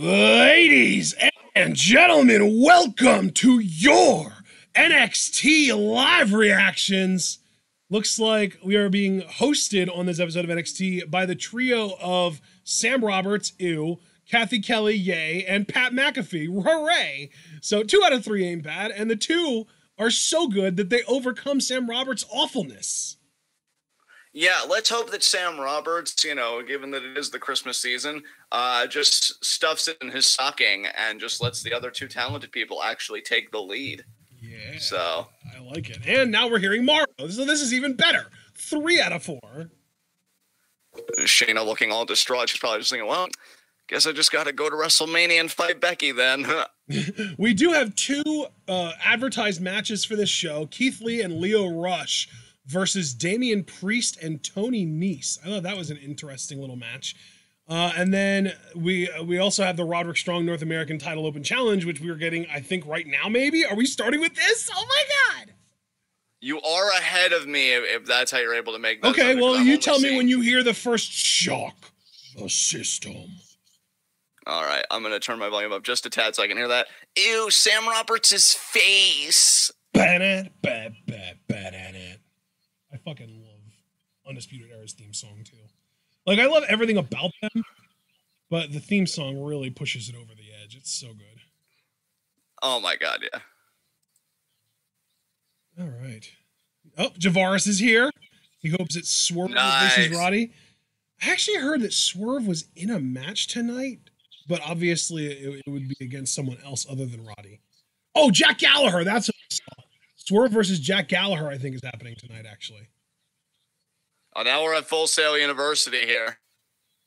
Ladies and gentlemen, welcome to your NXT live reactions. Looks like we are being hosted on this episode of NXT by the trio of Sam Roberts, ew, Kathy Kelly, yay, and Pat McAfee, hooray. So 2 out of 3 ain't bad, and the two are so good that they overcome Sam Roberts' awfulness. Yeah, let's hope that Sam Roberts, given that it is the Christmas season, just stuffs it in his stocking and just lets the other two talented people actually take the lead. Yeah, so I like it. And now we're hearing Mauro, so this is even better. 3 out of 4. Shayna looking all distraught. She's probably just thinking, well, guess I just got to go to WrestleMania and fight Becky then. We do have 2 advertised matches for this show. Keith Lee and Lio Rush versus Damian Priest and Tony Nese. I thought that was an interesting little match. And then we also have the Roderick Strong North American Title Open Challenge, which we are getting, I think, right now, maybe? Are we starting with this? Oh, my God. You are ahead of me if that's how you're able to make that. Okay, well, you tell me when you hear the first shock the system. All right, I'm going to turn my volume up just a tad so I can hear that. Ew, Sam Roberts' face. I fucking love Undisputed Era's theme song, too. Like, I love everything about them, but the theme song really pushes it over the edge. It's so good. Oh, my God, yeah. All right. Oh, Javaris is here. He hopes it's Swerve versus Roddy. I actually heard that Swerve was in a match tonight, but obviously it would be against someone else other than Roddy. Oh, Jack Gallagher. That's what I saw. Swerve versus Jack Gallagher, I think, is happening tonight, actually. Oh, now we're at Full Sail University here.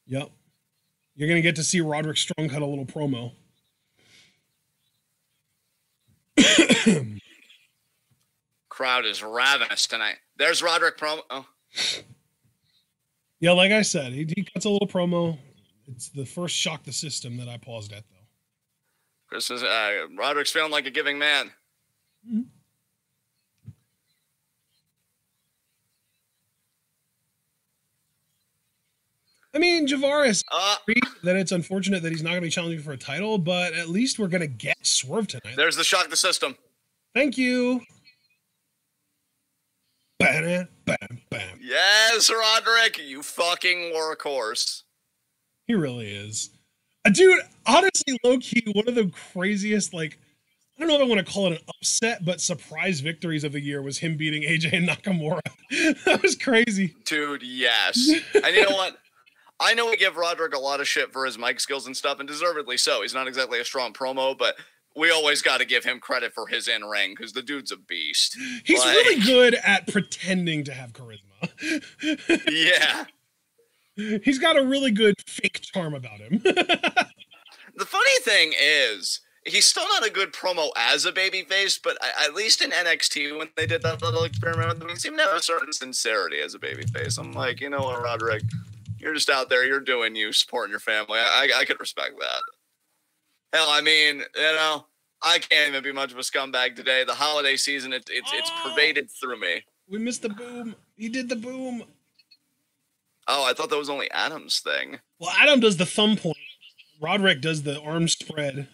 Yep. You're going to get to see Roderick Strong cut a little promo. Crowd is ravenous tonight. There's Roderick promo. Oh. Yeah, like I said, he cuts a little promo. It's the first shock the system that I paused at, though. Christmas, Roderick's feeling like a giving man. Mm-hmm. I mean, Javaris agreed that it's unfortunate that he's not going to be challenging for a title, but at least we're going to get Swerve tonight. There's the shock the system. Thank you. Bam, bam, bam. Yes, Roderick, you fucking workhorse. He really is. Dude, honestly, low-key, one of the craziest, I don't know if I want to call it an upset, but surprise victories of the year was him beating AJ Nakamura. That was crazy. Dude, yes. And you know what? I know we give Roderick a lot of shit for his mic skills and stuff, and deservedly so. He's not exactly a strong promo, but we always got to give him credit for his in-ring, because the dude's a beast. He's really good at pretending to have charisma. Yeah. He's got a really good fake charm about him. The funny thing is, he's still not a good promo as a babyface, but at least in NXT, when they did that little experiment with him, he seemed to have a certain sincerity as a babyface. I'm like, you know what, Roderick? You're just out there, you're doing you, supporting your family. I could respect that. Hell, I mean, I can't even be much of a scumbag today. The holiday season, it's pervaded through me. We missed the boom. He did the boom. Oh, I thought that was only Adam's thing. Well, Adam does the thumb point. Roderick does the arm spread.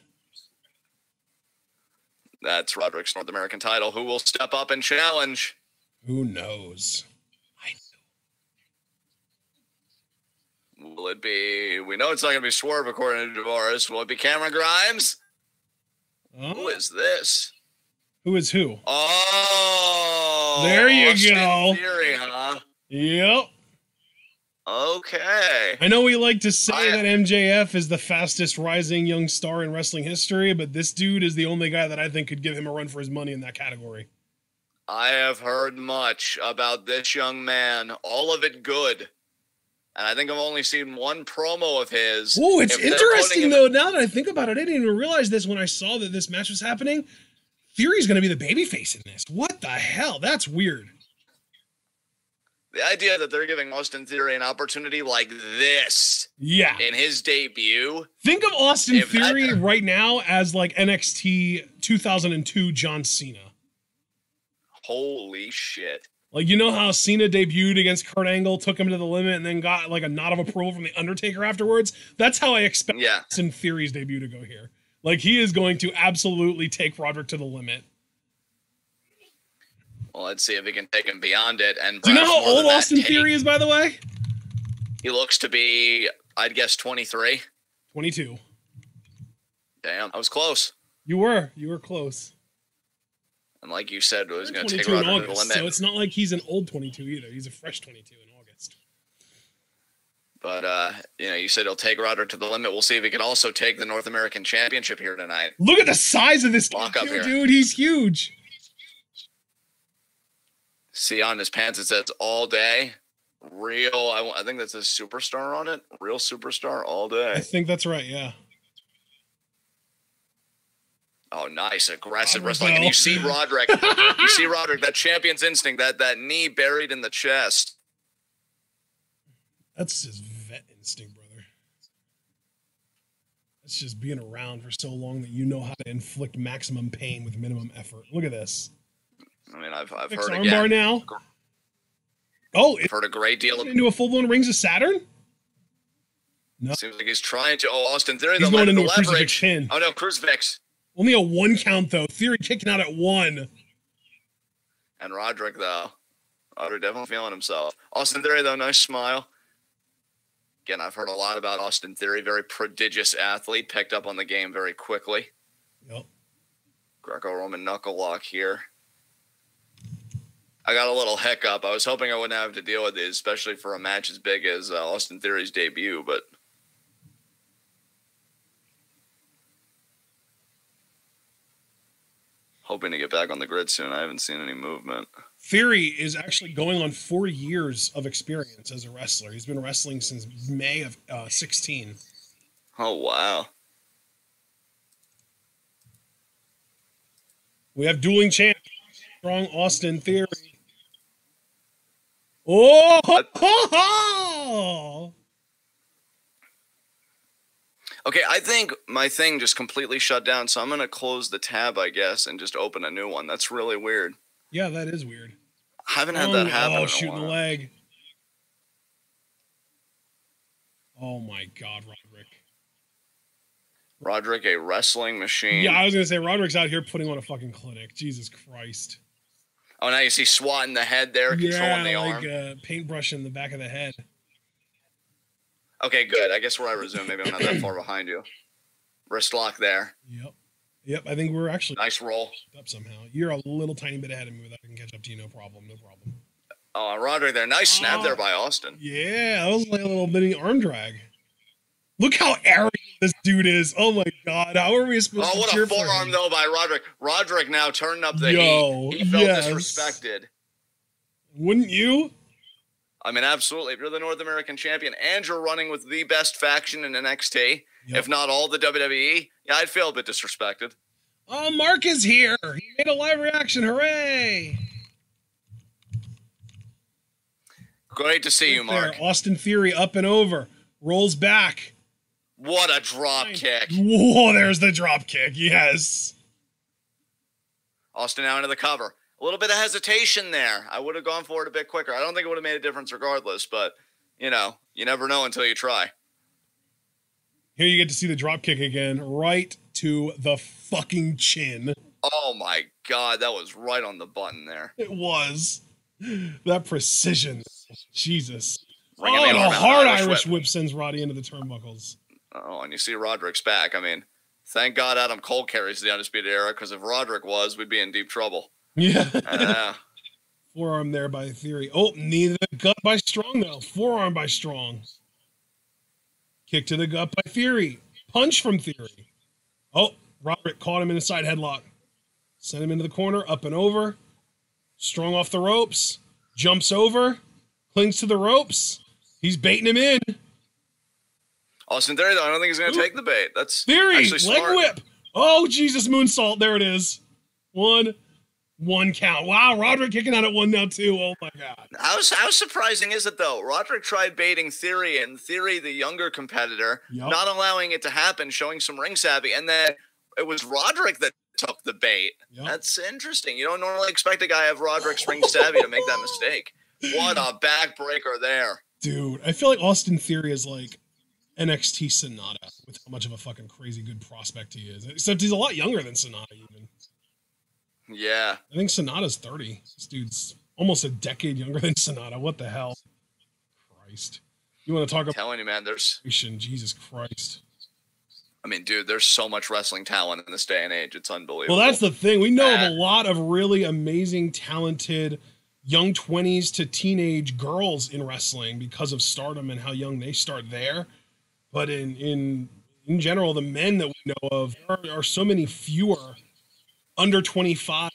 That's Roderick's North American title. Who will step up and challenge? Who knows? Will it be... We know it's not going to be Swerve, according to Javaris. Will it be Cameron Grimes? Oh. Who is this? Who is who? Oh! There you Austin go. Theory, huh? Yep. Okay. I know we like to say that MJF is the fastest rising young star in wrestling history, but this dude is the only guy that I think could give him a run for his money in that category. I have heard much about this young man. All of it good. And I think I've only seen one promo of his. Oh, it's interesting, though. Now that I think about it, I didn't even realize this when I saw that this match was happening. Theory's going to be the babyface in this. What the hell? That's weird. The idea that they're giving Austin Theory an opportunity like this in his debut. Think of Austin Theory right now as like NXT 2002 John Cena. Holy shit. Like, you know how Cena debuted against Kurt Angle, took him to the limit, and then got like a nod of approval from the Undertaker afterwards? That's how I expect Austin Theory's debut to go here. Like, he is going to absolutely take Roderick to the limit. Well, let's see if he can take him beyond it. And do you know how old Austin Theory is, by the way? He looks to be, I'd guess, 23. 22. Damn, I was close. You were close. And like you said, it was going to take Roderick to the limit. So it's not like he's an old 22 either. He's a fresh 22 in August. But, you said he'll take Roderick to the limit. We'll see if he can also take the North American Championship here tonight. Look at the size of this dude. He's huge. See on his pants, it says all day. Real, I think that's a superstar on it. Real superstar all day. I think that's right, yeah. Oh, nice. Aggressive wrestling. And you see Roderick. That champion's instinct, that knee buried in the chest. That's just vet instinct, brother. That's just being around for so long that you know how to inflict maximum pain with minimum effort. Look at this. I mean, I've heard armbar now. Oh, I've heard a great deal into a full-blown Rings of Saturn? No. Seems like he's trying to. Oh, Austin Theory, he's going into a crucifix pin. Oh, no, crucifix. Only a 1 count, though. Theory kicking out at 1. And Roderick, though. Roderick definitely feeling himself. Austin Theory, though, nice smile. Again, I've heard a lot about Austin Theory. Very prodigious athlete. Picked up on the game very quickly. Yep. Greco-Roman knuckle lock here. I got a little hiccup. I was hoping I wouldn't have to deal with it, especially for a match as big as Austin Theory's debut, but... Hoping to get back on the grid soon. I haven't seen any movement. Theory is actually going on 4 years of experience as a wrestler. He's been wrestling since May of 16. Oh, wow. We have dueling champions. Strong Austin Theory. Oh! Ho, ho, ho! Okay, I think my thing just completely shut down, so I'm going to close the tab, I guess, and just open a new one. That's really weird. Yeah, that is weird. I haven't had that happen in a shooting while. the leg. Oh, my God, Roderick, a wrestling machine. Yeah, I was going to say, Roderick's out here putting on a fucking clinic. Jesus Christ. Oh, now you see swatting the head there, controlling the arm. Yeah, like paintbrush in the back of the head. Okay, good. I guess where I resume, maybe I'm not that far behind you. Wrist lock there. Yep. I think we're actually nice roll up somehow. You're a little tiny bit ahead of me, but I can catch up to you. No problem. Oh, Roderick there. Nice snap there by Austin. Yeah, that was like a little mini arm drag. Look how arrogant this dude is. Oh my God. How are we supposed to cheer for him? Oh, what a forearm though by Roderick. Roderick now turning up the heat. He felt disrespected. Wouldn't you? I mean, absolutely. If you're the North American champion and you're running with the best faction in NXT, if not all the WWE, yeah, I'd feel a bit disrespected. Oh, Mark is here. He made a live reaction. Hooray. Great to see you, Mark. Austin Theory up and over. Rolls back. What a drop kick. Whoa, there's the drop kick. Yes. Austin now into the cover. A little bit of hesitation there. I would have gone for it a bit quicker. I don't think it would have made a difference regardless, but, you never know until you try. Here you get to see the drop kick again, right to the fucking chin. Oh, my God. That was right on the button there. It was. That precision. Jesus. And a hard Irish whip sends Roddy into the turnbuckles. Oh, and you see Roderick's back. I mean, thank God Adam Cole carries the Undisputed Era, because if Roderick was, we'd be in deep trouble. Yeah. Forearm there by Theory. Oh, knee to the gut by Strong, though. Forearm by Strong. Kick to the gut by Theory. Punch from Theory. Oh, Roderick caught him in a side headlock. Sent him into the corner, up and over. Strong off the ropes. Jumps over. Clings to the ropes. He's baiting him in. Austin Theory, though, I don't think he's going to take the bait. That's Theory, leg whip. Oh, Jesus, moonsault. There it is. One count. Wow, Roderick kicking out at 1 now, too. Oh, my God. How surprising is it, though? Roderick tried baiting Theory, and Theory, the younger competitor, not allowing it to happen, showing some ring savvy. And then it was Roderick that took the bait. Yep. That's interesting. You don't normally expect a guy of Roderick's ring savvy to make that mistake. What a backbreaker there. Dude, I feel like Austin Theory is like NXT Sonata with how much of a fucking crazy good prospect he is. Except he's a lot younger than Sonata even. Yeah. I think Sonata's 30. This dude's almost a decade younger than Sonata. What the hell? Christ. You want to talk I'm telling you, man, Jesus Christ. I mean, dude, there's so much wrestling talent in this day and age. It's unbelievable. Well, that's the thing. We know of a lot of really amazing, talented young 20s to teenage girls in wrestling because of Stardom and how young they start there. But in general, the men that we know of, there are so many fewer under 25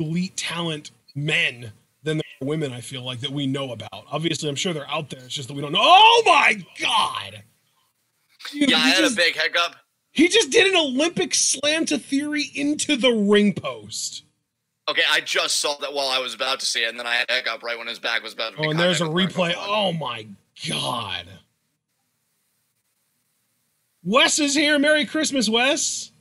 elite talent men than there are women, I feel like, that we know about. Obviously, I'm sure they're out there. It's just that we don't know. Oh, my God! Dude, yeah, I had a big hiccup. He just did an Olympic slam to Theory into the ring post. Okay, I just saw that while I was about to see it, and then I had a hiccup right when his back was about to be and there's a replay. Oh, my God. Wes is here. Merry Christmas, Wes.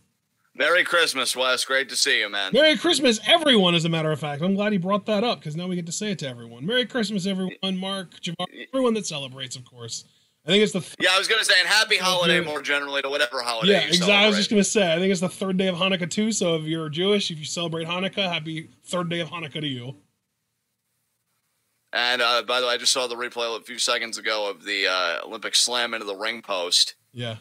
Merry Christmas, Wes. Great to see you, man. Merry Christmas, everyone, as a matter of fact. I'm glad he brought that up, because now we get to say it to everyone. Merry Christmas, everyone. Mark, Javar, everyone that celebrates, of course. I think it's the... Yeah, I was going to say, and happy holiday more generally to whatever holiday you exactly. celebrate. I was just going to say, I think it's the third day of Hanukkah, too, so if you're Jewish, if you celebrate Hanukkah, happy third day of Hanukkah to you. And, by the way, I just saw the replay a few seconds ago of the Olympic slam into the ring post. Yeah.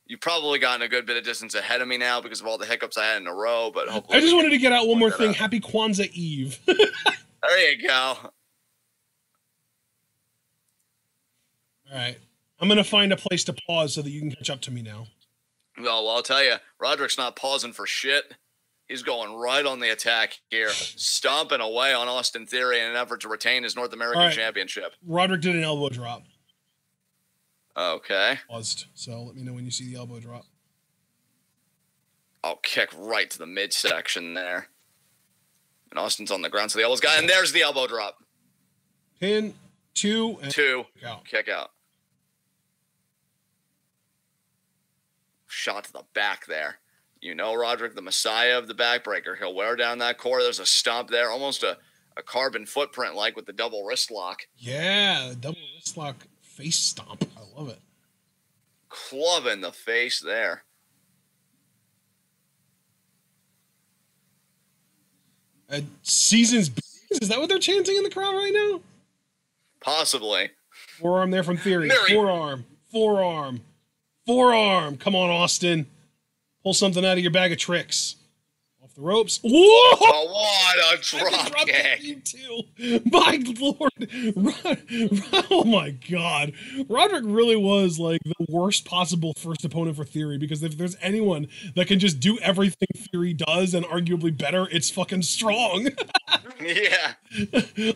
You've probably gotten a good bit of distance ahead of me now because of all the hiccups I had in a row, but hopefully... I just wanted to get out one more thing. Happy Kwanzaa Eve. There you go. All right. I'm going to find a place to pause so that you can catch up to me now. Well, I'll tell you, Roderick's not pausing for shit. He's going right on the attack here, stomping away on Austin Theory in an effort to retain his North American Championship. Roderick did an elbow drop. Okay. Paused, so let me know when you see the elbow drop. I'll kick right to the midsection there. And Austin's on the ground, so the elbow's got, and there's the elbow drop. Pin, two, and kick out. Shot to the back there. You know Roderick, the messiah of the backbreaker. He'll wear down that core. There's a stomp there, almost a carbon footprint like with the double wrist lock. Yeah, double wrist lock face stomp. I love it. Club in the face there. Seasons, is that what they're chanting in the crowd right now? Possibly. Forearm there from Theory. Forearm. Come on, Austin. Pull something out of your bag of tricks. Off the ropes. Whoa! Oh, what a drop kick. You too. My Lord. Oh, my God. Roderick really was like the worst possible first opponent for Theory, because if there's anyone that can just do everything Theory does and arguably better, it's fucking Strong. Yeah.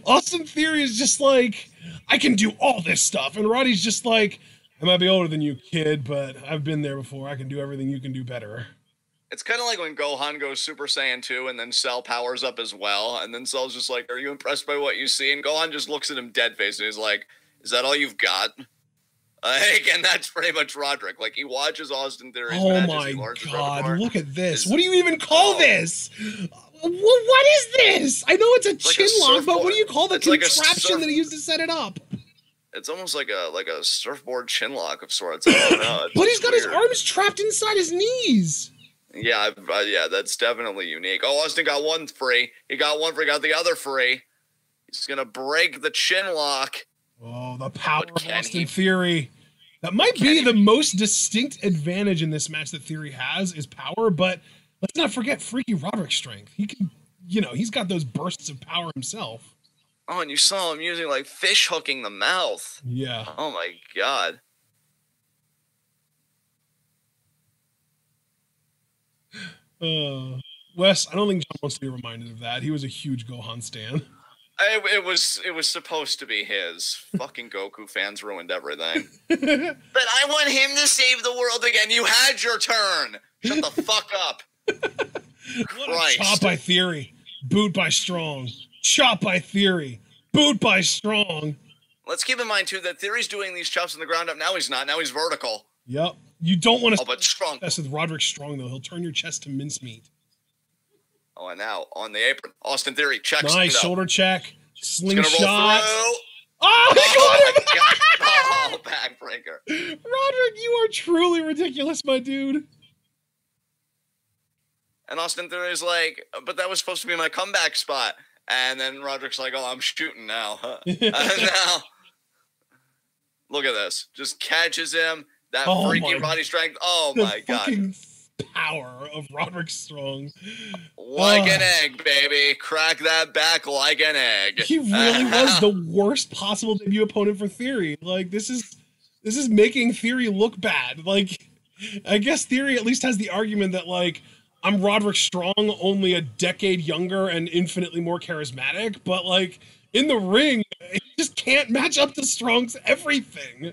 Austin Theory is just like, I can do all this stuff. And Roddy's just like, I might be older than you, kid, but I've been there before. I can do everything you can do better. It's kind of like when Gohan goes Super Saiyan 2 and then Cell powers up as well. And then Cell's just like, are you impressed by what you see? And Gohan just looks at him dead face and he's like, is that all you've got? And that's pretty much Roderick. Like, he watches Austin Theory's matches. Oh my God, look at this. What do you even call this? What is this? I know it's a chin lock, but what do you call the contraption that he used to set it up? It's almost like a surfboard chin lock of sorts. I don't know. But he's got his arms trapped inside his knees. Yeah, yeah, that's definitely unique. Oh, Austin got one free. He got one free, got the other free. He's going to break the chin lock. Oh, the power of Austin Theory. That might be the most distinct advantage in this match that Theory has is power, but let's not forget Freaky Roderick's strength. He can, he's got those bursts of power himself. Oh, and you saw him using, like, fish hooking the mouth. Yeah. Oh, my God. Wes, I don't think John wants to be reminded of that. He was a huge Gohan stan. It was supposed to be his. Fucking Goku fans ruined everything. But I want him to save the world again. You had your turn. Shut the fuck up. Christ. Chop by Theory. Boot by Strong. Chop by Theory. Boot by Strong. Let's keep in mind, too, that Theory's doing these chops on the ground up. Now he's not. Now he's vertical. Yep. You don't want to but Strong. mess with Roderick Strong, though. He'll turn your chest to mincemeat. Oh, and now on the apron, Austin Theory checks. Nice shoulder check, slingshot. Oh, Oh, he got him! oh, backbreaker. Roderick, you are truly ridiculous, my dude. And Austin Theory's like, but that was supposed to be my comeback spot. And then Roderick's like, oh, I'm shooting now. And now, look at this. Just catches him. That freaky body strength. Oh, my God. Power of Roderick Strong. Like an egg, baby. Crack that back like an egg. He really was the worst possible debut opponent for Theory. Like, this is making Theory look bad. Like, I guess Theory at least has the argument that, like, I'm Roderick Strong, only a decade younger and infinitely more charismatic, but, like, in the ring, he just can't match up to Strong's everything.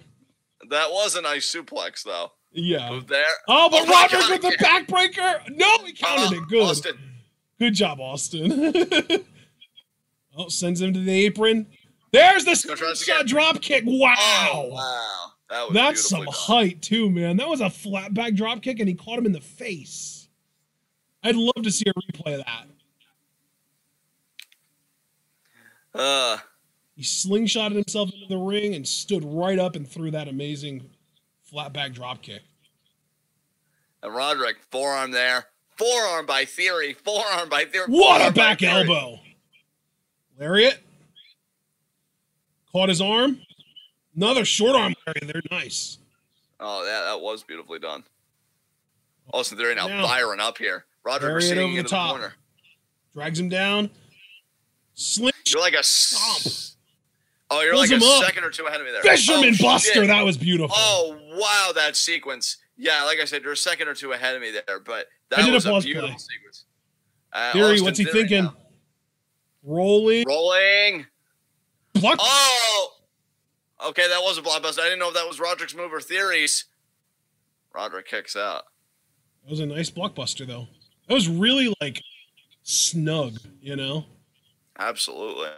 That was a nice suplex, though. Yeah. There. Oh, but Roderick with the backbreaker? No, he counted it. Good. Austin. Good job, Austin. Oh, sends him to the apron. There's the shot drop kick. Wow. Oh, wow. That's some height, too, man. That was a flat back drop kick, and he caught him in the face. I'd love to see a replay of that. He slingshotted himself into the ring and stood right up and threw that amazing flat back drop kick. And Roderick, forearm there. Forearm by Theory. Forearm by Theory. What a back elbow. Lariat. Caught his arm. Another short arm lariat there. Nice. Oh, that was beautifully done. Austin Theory now firing up here. Roderick receiving into the corner. Drags him down. You're like a stomp. Oh, you're like a second or two ahead of me there. Fisherman Buster, that was beautiful. Oh, wow, that sequence. Yeah, like I said, you're a second or two ahead of me there, but that was a beautiful sequence. Theory, what's he thinking? Now. Rolling. Block. Oh! Okay, that was a blockbuster. I didn't know if that was Roderick's move or Theory's. Roderick kicks out. That was a nice blockbuster, though. That was really, like, snug, you know? Absolutely.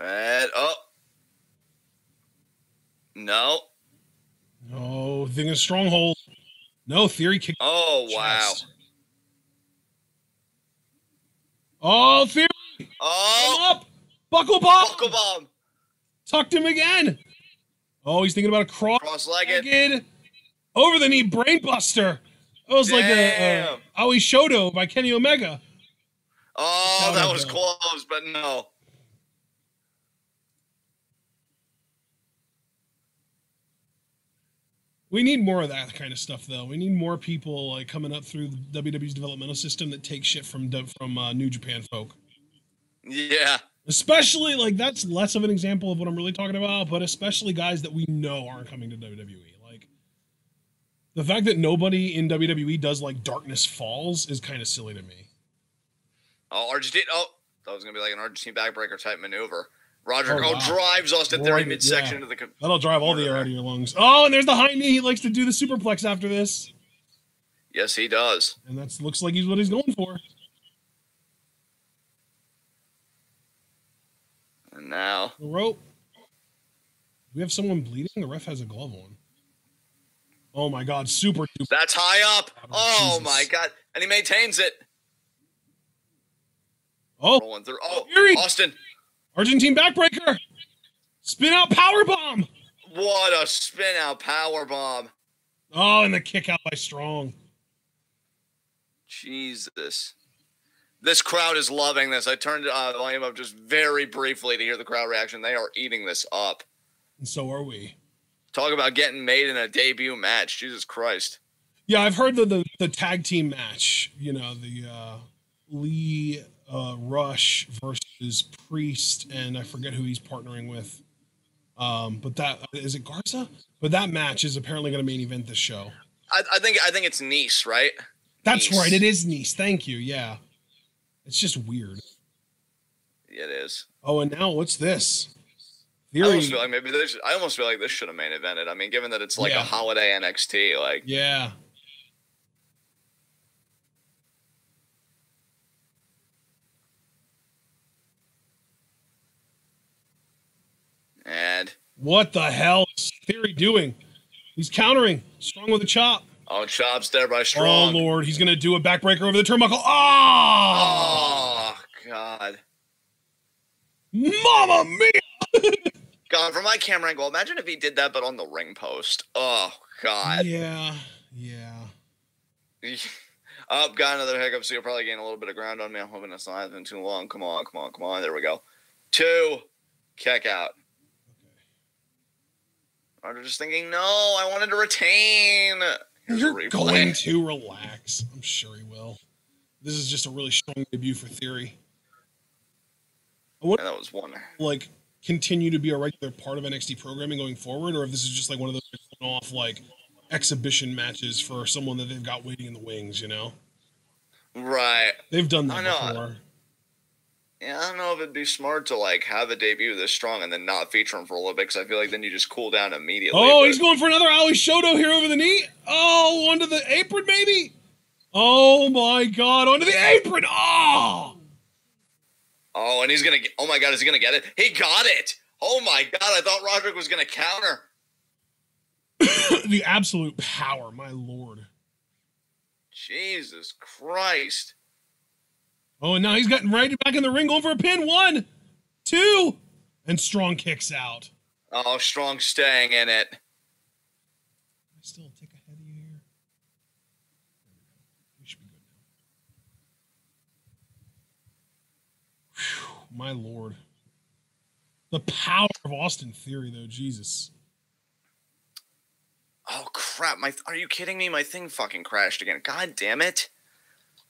And, no. No, thing is stronghold. No, Theory kicked. Oh, wow. Oh, Theory. Oh. Up. Buckle bomb. Buckle bomb. Tucked him again. Oh, he's thinking about a cross-legged. Over the knee brain buster. That was like a Aoi Shoto by Kenny Omega. Oh, that was close, but no. We need more of that kind of stuff, though. We need more people like coming up through WWE's developmental system that take shit from New Japan folk. Yeah. Especially, like, that's less of an example of what I'm really talking about, but especially guys that we know aren't coming to WWE. Like, the fact that nobody in WWE does, like, Darkness Falls is kind of silly to me. Oh, Argentine. Oh, that was going to be like an Argentine backbreaker type maneuver. Roger drives Austin Theory midsection into the... That'll drive all the air out of your lungs. Oh, and there's the high knee. He likes to do the superplex after this. Yes, he does. And that looks like he's what he's going for. And now... The rope. We have someone bleeding? The ref has a glove on. Oh, my God. Super. That's high up. Oh, my God. And he maintains it. Oh. Rolling through. Oh, Fury. Austin. Argentine backbreaker. Spin out power bomb. What a spin out power bomb. Oh, and the kick out by Strong. Jesus. This crowd is loving this. I turned the volume up just very briefly to hear the crowd reaction. They are eating this up. And so are we. Talk about getting made in a debut match. Jesus Christ. Yeah, I've heard the tag team match. You know, the Lee Rush versus Priest, and I forget who he's partnering with. But that is it Garza? But that match is apparently going to main event this show. I think it's Nice, right? That's right. It is Nice. Thank you. Yeah. It's just weird. Yeah, it is. Oh, and now what's this? Theory. I almost feel like this should have main evented. I mean, given that it's like a holiday NXT, like yeah. And what the hell is Theory doing? He's countering. Strong with a chop. Oh, chops there by Strong. Oh, Lord. He's going to do a backbreaker over the turnbuckle. Oh! Oh, God. Mama mia! God, from my camera angle, imagine if he did that, but on the ring post. Oh, God. Yeah. Oh, got another hiccup, so you'll probably gain a little bit of ground on me. I'm hoping it's not been too long. Come on. There we go. 2. Kick out. I'm just thinking, no, I wanted to retain. You're going to relax. I'm sure he will. This is just a really strong debut for Theory. That was one. Like, continue to be a regular part of NXT programming going forward, or if this is just like one of those one-off like exhibition matches for someone that they've got waiting in the wings, you know? Right. They've done that before. Yeah, I don't know if it'd be smart to like have a debut this strong and then not feature him for a little bit, because I feel like then you just cool down immediately. Oh, he's going for another Ali Shoto here over the knee. Oh, onto the apron, maybe. Oh my God, onto the apron. Oh, and he's gonna get. Oh my God, is he gonna get it? He got it. Oh my God, I thought Roderick was gonna counter. The absolute power, my Lord. Jesus Christ. Oh, and now he's gotten right back in the ring, going for a pin. 1, 2, and Strong kicks out. Oh, Strong staying in it. I still take ahead of you here. We should be good now. Whew, my Lord. The power of Austin Theory, though, Jesus. Oh crap! Are you kidding me? My thing fucking crashed again. God damn it!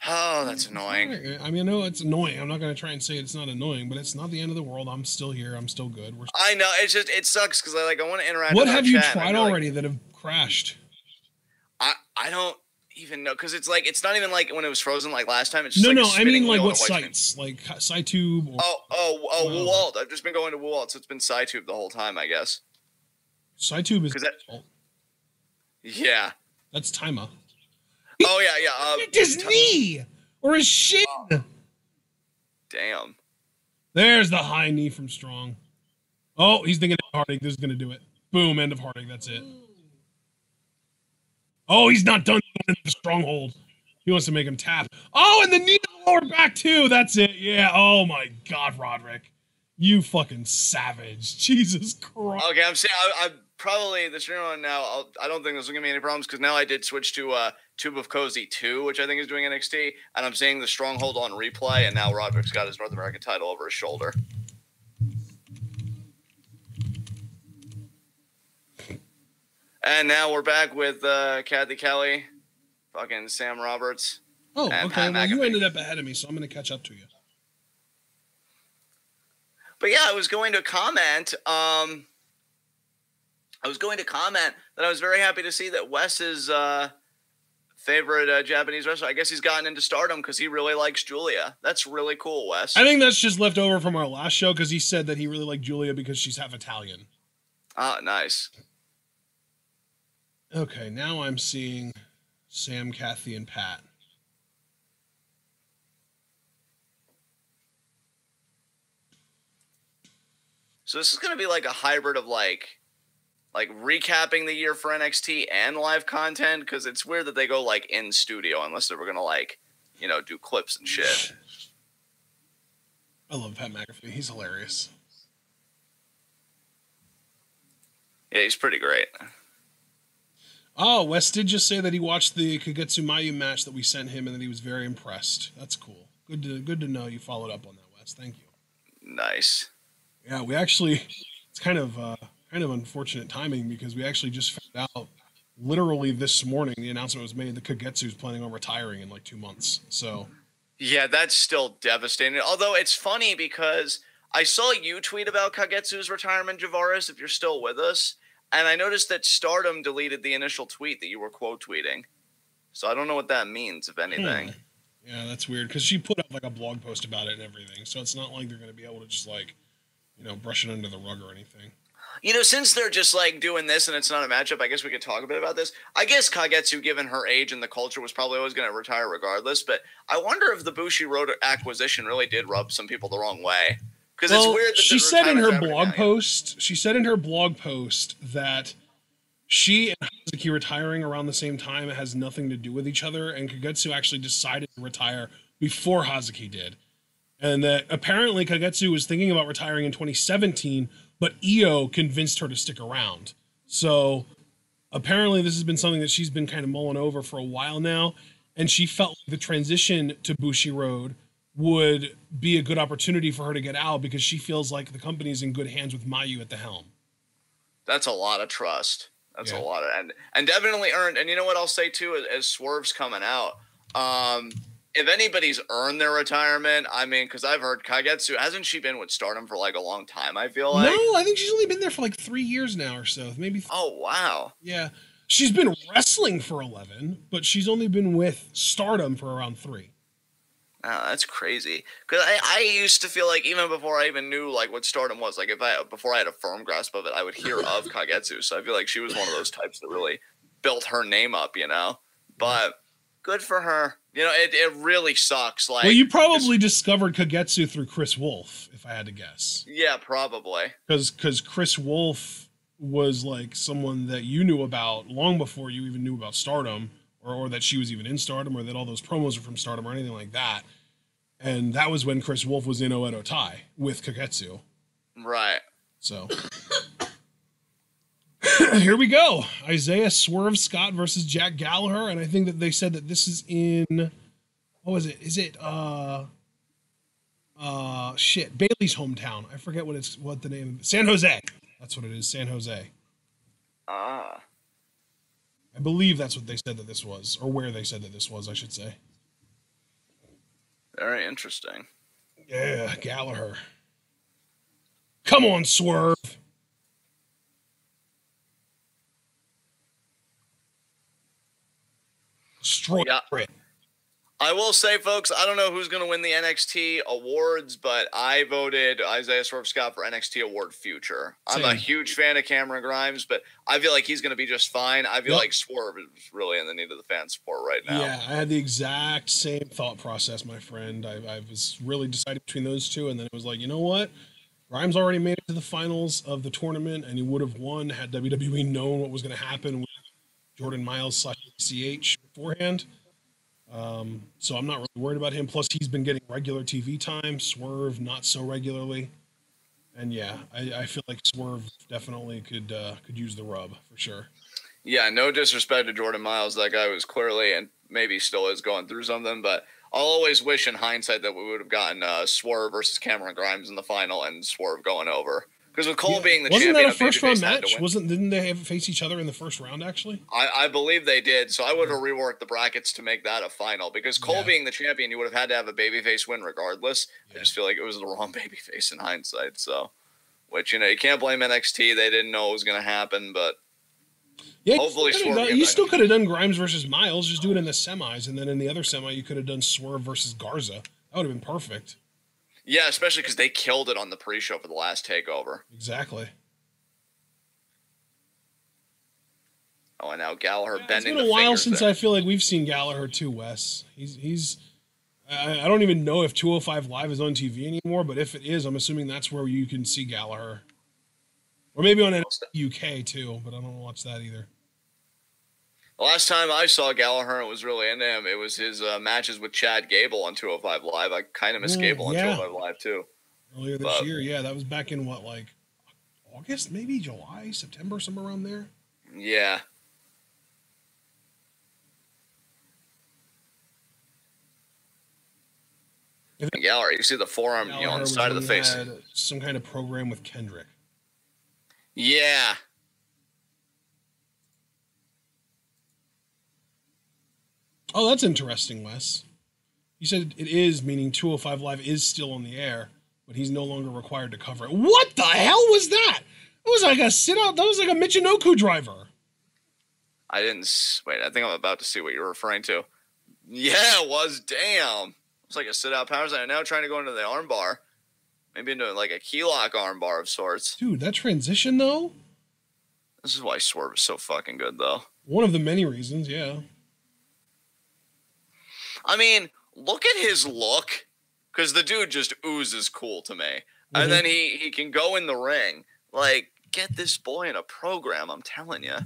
Oh, that's annoying. I mean, I know it's annoying. I'm not going to try and say it's not annoying, but it's not the end of the world. I'm still here. I'm still good. I know. It's just, it sucks because I want to interact. What have you tried already that have crashed? I don't even know, because it's like, it's not even like when it was frozen like last time. It's just no, I mean like what sites? Like SciTube? Or... WoWalt. I've just been going to WoWalt, so it's been SciTube the whole time, I guess. SciTube is yeah. That's Tima. Oh yeah. His knee or his shin. Damn. There's the high knee from Strong. Oh, he's thinking Heartache. This is gonna do it. Boom, end of Heartache. That's it. Oh, he's not done in the stronghold. He wants to make him tap. Oh, and the knee to the lower back too. That's it. Yeah. Oh my God, Roderick, you fucking savage. Jesus Christ. Okay, I'm saying I probably the stream on now. I don't think there's gonna be any problems, because now I did switch to Tube of Cozy 2, which I think is doing NXT, and I'm seeing the Stronghold on replay, and now Roderick's got his North American title over his shoulder. And now we're back with Kathy Kelly, fucking Sam Roberts. Oh, okay. Well, you ended up ahead of me, so I'm going to catch up to you. But yeah, I was going to comment. I was going to comment that I was very happy to see that Wes's favorite Japanese wrestler, I guess he's gotten into Stardom because he really likes Julia. That's really cool, Wes. I think that's just left over from our last show, because he said that he really liked Julia because she's half Italian. Ah, nice. Okay, now I'm seeing Sam, Kathy, and Pat. So this is going to be like a hybrid of like recapping the year for NXT and live content, because it's weird that they go like in studio unless they were going to like, you know, do clips and shit. I love Pat McAfee. He's hilarious. Yeah, he's pretty great. Oh, Wes did just say that he watched the Kagetsu Mayu match that we sent him and that he was very impressed. That's cool. Good to know you followed up on that, Wes. Thank you. Nice. Yeah, we actually, it's kind of unfortunate timing, because we actually just found out literally this morning the announcement was made that Kagetsu's planning on retiring in like 2 months. So yeah, that's still devastating. Although it's funny because I saw you tweet about Kagetsu's retirement, Javaris, if you're still with us. And I noticed that Stardom deleted the initial tweet that you were quote tweeting. So I don't know what that means, if anything. Yeah, that's weird, because she put up like a blog post about it and everything. So it's not like they're going to be able to just like, you know, brush it under the rug or anything. You know, since they're just like doing this and it's not a matchup, I guess we could talk a bit about this. I guess Kagetsu, given her age and the culture, was probably always going to retire regardless. But I wonder if the Bushiroad acquisition really did rub some people the wrong way. Because it's weird that she said in her blog post, that she and Hazuki retiring around the same time has nothing to do with each other, and Kagetsu actually decided to retire before Hazuki did. And that apparently Kagetsu was thinking about retiring in 2017, but Io convinced her to stick around. So apparently this has been something that she's been kind of mulling over for a while now, and she felt like the transition to Bushiroad would be a good opportunity for her to get out because she feels like the company's in good hands with Mayu at the helm. That's a lot of trust. That's Yeah. a lot of and definitely earned. And you know what I'll say too, as Swerve's coming out, if anybody's earned their retirement, I mean, because I've heard Kagetsu, hasn't she been with Stardom for like a long time? I feel like. No, I think she's only been there for like 3 years now or so, maybe. Oh wow. Yeah, she's been wrestling for 11, but she's only been with Stardom for around 3. Oh, that's crazy. Because I used to feel like even before I even knew like what Stardom was, like before I had a firm grasp of it, I would hear of Kagetsu. So I feel like she was one of those types that really built her name up, you know. But good for her. You know, it really sucks. Like, well, you probably discovered Kagetsu through Chris Wolf, if I had to guess. Yeah, probably. Because Chris Wolf was like someone that you knew about long before you even knew about Stardom. Or that she was even in Stardom, or that all those promos were from Stardom, or anything like that. And that was when Chris Wolf was in Oedo Tai with Kagetsu. Right. So here we go. Isaiah Swerve Scott versus Jack Gallagher, and I think that they said that this is in, what was it? Is it Bailey's hometown? I forget what the name. San Jose. That's what it is. San Jose. Ah. I believe that's what they said that this was, or where they said that this was, I should say. Very interesting. Yeah, Gallagher. Come on, Swerve. Destroy it. I will say, folks, I don't know who's going to win the NXT awards, but I voted Isaiah Swerve Scott for NXT Award Future. I'm a huge fan of Cameron Grimes, but I feel like he's going to be just fine. I feel like Swerve is really in the need of the fan support right now. Yeah, I had the exact same thought process, my friend. I was really decided between those two, and then it was like, you know what? Grimes already made it to the finals of the tournament, and he would have won had WWE known what was going to happen with Jordan Miles / CH beforehand. So I'm not really worried about him. Plus, he's been getting regular TV time. Swerve, not so regularly. And yeah, I feel like Swerve definitely could use the rub for sure. Yeah, no disrespect to Jordan Miles. That guy was clearly and maybe still is going through something, but I'll always wish in hindsight that we would have gotten Swerve versus Cameron Grimes in the final and Swerve going over. Because with Cole being the champion, wasn't that a first round match? Didn't they face each other in the first round actually? I believe they did. So I would have reworked the brackets to make that a final. Because Cole being the champion, you would have had to have a babyface win regardless. I just feel like it was the wrong babyface in hindsight. So, which you can't blame NXT. They didn't know it was going to happen, but yeah, hopefully you still could have done Grimes versus Miles. Just do it in the semis, and then in the other semi, you could have done Swerve versus Garza. That would have been perfect. Yeah, especially because they killed it on the pre-show for the last takeover. Exactly. Oh, and now Gallagher bending the fingers. It's been a while since I feel like we've seen Gallagher too, Wes. He's. I don't even know if 205 Live is on TV anymore, but if it is, I'm assuming that's where you can see Gallagher. Or maybe on UK too, but I don't watch that either. The last time I saw Gallagher and was really into him, it was his matches with Chad Gable on 205 Live. I kind of miss Gable on 205 Live too. Earlier this year, yeah, that was back in what, like August, maybe July, September, somewhere around there. Yeah. Gallagher, you see the forearm, on the side of the face. Had some kind of program with Kendrick. Yeah. Oh, that's interesting, Wes. You said it is, meaning 205 Live is still on the air, but he's no longer required to cover it. What the hell was that? It was like a sit-out. That was like a Michinoku driver. I didn't... Wait, I think I'm about to see what you're referring to. Yeah, it was. Damn. It was like a sit-out power slam. Now trying to go into the armbar. Maybe into like a key lock armbar of sorts. Dude, that transition, though? This is why Swerve is so fucking good, though. One of the many reasons, yeah. I mean, look at his look, because the dude just oozes cool to me. Mm-hmm. And then he can go in the ring. Like, get this boy in a program, I'm telling you.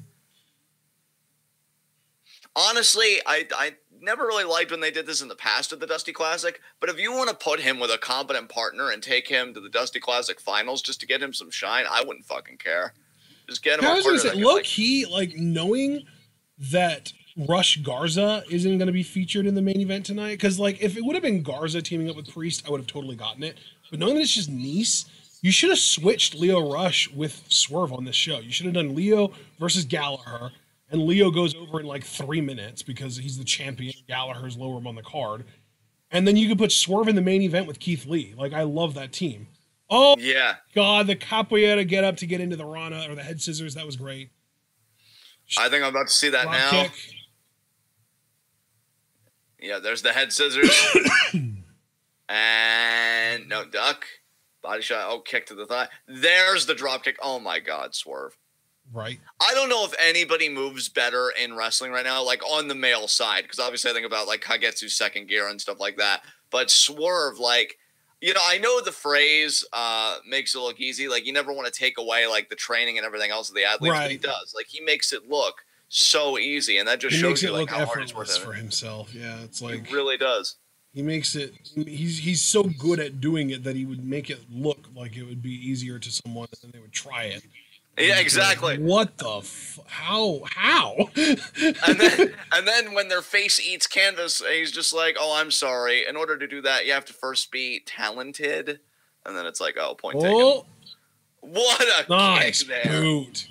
Honestly, I never really liked when they did this in the past at the Dusty Classic, but if you want to put him with a competent partner and take him to the Dusty Classic finals just to get him some shine, I wouldn't fucking care. Just get him I a was partner gonna say, low key, like knowing that Rush Garza isn't going to be featured in the main event tonight, because like if it would have been Garza teaming up with Priest, I would have totally gotten it. But knowing that it's just Nice, you should have switched Lio Rush with Swerve on this show. You should have done Lio versus Gallagher, and Lio goes over in like 3 minutes because he's the champion. Gallagher's lower him on the card, and then you could put Swerve in the main event with Keith Lee. Like I love that team. Oh yeah, God, the capoeira get up to get into the Rana or the head scissors, that was great. I think I'm about to see that Rock now. kick. Yeah, there's the head scissors. And no duck. Body shot. Oh, kick to the thigh. There's the drop kick. Oh my God, Swerve. Right. I don't know if anybody moves better in wrestling right now, like on the male side, because obviously I think about like Kagetsu's second gear and stuff like that. But Swerve, like, you know, I know the phrase makes it look easy. Like, you never want to take away like the training and everything else of the athletes, but he does. Like, he makes it look so easy, and that just shows you like how hard it's worth for himself. Yeah, it's like he really does. He makes it. He's so good at doing it that he would make it look like it would be easier to someone, and they would try it. Yeah, exactly. Like, what the? How? and then when their face eats canvas, he's just like, "Oh, I'm sorry. In order to do that, you have to first be talented." And then it's like, "Oh, point taken." What a nice kick there! Boot.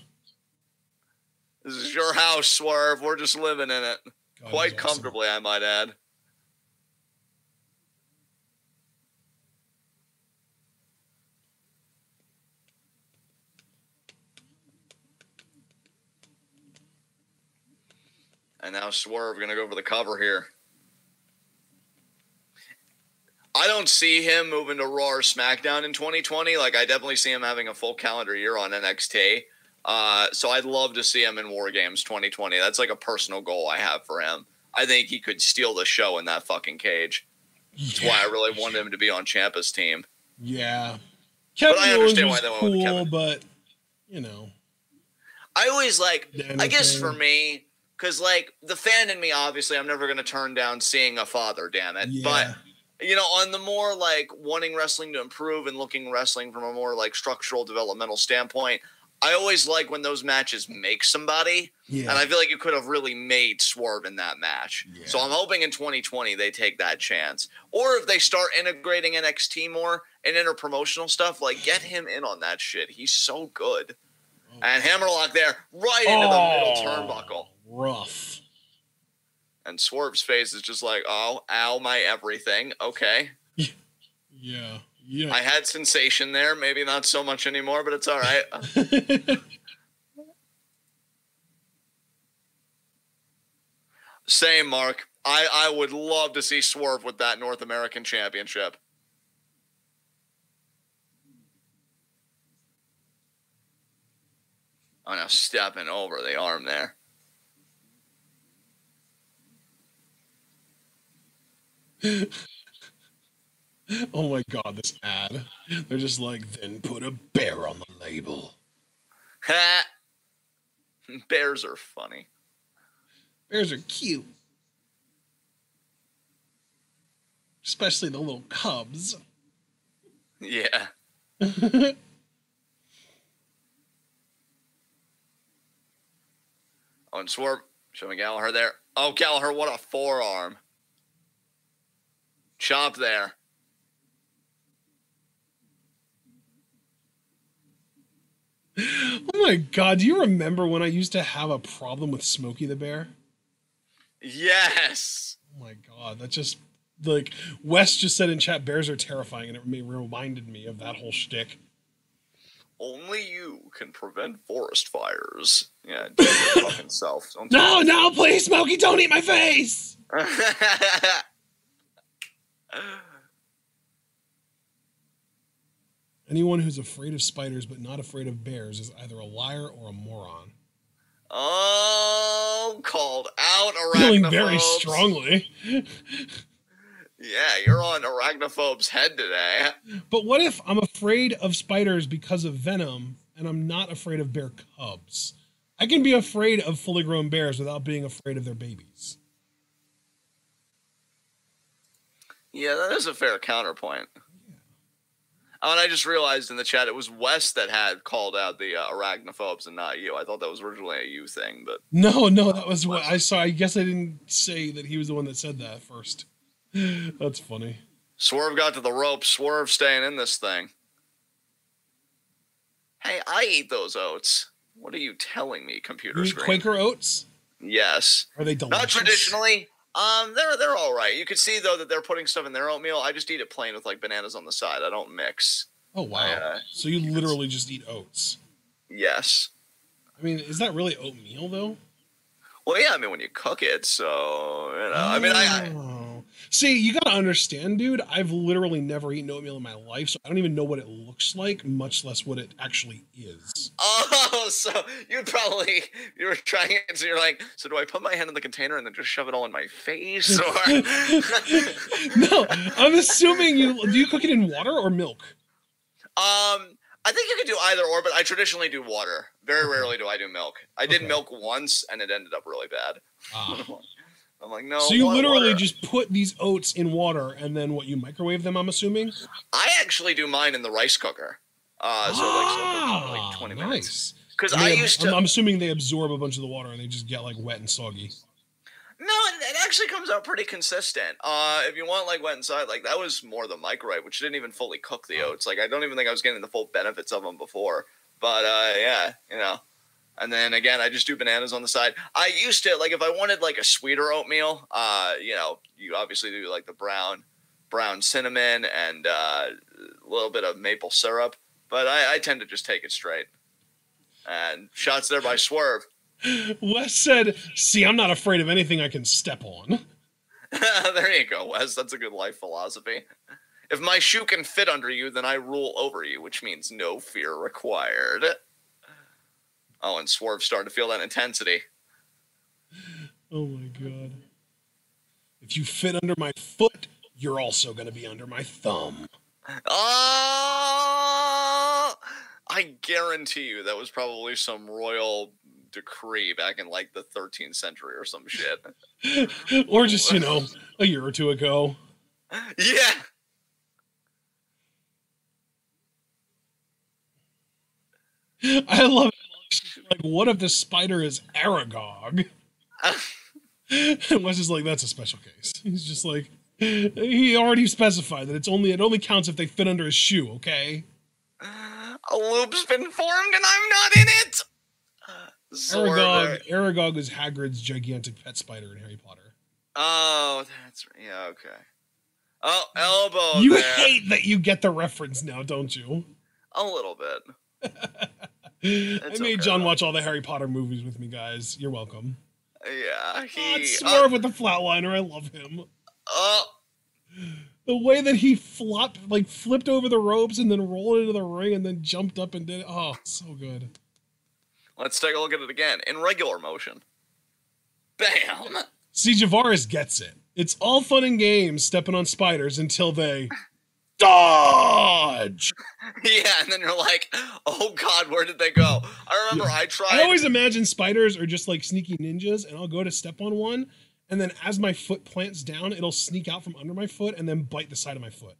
This is your house, Swerve. We're just living in it, God, quite awesome. comfortably, I might add. And now Swerve going to go for the cover here. I don't see him moving to Raw or SmackDown in 2020. Like, I definitely see him having a full calendar year on NXT. So I'd love to see him in War Games 2020. That's like a personal goal I have for him. I think he could steal the show in that fucking cage. That's why I really wanted him to be on Ciampa's team. Yeah. Kevin but I understand why was they went cool, with Kevin. But, you know. I always like, I guess for me, because, like, the fan in me, obviously, I'm never going to turn down seeing a father, damn it. Yeah. But, you know, on the more, like, wanting wrestling to improve and looking wrestling from a more, like, structural developmental standpoint, I always like when those matches make somebody. Yeah. And I feel like you could have really made Swerve in that match. Yeah. So I'm hoping in 2020 they take that chance. Or if they start integrating NXT more and interpromotional stuff, like, get him in on that shit. He's so good. Oh. And Hammerlock there, right into the middle turnbuckle. Rough. And Swerve's face is just like, oh, ow, my everything. Okay. Yeah. Yeah. I had sensation there. Maybe not so much anymore, but it's all right. Same, Mark. I would love to see Swerve with that North American Championship. Oh, now stepping over the arm there. Oh my God, this ad. They're just like, then put a bear on the label. Ha! Bears are funny. Bears are cute. Especially the little cubs. Yeah. Oh, and Swerve showing Gallagher there. Oh, Gallagher, what a forearm. Chop there. Oh my God, do you remember when I used to have a problem with Smokey the Bear? Yes. Oh my God, that just, like, Wes just said in chat, bears are terrifying, and it reminded me of that whole shtick. Only you can prevent forest fires. Yeah, do it your fucking self. No, please, Smokey, don't eat my face! Anyone who's afraid of spiders but not afraid of bears is either a liar or a moron. Oh, called out, arachnophobes. Feeling very strongly. Yeah, you're on Arachnophobe's head today. But what if I'm afraid of spiders because of venom and I'm not afraid of bear cubs? I can be afraid of fully grown bears without being afraid of their babies. Yeah, that is a fair counterpoint. Oh, and I just realized in the chat it was Wes that had called out the arachnophobes and not you. I thought that was originally a you thing, but No, that was what I saw. I guess I didn't say that he was the one that said that first. That's funny. Swerve got to the rope. Swerve staying in this thing. Hey, I ate those oats. What are you telling me, computer You eat screen? Quaker oats? Yes. Are they delicious? Not traditionally. They're all right. You can see though that they're putting stuff in their oatmeal. I just eat it plain with like bananas on the side. I don't mix. Oh wow! So you literally just eat oats? Yes. I mean, is that really oatmeal though? Well, yeah. I mean, when you cook it, so you know. I mean, I see. You gotta understand, dude. I've literally never eaten oatmeal in my life, so I don't even know what it looks like, much less what it actually is. Oh, so you were trying it, so you're like, so do I put my hand in the container and then just shove it all in my face, or? No, I'm assuming do you cook it in water or milk? I think you could do either or, but I traditionally do water. Very rarely do I do milk. I did milk once, and it ended up really bad. I'm like, no. So you literally water? just put these oats in water, and then what? You microwave them? I'm assuming. I actually do mine in the rice cooker. Like 20 minutes. Because I used to. I'm assuming they absorb a bunch of the water, and they just get like wet and soggy. No, it actually comes out pretty consistent. If you want like wet inside, like that was more the microwave, which didn't even fully cook the oats. Like I don't even think I was getting the full benefits of them before. But yeah, you know. And then again, I just do bananas on the side. I used to like if I wanted like a sweeter oatmeal, you know, you obviously do like the brown cinnamon and a little bit of maple syrup. But I tend to just take it straight. And shots there by Swerve. Wes said, see, I'm not afraid of anything I can step on. There you go, Wes. That's a good life philosophy. If my shoe can fit under you, then I rule over you, which means no fear required. Oh, and Swerve's starting to feel that intensity. Oh my god. If you fit under my foot, you're also going to be under my thumb. Oh! I guarantee you that was probably some royal decree back in like the 13th century or some shit. Or just, you know, a year or two ago. Yeah. I love it. Like, what if the spider is Aragog? And Wes is like, that's a special case. He's just like, he already specified that it only counts if they fit under his shoe, okay? A loop's been formed and I'm not in it! Aragog is Hagrid's gigantic pet spider in Harry Potter. Oh, that's right. Yeah, okay. Oh, elbow You there. hate that you get the reference now, don't you? A little bit. I made John watch all the Harry Potter movies with me, guys. You're welcome. Yeah, Swerve with the flatliner. I love him. The way that he flipped over the ropes and then rolled into the ring and then jumped up and did it. Oh, so good. Let's take a look at it again in regular motion. Bam! See, Javaris gets it. It's all fun and games stepping on spiders until they dodge. Yeah, and then you're like, oh god, where did they go? I remember I tried. I always imagine spiders are just like sneaky ninjas, and I'll go to step on one, and then as my foot plants down, it'll sneak out from under my foot and then bite the side of my foot.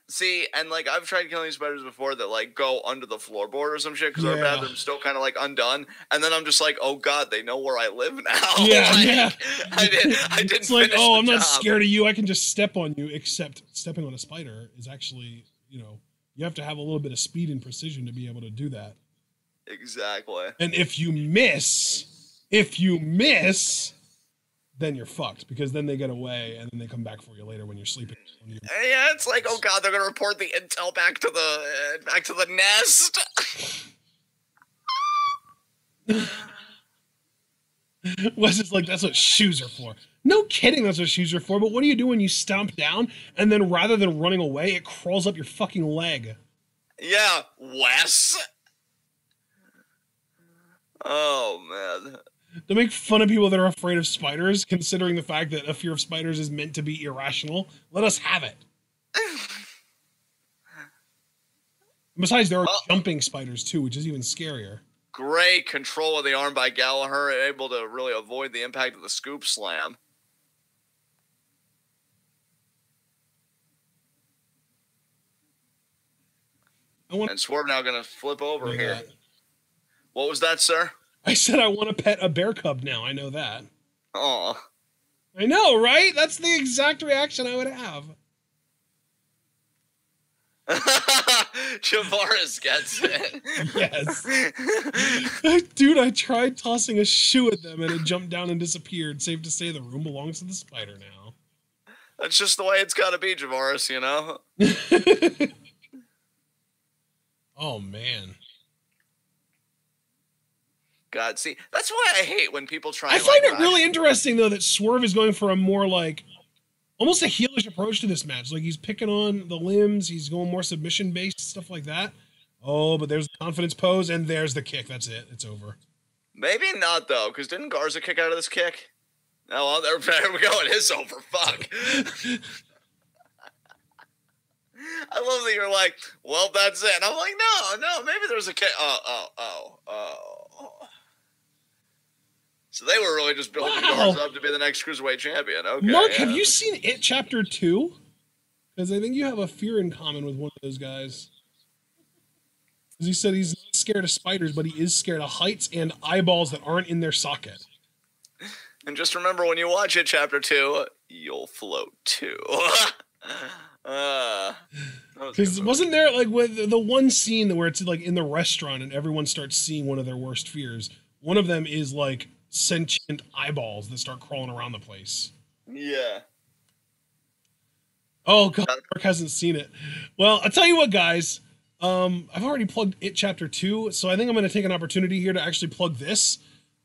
See, and like I've tried killing spiders before that like go under the floorboard or some shit because our bathroom's still kind of like undone, and then I'm just like, oh god, they know where I live now. Yeah, like, yeah. I didn't. It's like, oh, I'm not job. scared of you. I can just step on you. Except stepping on a spider is actually, you know, you have to have a little bit of speed and precision to be able to do that. Exactly. And if you miss, then you're fucked because then they get away and then they come back for you later when you're sleeping. Yeah, it's like, oh god, they're gonna report the intel back to the nest. Wes is like, that's what shoes are for. No kidding, that's what shoes are for. But what do you do when you stomp down and then rather than running away, it crawls up your fucking leg? Yeah, Wes. Oh man. To make fun of people that are afraid of spiders, considering the fact that a fear of spiders is meant to be irrational, let us have it. Besides, there are jumping spiders too, which is even scarier. Great control of the arm by Gallagher, able to really avoid the impact of the scoop slam. And Swerve now going to flip over here. What was that, sir? I said I want to pet a bear cub now. I know that. Oh. I know, right? That's the exact reaction I would have. Javaris gets it. Yes. Dude, I tried tossing a shoe at them and it jumped down and disappeared. Safe to say the room belongs to the spider now. That's just the way it's got to be, Javaris, you know? Oh, man. God, see, that's why I hate when people try. I find it really interesting, though, that Swerve is going for a more, like, almost a heelish approach to this match. Like, he's picking on the limbs, he's going more submission-based, stuff like that. Oh, but there's the confidence pose, and there's the kick. That's it. It's over. Maybe not, though, because didn't Garza kick out of this kick? Oh, well, there we go. It is over. Fuck. I love that you're like, well, that's it. And I'm like, no, maybe there's a kick. Oh. So they were really just building Garza up to be the next Cruiserweight champion. Okay. Mark, have you seen It Chapter 2? Because I think you have a fear in common with one of those guys. Because he said he's not scared of spiders, but he is scared of heights and eyeballs that aren't in their socket. And just remember, when you watch It Chapter 2, you'll float too. Because wasn't there, like, with the one scene where it's, like, in the restaurant and everyone starts seeing one of their worst fears? One of them is, like, sentient eyeballs that start crawling around the place. Yeah. Oh, God, Mark hasn't seen it. Well, I'll tell you what, guys. I've already plugged It Chapter 2, so I think I'm going to take an opportunity here to actually plug this.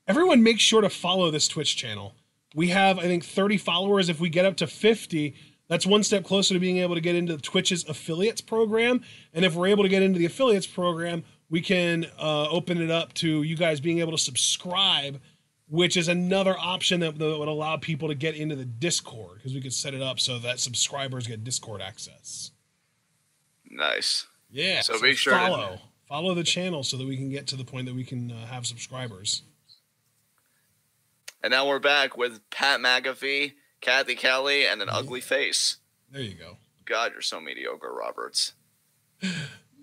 Everyone make sure to follow this Twitch channel. We have, I think, 30 followers. If we get up to 50, that's one step closer to being able to get into Twitch's affiliates program. And if we're able to get into the affiliates program, we can open it up to you guys being able to subscribe, which is another option that would allow people to get into the Discord, because we could set it up so that subscribers get Discord access. Nice. Yeah. So be sure to follow the channel so that we can get to the point that we can have subscribers. And now we're back with Pat McAfee, Kathy Kelly, and an ugly face. There you go. God, you're so mediocre, Roberts. Oh,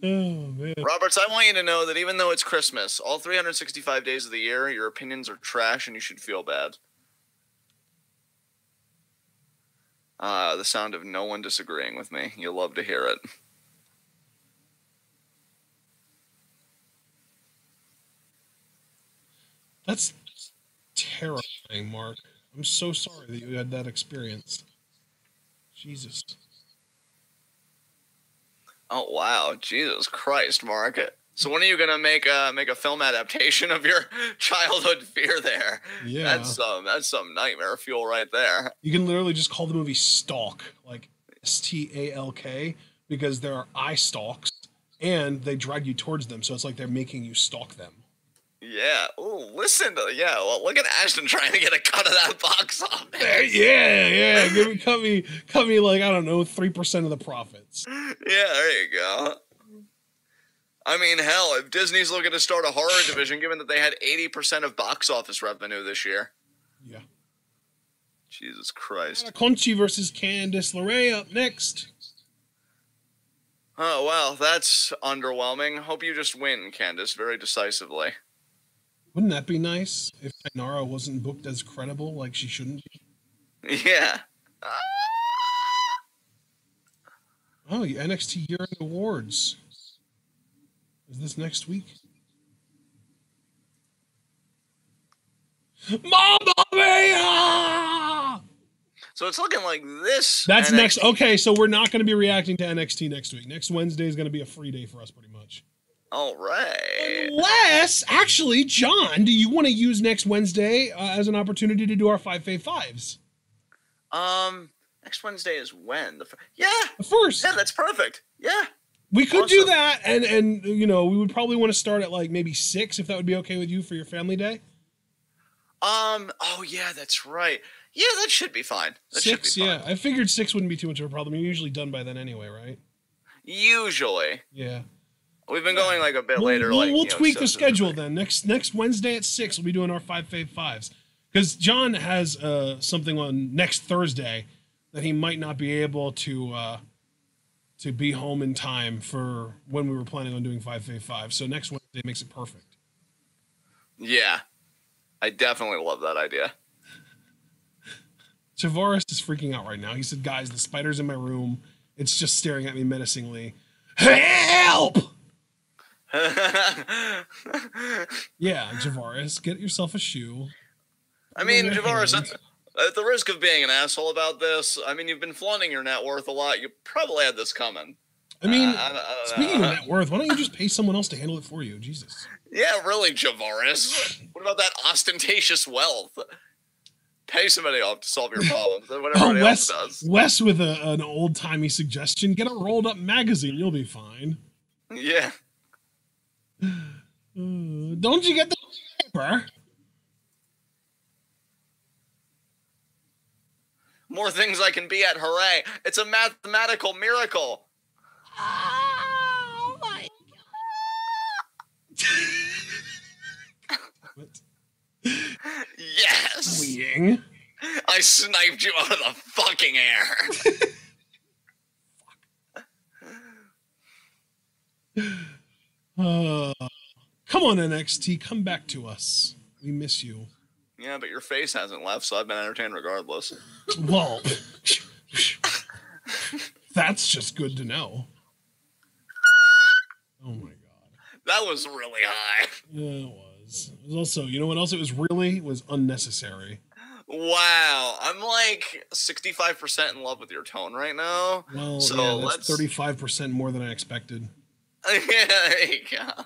man. Roberts, I want you to know that even though it's Christmas, all 365 days of the year, your opinions are trash and you should feel bad. The sound of no one disagreeing with me. You'll love to hear it. That's terrifying, Mark. I'm so sorry that you had that experience. Jesus. Oh, wow. Jesus Christ, Mark. So when are you going to make a film adaptation of your childhood fear there? Yeah. That's some nightmare fuel right there. You can literally just call the movie Stalk, like Stalk, because there are eye stalks, and they drag you towards them, so it's like they're making you stalk them. Yeah. Oh, listen to well, look at Ashton trying to get a cut of that box office. Yeah. Cut me like, I don't know, 3% of the profits. Yeah, there you go. I mean, hell, if Disney's looking to start a horror division, given that they had 80% of box office revenue this year. Yeah. Jesus Christ. Conchi versus Candice LeRae up next. Oh, well, that's underwhelming. Hope you just win, Candice, very decisively. Wouldn't that be nice if Nara wasn't booked as credible like she shouldn't be? Yeah. Oh, NXT Year-End Awards. Is this next week? Mamma Mia! So it's looking like this. That's NXT. Next. Okay, so we're not going to be reacting to NXT next week. Next Wednesday is going to be a free day for us, pretty much. All right. Unless, actually, John, do you want to use next Wednesday as an opportunity to do our 5v5s? Next Wednesday is when? The first. Yeah, that's perfect. Yeah. We could do that, and you know, we would probably want to start at like maybe 6, if that would be okay with you for your family day. Oh yeah, that's right. Yeah, that should be fine. That 6, should be fine. Yeah. I figured 6 wouldn't be too much of a problem. You're usually done by then anyway, right? Usually. Yeah. We've been going like a bit later. We'll tweak the schedule then. Next Wednesday at 6, we'll be doing our 5 Fave 5s. Because John has something on next Thursday that he might not be able to be home in time for when we were planning on doing 5 Fave 5. So next Wednesday makes it perfect. Yeah, I definitely love that idea. Javaris is freaking out right now. He said, guys, the spider's in my room. It's just staring at me menacingly. Help! Yeah, Javaris, get yourself a shoe. I mean, Javaris, at the risk of being an asshole about this, I mean, you've been flaunting your net worth a lot. You probably had this coming. I mean, speaking of net worth, why don't you just pay someone else to handle it for you? Jesus. Yeah, really, Javaris. What about that ostentatious wealth? Pay somebody off to solve your problems. Whatever else does. Wes with an old-timey suggestion. Get a rolled-up magazine. You'll be fine. Yeah. Don't you get the paper? More things I can be at, hooray. It's a mathematical miracle. Oh, my God. What? Yes. Weeing. I sniped you out of the fucking air. Come on, NXT. Come back to us. We miss you. Yeah, but your face hasn't left, so I've been entertained regardless. Well, that's just good to know. Oh, my God. That was really high. Yeah, it was. It was also, you know what else it was really? It was unnecessary. Wow. I'm like 65% in love with your tone right now. Well, so yeah, that's 35% more than I expected. Yeah, there you go.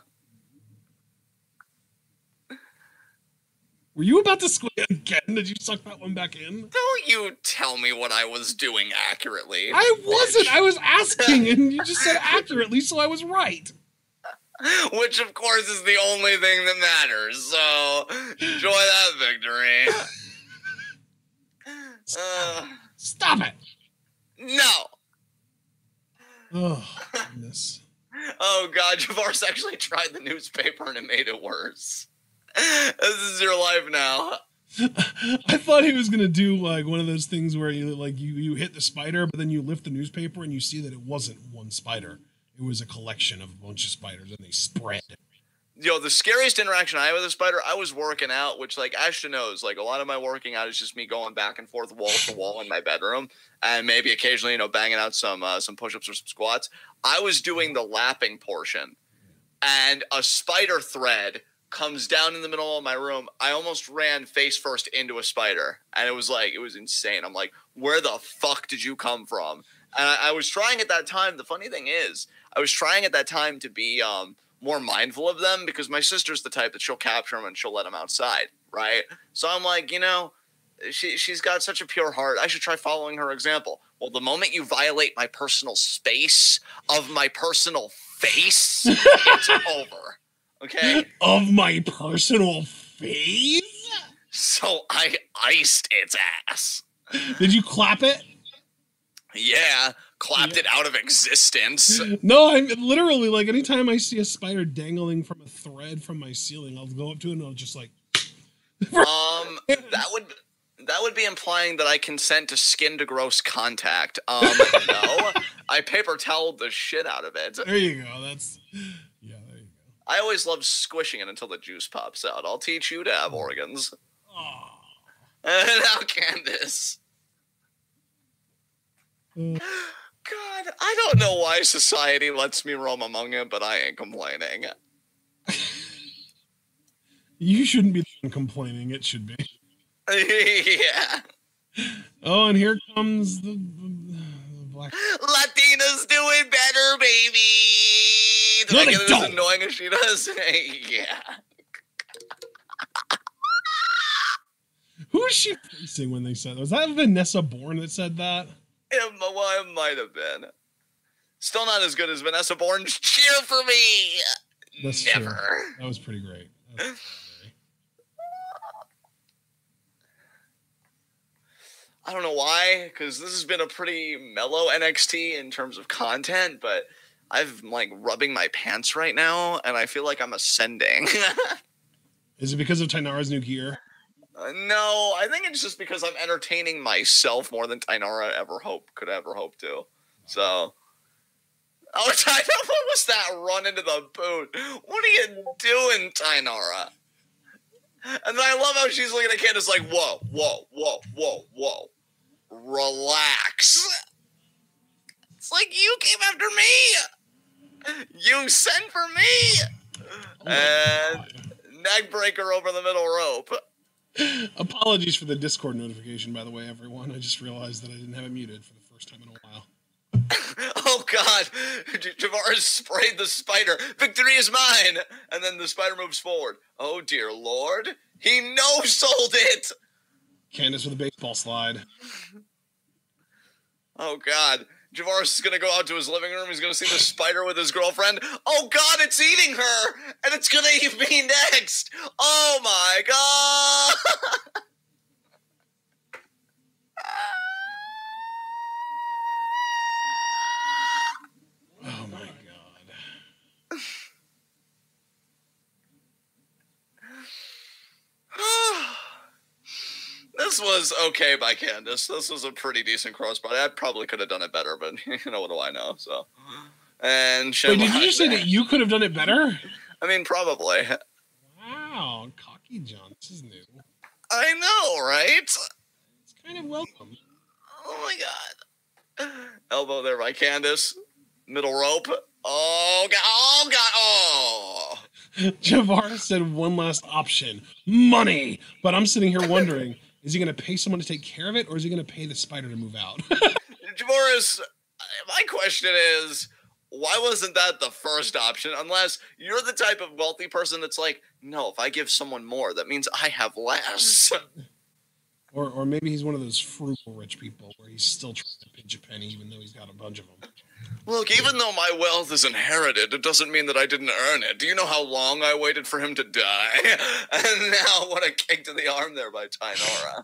Were you about to squeal again? Did you suck that one back in? Don't you tell me what I was doing accurately. I wasn't. I was asking, and you just said accurately, so I was right. Which, of course, is the only thing that matters. So, enjoy that victory. Stop it. No. Oh, goodness. Oh, God. Javaris actually tried the newspaper, and it made it worse. This is your life now. I thought he was gonna do like one of those things where you hit the spider, but then you lift the newspaper and you see that it wasn't one spider. It was a collection of a bunch of spiders, and they spread. Yo, the scariest interaction I had with a spider, I was working out, which, like, Ashton knows, like, a lot of my working out is just me going back and forth wall to wall in my bedroom, and maybe occasionally, banging out some push-ups or some squats. I was doing the lapping portion, and a spider thread comes down in the middle of my room. I almost ran face first into a spider, and it was insane. I'm like, where the fuck did you come from? And I was trying at that time. The funny thing is, I was trying at that time to be more mindful of them, because my sister's the type that she'll capture them and she'll let them outside, right? So I'm like, she's got such a pure heart. I should try following her example. Well, the moment you violate my personal space of my personal face, it's over. Okay? Of my personal face? So I iced its ass. Did you clap it? Yeah, clapped it out of existence. No, I'm literally, like, anytime I see a spider dangling from a thread from my ceiling, I'll go up to it and I'll just like... That would be implying that I consent to skin to gross contact. No, I paper toweled the shit out of it. There you go, Yeah, there you go. I always love squishing it until the juice pops out. I'll teach you to have organs. Oh. Now, Candace. God, I don't know why society lets me roam among it, but I ain't complaining. You shouldn't be the one complaining. It should be. Yeah. Oh, and here comes the black... Latina's doing better, baby! Did I get it as annoying as she does? Yeah. Who is she facing when they said that? Was that Vanessa Bourne that said that? It might have been. Still not as good as Vanessa Bourne's Cheer for Me! That's Never. True. That was pretty great. I don't know why, because this has been a pretty mellow NXT in terms of content, but I'm like rubbing my pants right now, and I feel like I'm ascending. Is it because of Tainara's new gear? No, I think it's just because I'm entertaining myself more than Tainara could ever hope to. So, Tainara, what was that run into the boot? What are you doing, Tainara? And then I love how she's looking at Candace like, whoa, whoa, whoa, whoa, whoa. Relax. It's like, you came after me. You sent for me. And neck breaker over the middle rope. Apologies for the Discord notification, by the way, everyone. I just realized that I didn't have it muted for the first time in a while. Oh, God. Javaris sprayed the spider. Victory is mine. And then the spider moves forward. Oh, dear Lord. He no-sold it. Candace with a baseball slide. Oh, God. Javaris is going to go out to his living room. He's going to see the spider with his girlfriend. Oh, God, it's eating her. And it's going to eat me next. Oh, my God. Oh, my God. This was okay by Candace. This was a pretty decent crossbody. I probably could have done it better, but you know, what do I know? So, and wait, did you just say that you could have done it better? I mean, probably. Wow, cocky John. This is new. I know, right? It's kind of welcome. Oh my God. Elbow there by Candace. Middle rope. Oh God! Oh God! Oh. Javaris said one last option: money. But I'm sitting here wondering. Is he going to pay someone to take care of it, or is he going to pay the spider to move out? Javaris, my question is, why wasn't that the first option? Unless you're the type of wealthy person that's like, no, if I give someone more, that means I have less. Or maybe he's one of those frugal rich people where he's still trying to pinch a penny even though he's got a bunch of them. Look, even though my wealth is inherited, it doesn't mean that I didn't earn it. Do you know how long I waited for him to die? And now, what a kick to the arm there by Tainara.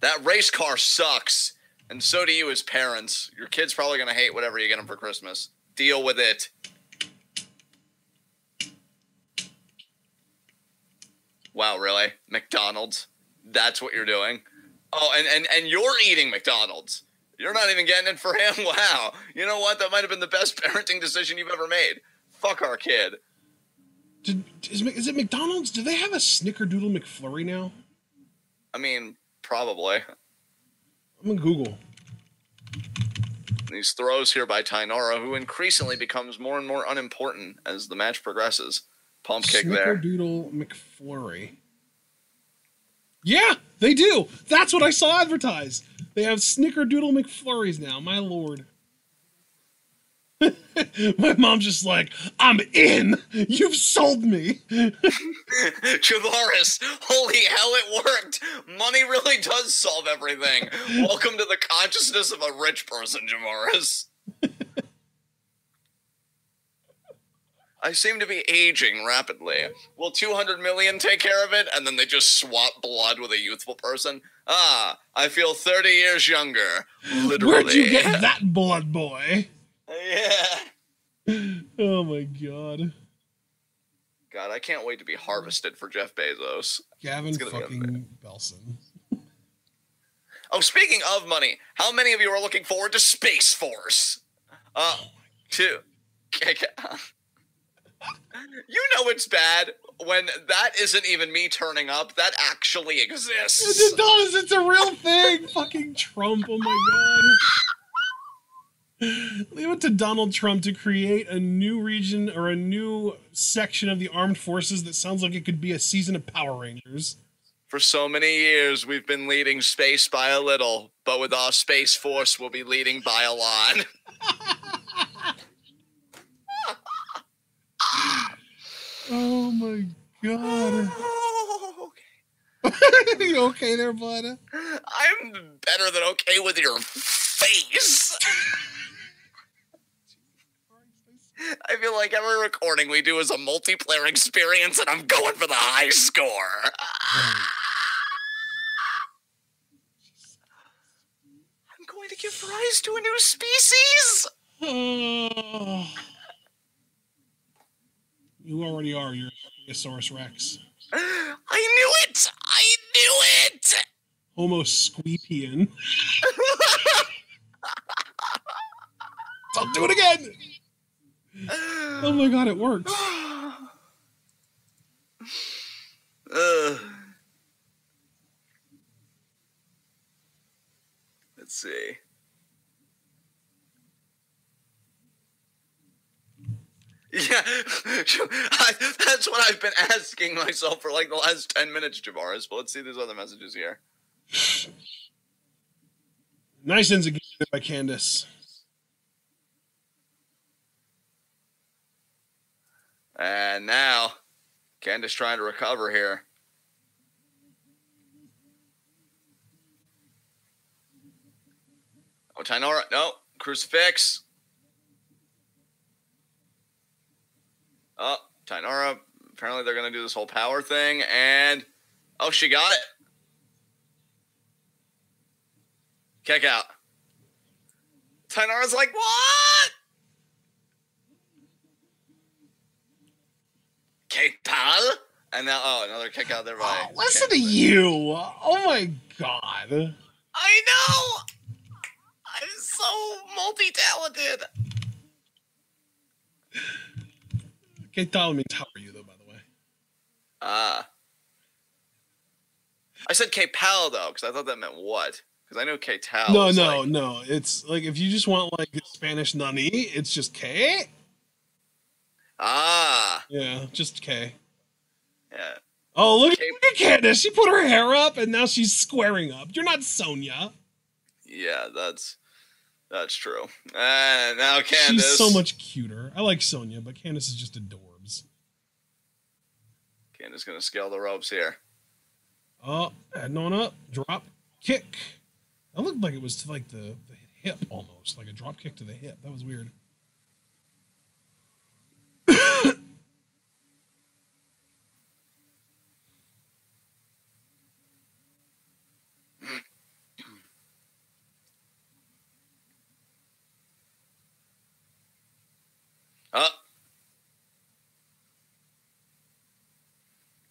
That race car sucks, and so do you as parents. Your kid's probably going to hate whatever you get him for Christmas. Deal with it. Wow, really? McDonald's? That's what you're doing? Oh, and you're eating McDonald's. You're not even getting it for him? Wow. You know what? That might have been the best parenting decision you've ever made. Fuck our kid. Is it McDonald's? Do they have a Snickerdoodle McFlurry now? I mean, probably. I'm going to Google. These throws here by Tainara, who increasingly becomes more and more unimportant as the match progresses. Pump kick there. Snickerdoodle McFlurry. Yeah, they do. That's what I saw advertised. They have Snickerdoodle McFlurries now. My lord. My mom's just like, I'm in. You've sold me. Javaris, holy hell, it worked. Money really does solve everything. Welcome to the consciousness of a rich person, Javaris. I seem to be aging rapidly. Will 200 million take care of it? And then they just swap blood with a youthful person? Ah, I feel 30 years younger. Literally. Where'd you get that blood, boy? Yeah. Oh my god. God, I can't wait to be harvested for Jeff Bezos. Gavin fucking Belson. Oh, speaking of money, how many of you are looking forward to Space Force? Two. You know it's bad when that isn't even me turning up. That actually exists. It does. It's a real thing. Fucking Trump. Oh my god. Leave it to Donald Trump to create a new region or a new section of the armed forces that sounds like it could be a season of Power Rangers. For so many years, we've been leading space by a little, but with our Space Force, we'll be leading by a lot. Oh my god. Oh, okay. You okay there, bud? I'm better than okay with your face. I feel like every recording we do is a multiplayer experience, and I'm going for the high score. I'm going to give rise to a new species? Oh. You already are. You're a Brachiosaurus Rex. I knew it! I knew it! Homo squeepian. I'll do it again! Oh my god, it works. Let's see. Yeah, that's what I've been asking myself for like the last 10 minutes, Javaris. But let's see these other messages here. Nice execution by Candace. And now, Candace trying to recover here. Oh, Tainara, no, crucifix. Oh, Tainara, apparently they're going to do this whole power thing, and, oh, she got it. Kick out. Tainara's like, what? K-Pal? And now, oh, another kick out there by... Oh, listen to you. Oh, my God. I know. I'm so multi-talented. K-Tal means how are you, though, by the way? I said K-Pal, though, because I thought that meant what? Because I know K-Tal. No. It's like, if you just want, like, Spanish nani, it's just K. Ah. Yeah, just K. Yeah. Oh, look at Candace. She put her hair up, and now she's squaring up. You're not Sonya. Yeah, that's true. And now Candace. She's so much cuter. I like Sonya, but Candace is just adorbs. Candace going to scale the ropes here. Oh, heading on up. Drop kick. That looked like it was to like the hip almost. Like a drop kick to the hip. That was weird.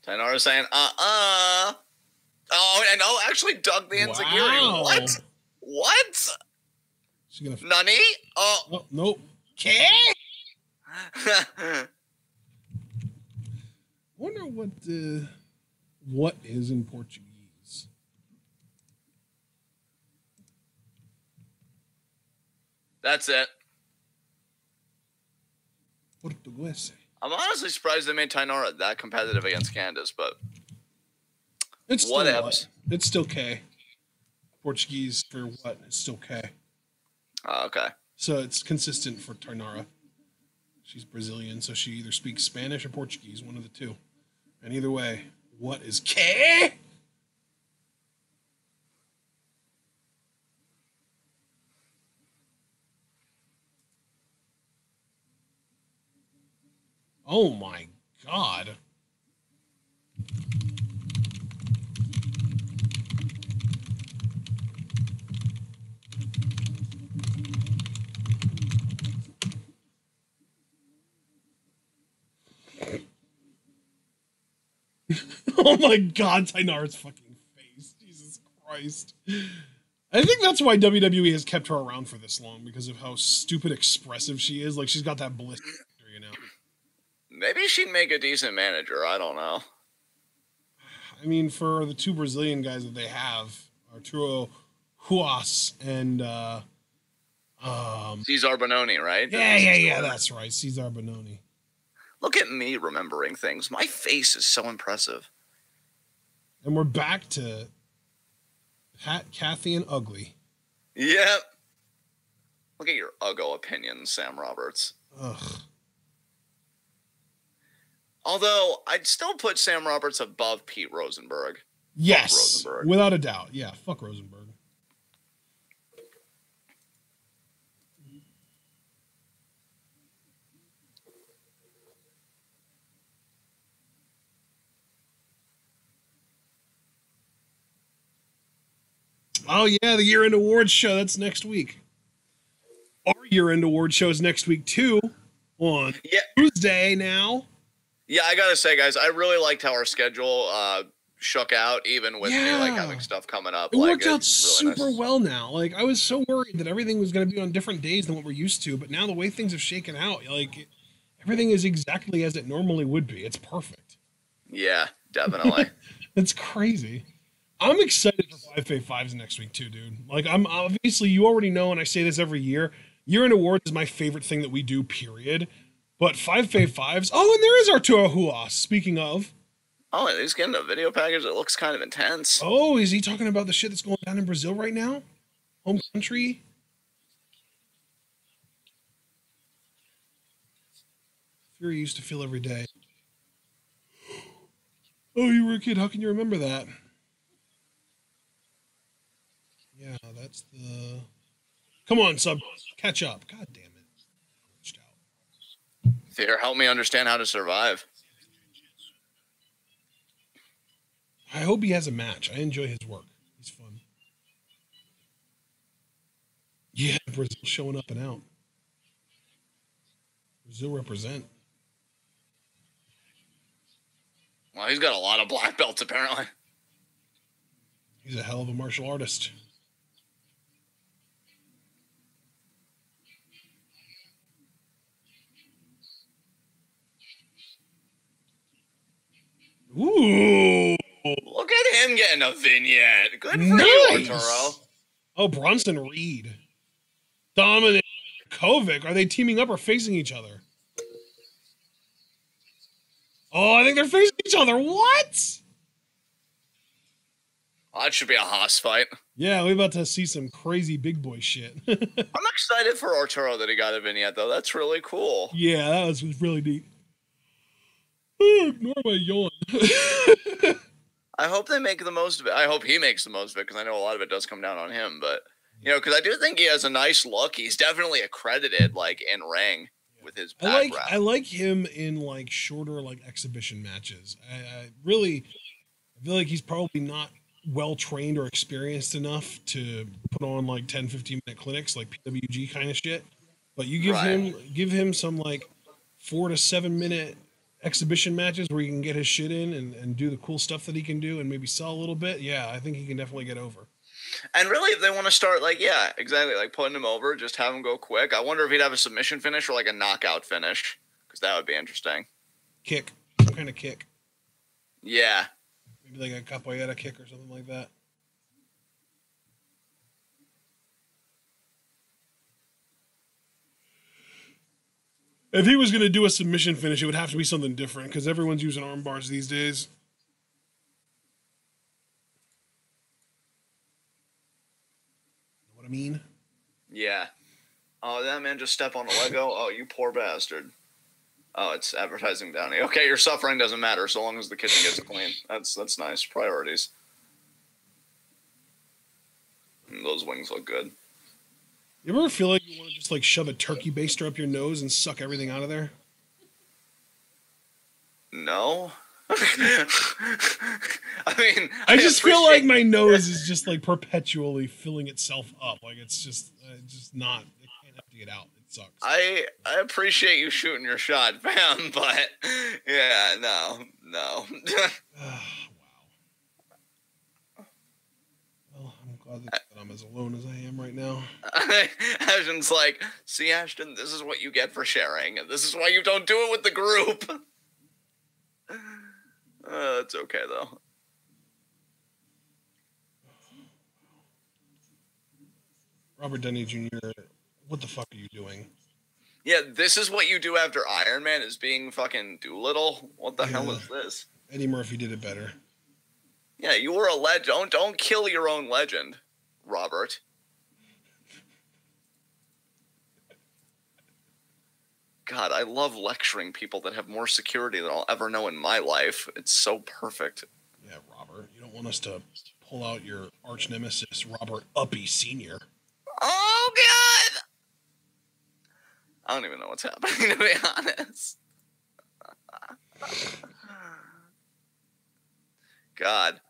Tainara saying, Oh, and actually dug the Enziguri. Wow. What? She's gonna... Nani? Oh, nope. K? Wonder what is in Portuguese. That's it. Portuguese. I'm honestly surprised they made Tainara that competitive against Candace, but It's still whatever. what? It's still K. Portuguese for what? It's still K. Okay. So it's consistent for Tainara. She's Brazilian, so she either speaks Spanish or Portuguese, one of the two. And either way, what is K? Oh my God. Oh my God, Tainara's fucking face. Jesus Christ. I think that's why WWE has kept her around for this long, because of how stupid expressive she is. Like, she's got that bliss, you know. Maybe she'd make a decent manager. I don't know. I mean, for the two Brazilian guys that they have, Arturo Huas and Cesar Bononi, right? Yeah, that's right. Cesar Bononi. Look at me remembering things. My face is so impressive. And we're back to Pat, Kathy, and Ugly. Yep. Look at your Uggo opinions, Sam Roberts. Ugh. Although, I'd still put Sam Roberts above Pete Rosenberg. Yes, Rosenberg. without a doubt. Yeah, fuck Rosenberg. Oh yeah, the year-end awards show. That's next week. Our year-end award show is next week too, on Tuesday now. Yeah, I gotta say, guys, I really liked how our schedule shook out, even with me like having stuff coming up. It worked out really super well now. Like I was so worried that everything was going to be on different days than what we're used to, but now the way things have shaken out, like everything is exactly as it normally would be. It's perfect. Yeah, definitely. It's crazy. I'm excited for 5K5s next week too, dude. Like I'm obviously, you already know, and I say this every year. Year-end awards is my favorite thing that we do. Period. But 5K5s. Oh, and there is Arturo Huas. Speaking of. Oh, he's getting a video package that looks kind of intense. Oh, is he talking about the shit that's going down in Brazil right now? Home country? Fury used to feel every day. Oh, you were a kid. How can you remember that? Yeah, that's the... Come on, sub. Catch up. God damn it. Fear, help me understand how to survive. I hope he has a match. I enjoy his work. He's fun. Yeah, Brazil showing up and out. Brazil represent. Well, he's got a lot of black belts, apparently. He's a hell of a martial artist. Ooh. Look at him getting a vignette. Good for you, Arturo. Oh, Bronson Reed. Dominic Kovic. Are they teaming up or facing each other? Oh, I think they're facing each other. What? Oh, that should be a Haas fight. Yeah, we're about to see some crazy big boy shit. I'm excited for Arturo that he got a vignette, though. That's really cool. Yeah, that was really neat. Ignore my yawn. I hope they make the most of it. I hope he makes the most of it, because I know a lot of it does come down on him. But, you know, because I do think he has a nice look. He's definitely accredited, like, in ring with his background. I like him in, like, shorter, like, exhibition matches. I feel like he's probably not well-trained or experienced enough to put on, like, 10, 15-minute clinics, like PWG kind of shit. But you give him some, like, 4 to 7 minute exhibition matches where he can get his shit in and do the cool stuff that he can do and maybe sell a little bit. Yeah, I think he can definitely get over. And really, if they want to start, like, yeah, exactly, like putting him over, just have him go quick. I wonder if he'd have a submission finish or like a knockout finish, because that would be interesting. Kick. Some kind of kick. Yeah. Maybe like a capoeira kick or something like that. If he was going to do a submission finish, it would have to be something different because everyone's using arm bars these days. Know what I mean? Yeah. Oh, that man just stepped on a Lego. Oh, you poor bastard. Oh, it's advertising Downey. Okay, your suffering doesn't matter so long as the kitchen gets clean. That's nice. Priorities. Those wings look good. You ever feel like you want to just like shove a turkey baster up your nose and suck everything out of there? No. I mean, I just feel like my nose is just like perpetually filling itself up. Like it's just not. It can't empty it out. It sucks. I appreciate you shooting your shot, fam, but yeah, no. Wow. Well, I'm glad that I'm as alone as I am right now. Ashton's like, see, Ashton, this is what you get for sharing, and this is why you don't do it with the group. It's okay, though. Robert Downey Jr., what the fuck are you doing? Yeah, this is what you do after Iron Man is being fucking Doolittle? What the hell is this? Eddie Murphy did it better. Yeah, you were a legend. Don't kill your own legend, Robert. God, I love lecturing people that have more security than I'll ever know in my life. It's so perfect. Yeah, Robert, you don't want us to pull out your arch nemesis, Robert Uppy Sr. Oh, God! I don't even know what's happening, to be honest. God.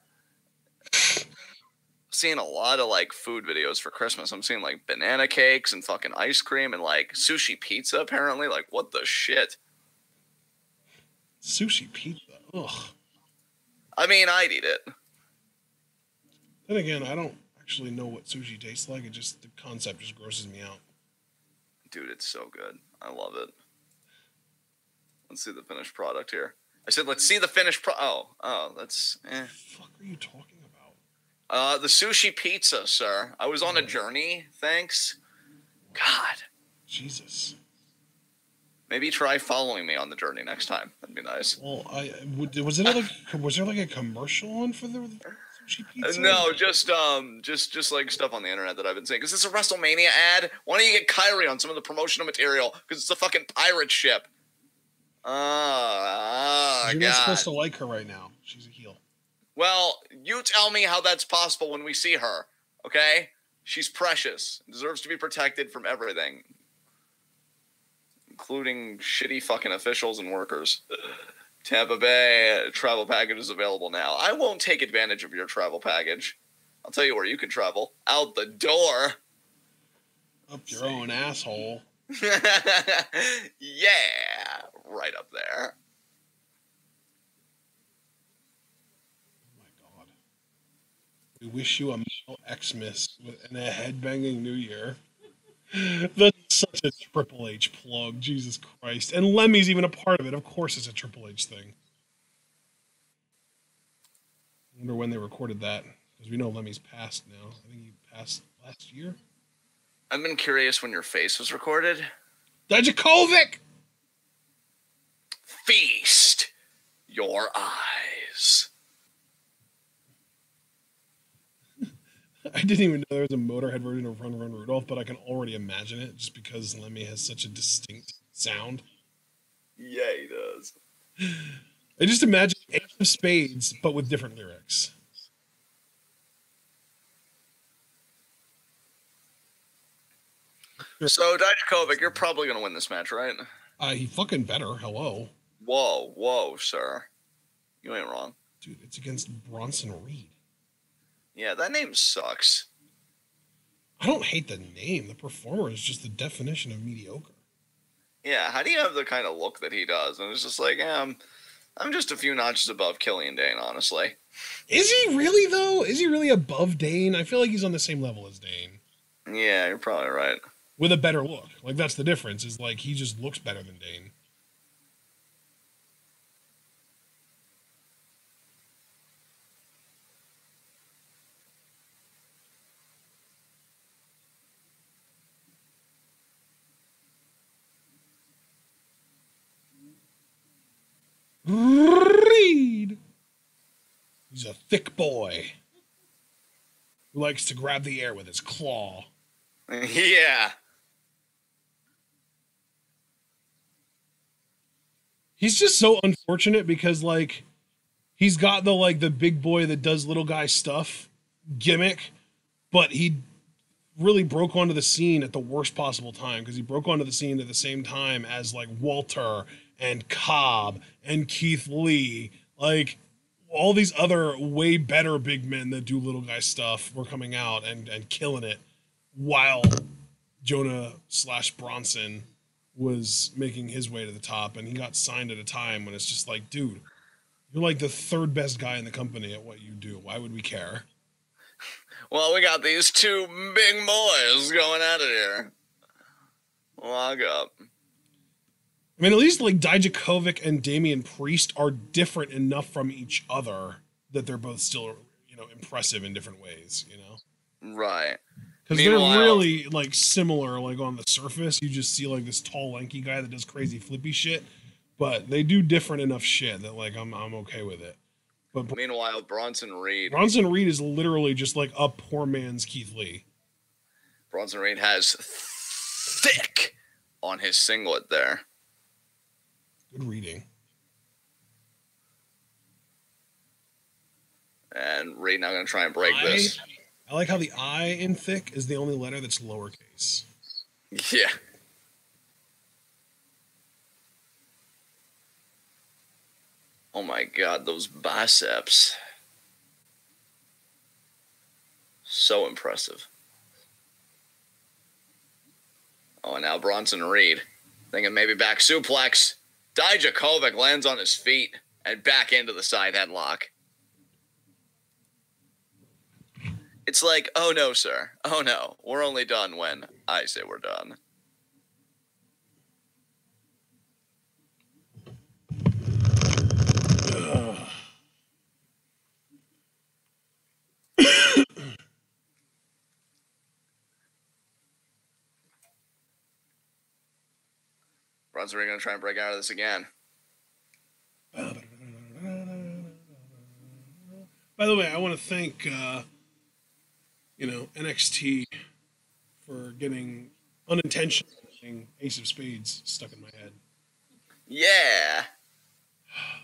seeing a lot of like food videos for Christmas. I'm seeing like banana cakes and fucking ice cream and like sushi pizza apparently. Like what the shit? Sushi pizza. Ugh. I mean, I'd eat it. Then again, I don't actually know what sushi tastes like. It just, the concept just grosses me out. Dude, it's so good. I love it. Let's see the finished product here. I said, let's see the finished that's What the fuck are you talking about? The sushi pizza, sir. I was on a journey, thanks. God. Jesus. Maybe try following me on the journey next time. That'd be nice. Well, was there like a commercial on for the sushi pizza? No, just like stuff on the internet that I've been seeing. Because it's a WrestleMania ad. Why don't you get Kyrie on some of the promotional material? Because it's a fucking pirate ship. You're God. not supposed to like her right now. She's a heel. Well, you tell me how that's possible when we see her, okay? She's precious. Deserves to be protected from everything. Including shitty fucking officials and workers. Tampa Bay travel package is available now. I won't take advantage of your travel package. I'll tell you where you can travel. Out the door. Up your own asshole. Yeah. Right up there. Oh my god. We wish you a Metal Xmas and a headbanging new year. That's such a Triple H plug. Jesus Christ. And Lemmy's even a part of it. Of course it's a Triple H thing. I wonder when they recorded that. Because we know Lemmy's passed now. I think he passed last year. I've been curious when your face was recorded. Dijakovic! Feast your eyes. I didn't even know there was a Motorhead version of Run Run Rudolph, but I can already imagine it just because Lemmy has such a distinct sound. Yeah, he does. I just imagine Ace of Spades, but with different lyrics. So, Dijakovic, you're probably going to win this match, right? He fucking better. Hello. Whoa, sir. You ain't wrong. Dude, it's against Bronson Reed. Yeah, that name sucks. I don't hate the name. The performer is just the definition of mediocre. Yeah, how do you have the kind of look that he does? And it's just like, I'm just a few notches above Killian Dane, honestly. Is he really, though? Is he really above Dane? I feel like he's on the same level as Dane. Yeah, you're probably right. With a better look. Like, that's the difference, is like, he just looks better than Dane. Reed. He's a thick boy who likes to grab the air with his claw. Yeah. He's just so unfortunate because, like, he's got the big boy that does little guy stuff gimmick, but he really broke onto the scene at the worst possible time because he broke onto the scene at the same time as, like, Walter and Cobb and Keith Lee. Like, all these other way better big men that do little guy stuff were coming out and killing it while Jonah/Bronson was making his way to the top, and he got signed at a time when it's just like, dude, you're like the third best guy in the company at what you do. Why would we care? Well, we got these two big boys going at it here. Log up. I mean, at least like Dijakovic and Damian Priest are different enough from each other that they're both still, impressive in different ways, Right. Because they're really, like, similar, like, on the surface. You just see, like, this tall, lanky guy that does crazy flippy shit. But they do different enough shit that, like, I'm okay with it. But meanwhile, Bronson Reed is literally just, like, a poor man's Keith Lee. Bronson Reed has thick on his singlet there. Good reading. And Reed now going to try and break this. I like how the I in thick is the only letter that's lowercase. Yeah. Oh my god, those biceps. So impressive. Oh, and now Bronson Reed. Thinking maybe back suplex. Dijakovic lands on his feet and back into the side headlock. It's like, oh no, sir. Oh no. We're only done when I say we're done. Bronson Reed going to try and break out of this again. By the way, I want to thank, NXT for getting unintentionally Ace of Spades stuck in my head. Yeah. I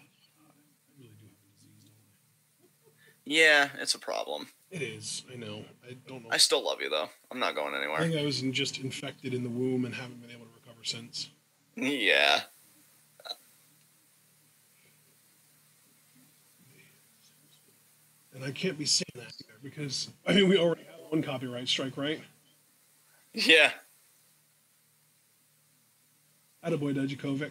really do have a disease, don't I? Yeah, it's a problem. It is. I know. I don't know. I still love you, though. I'm not going I anywhere. think I was just infected in the womb and haven't been able to recover since. Yeah. And I can't be saying that either because, we already have one copyright strike, right? Yeah. Attaboy, Dijakovic.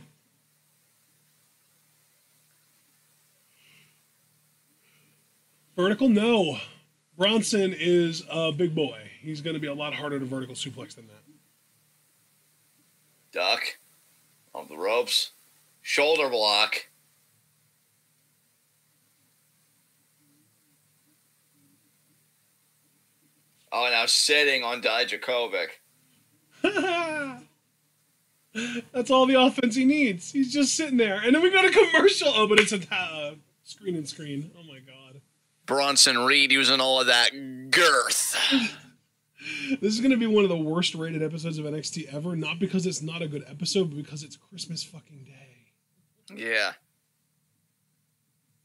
Vertical? No. Bronson is a big boy. He's going to be a lot harder to vertical suplex than that. Duck. On the ropes. Shoulder block. Oh, now sitting on Dijakovic. That's all the offense he needs. He's just sitting there. And then we got a commercial. Oh, but it's a screen and screen. Oh, my God. Bronson Reed using all of that girth. This is going to be one of the worst rated episodes of NXT ever. Not because it's not a good episode, but because it's Christmas fucking Day. Yeah.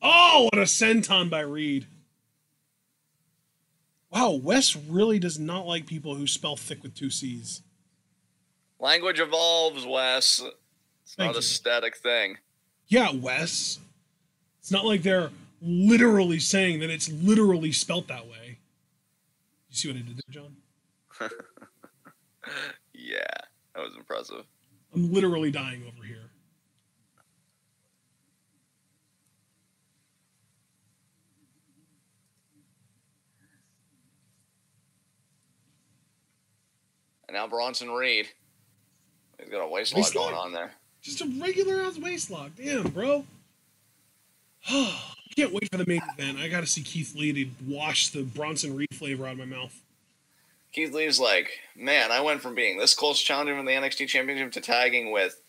Oh, what a senton by Reed. Wow, Wes really does not like people who spell thick with 2 C's. Language evolves, Wes. It's Thank not you. a static thing. Yeah, Wes. It's not like they're literally saying that it's literally spelt that way. You see what I did there, John? Yeah, that was impressive. I'm literally dying over here. And now Bronson Reed. He's got a waist lock going on there. Just a regular ass waist lock. Damn, bro. Can't wait for the main event. I gotta see Keith Lee to wash the Bronson Reed flavor out of my mouth. Keith Lee's like, man, I went from being this close challenging for the NXT Championship to tagging with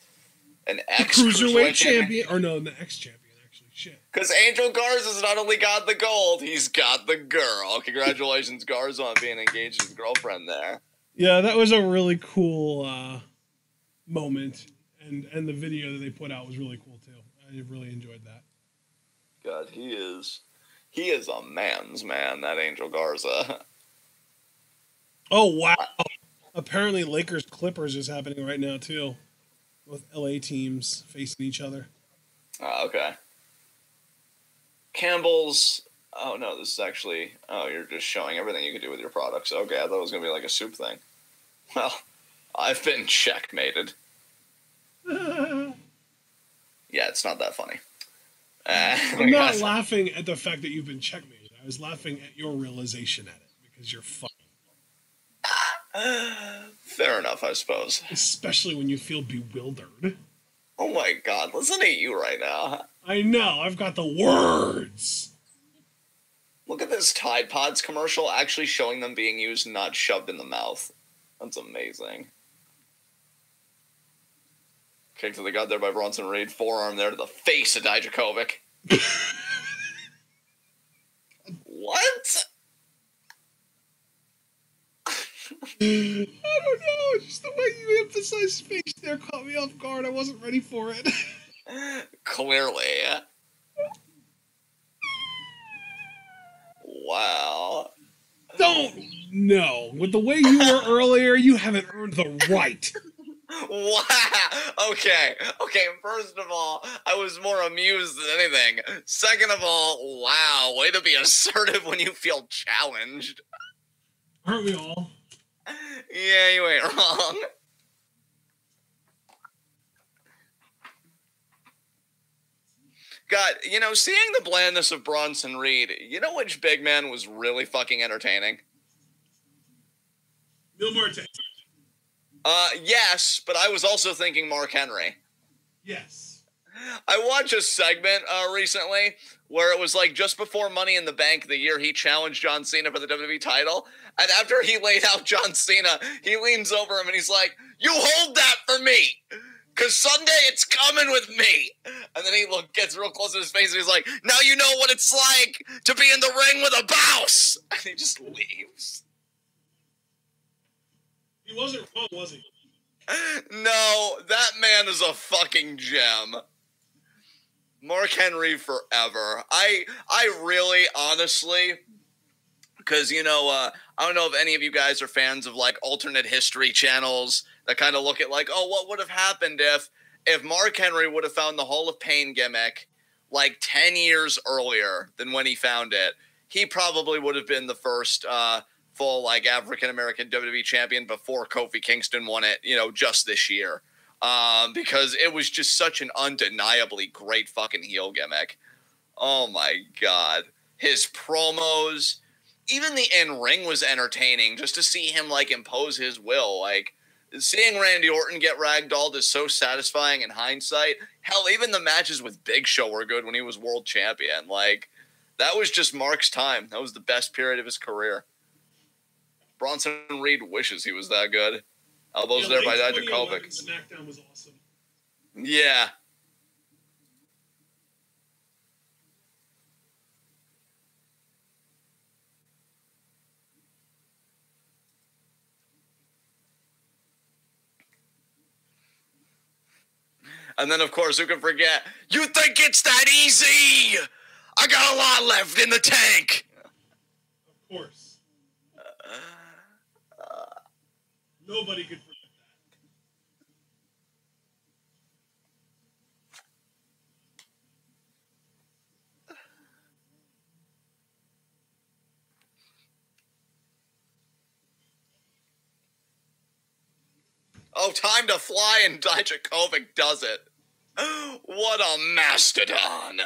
an Cruiserweight champion. Or no, the ex-champion, actually. Shit. Because Angel Garza's not only got the gold, he's got the girl. Congratulations, Garza, on being engaged to his girlfriend there. Yeah, that was a really cool moment. And the video that they put out was really cool, too. I really enjoyed that. God, he is a man's man, that Angel Garza. Oh, wow. Apparently Lakers Clippers is happening right now, too. With LA teams facing each other. Oh, okay. Campbell's. Oh, no, this is actually. Oh, you're just showing everything you can do with your products. Okay, I thought it was going to be like a soup thing. Well, I've been checkmated. Yeah, it's not that funny. I'm not laughing at the fact that you've been checkmated. I was laughing at your realization at it because you're fucking. Fair enough, I suppose. Especially when you feel bewildered. Oh my God, listen to you right now. I know, I've got the words. Look at this Tide Pods commercial actually showing them being used, not shoved in the mouth. That's amazing. Kick to the gut there by Bronson Reed. Forearm there to the face of Dijakovic. What? I don't know. Just the way you emphasized face there caught me off guard. I wasn't ready for it. Clearly. Wow. Don't. No. With the way you were earlier, you haven't earned the right. Wow. Okay. First of all, I was more amused than anything. Second of all, wow. Way to be assertive when you feel challenged. Aren't we all? Yeah, you ain't wrong. God, you know, seeing the blandness of Bronson Reed, you know which big man was really fucking entertaining? Mil Muertes. Yes, but I was also thinking Mark Henry. Yes. I watched a segment recently where it was like just before Money in the Bank, the year he challenged John Cena for the WWE title, and after he laid out John Cena, he leans over him and he's like, "You hold that for me, because Sunday it's coming with me." And then he gets real close to his face and he's like, "Now you know what it's like to be in the ring with a boss." And he just leaves. He wasn't wrong, was he? No, that man is a fucking gem. Mark Henry forever. I really, honestly, because, you know, I don't know if any of you guys are fans of, like, alternate history channels that kind of look at, like, oh, what would have happened if Mark Henry would have found the Hall of Pain gimmick, like, 10 years earlier than when he found it. He probably would have been the first full, like, African-American WWE champion before Kofi Kingston won it, you know, just this year. Because it was just such an undeniably great fucking heel gimmick. Oh my God. His promos, even the in-ring was entertaining just to see him like impose his will. Like seeing Randy Orton get ragdolled is so satisfying in hindsight. Hell, even the matches with Big Show were good when he was world champion. Like that was just Mark's time. That was the best period of his career. Bronson Reed wishes he was that good. Elbows there by Dijakovic. SmackDown was awesome. Yeah. And then, of course, who can forget? You think it's that easy? I got a lot left in the tank. Of course. Nobody could forget that. Oh, time to fly, and Dijakovic does it. What a mastodon.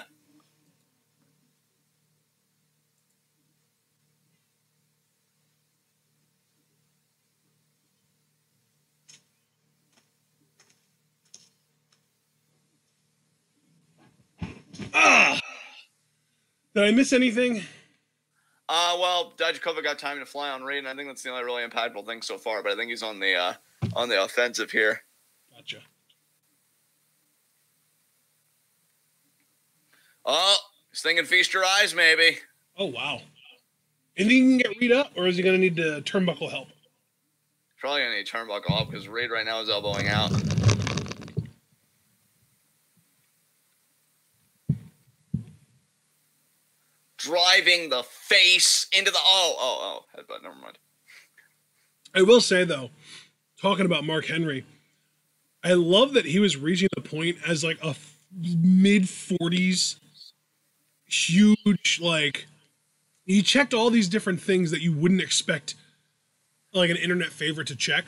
Did I miss anything? Well, Dijakovic got time to fly on Reed, and I think that's the only really impactful thing so far. But I think he's on the offensive here. Gotcha. Oh, he's thinking feast your eyes, maybe. Oh wow. And he can get Reed up, or is he going to need the turnbuckle help? Probably going to need turnbuckle up because Reed right now is elbowing out. Driving the face into the headbutt. Never mind. I will say though, talking about Mark Henry, I love that he was reaching the point as like a mid-40s, huge, like he checked all these different things that you wouldn't expect like an internet favorite to check.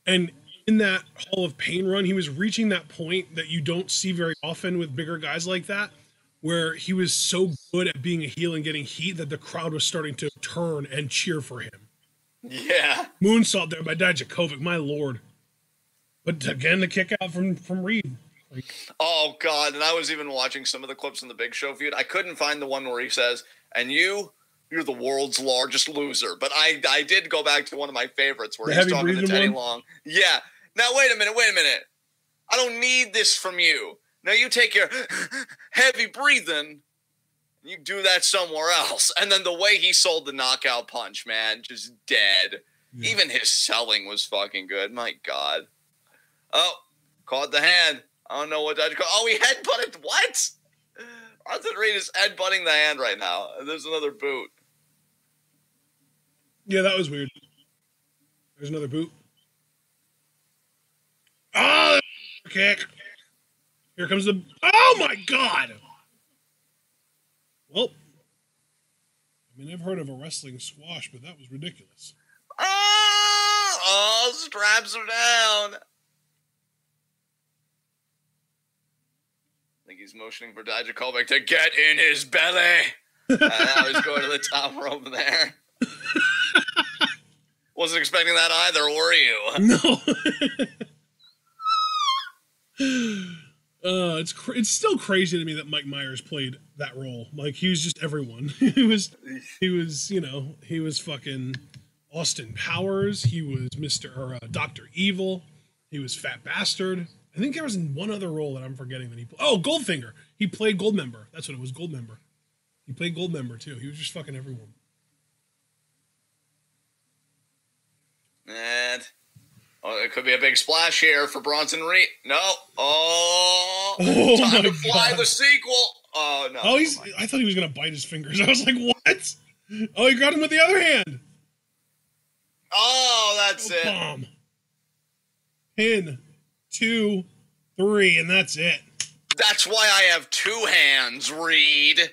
And in that Hall of Pain run, he was reaching that point that you don't see very often with bigger guys like that, where he was so good at being a heel and getting heat that the crowd was starting to turn and cheer for him. Yeah. Moonsault there by Dijakovic, my lord. But again, the kick out from Reed. Like, oh, God. And I was even watching some of the clips in the Big Show feud. I couldn't find the one where he says, and you're the world's largest loser. But I did go back to one of my favorites where he's talking to Teddy Long. Yeah. Now, wait a minute. I don't need this from you. Now you take your heavy breathing and you do that somewhere else. And then the way he sold the knockout punch, man, just dead. Yeah. Even his selling was fucking good. My God. Oh, caught the hand. I don't know what that. Oh, he headbutted. What? Arthur Reed is headbutting the hand right now. There's another boot. Yeah, that was weird. There's another boot. Oh, kick. Here comes the... Oh, my God! Well, I mean, I've heard of a wrestling squash, but that was ridiculous. Oh, straps her down. I think he's motioning for Dijakovic to get in his belly. Now he's going to the top rope there. Wasn't expecting that either, were you? No. It's still crazy to me that Mike Myers played that role. Like, he was just everyone. he was fucking Austin Powers. He was Dr. Evil. He was Fat Bastard. I think there was one other role that I'm forgetting that he played. Oh, Goldfinger. He played Goldmember. That's what it was, Goldmember. He played Goldmember, too. He was just fucking everyone. And it could be a big splash here for Bronson Reed. No. Oh, time to fly the sequel. Oh, no. Oh, I thought he was going to bite his fingers. I was like, what? Oh, he grabbed him with the other hand. Oh, that's it. Bomb. Pin. 2, 3, and that's it. That's why I have 2 hands, Reed.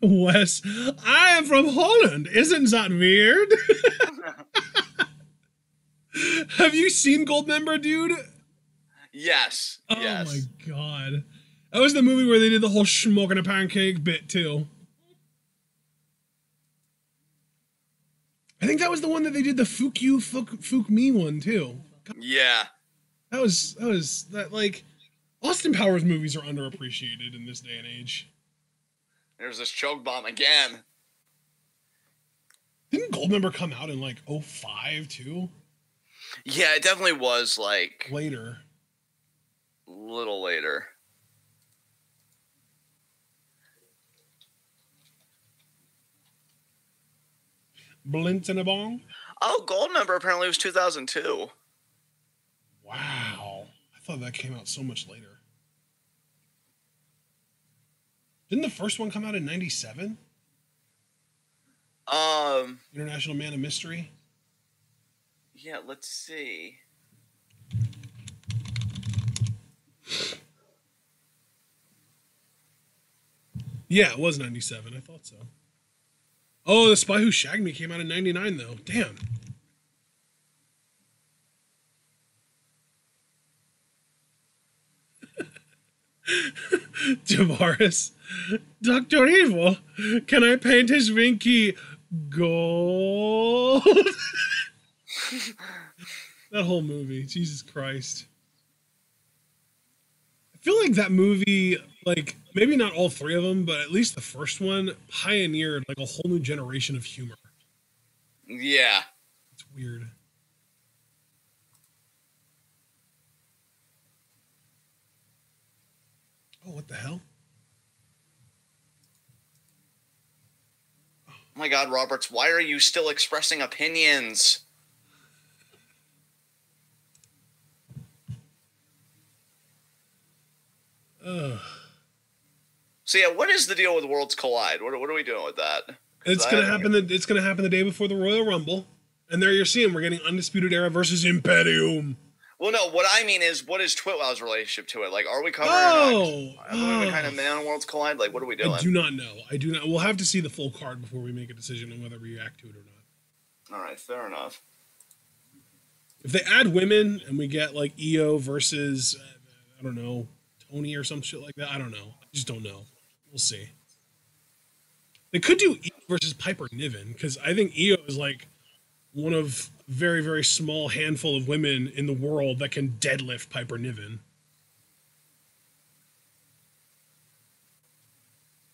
Wes, I am from Holland. Isn't that weird? Have you seen Goldmember, dude? Yes. Oh yes. My God. That was the movie where they did the whole smoking a pancake bit, too. I think that was the one that they did the Fook You, Fook Me one, too. God. Yeah. That was like, Austin Powers movies are underappreciated in this day and age. There's this choke bomb again. Didn't Goldmember come out in like 2005 too? Yeah, it definitely was like later. A little later. Blint in a bong? Oh, Goldmember apparently was 2002. Wow. I thought that came out so much later. Didn't the first one come out in 97? International Man of Mystery? Yeah, let's see. Yeah, it was 97. I thought so. Oh, The Spy Who Shagged Me came out in 99, though. Damn. Javaris. Dr. Evil, can I paint his Vinky gold? That whole movie. Jesus Christ. I feel like that movie, like, maybe not all 3 of them, but at least the first one pioneered, like, a whole new generation of humor. Yeah. It's weird. Oh, what the hell? Oh my God, Roberts, why are you still expressing opinions? So yeah, what is the deal with Worlds Collide? What are we doing with that? It's gonna happen. It's gonna happen the day before the Royal Rumble, and there you're seeing we're getting Undisputed Era versus Imperium. Well, no, what I mean is, what is Twitwow's relationship to it? Like, are we covering the kind of Man Worlds Collide? Like, what are we doing? I do not know. We'll have to see the full card before we make a decision on whether we react to it or not. All right, fair enough. If they add women and we get, like, Io versus, I don't know, Tony or some shit like that, I don't know. I just don't know. We'll see. They could do Io versus Piper Niven, because I think Io is, like, one of very, very small handful of women in the world that can deadlift Piper Niven.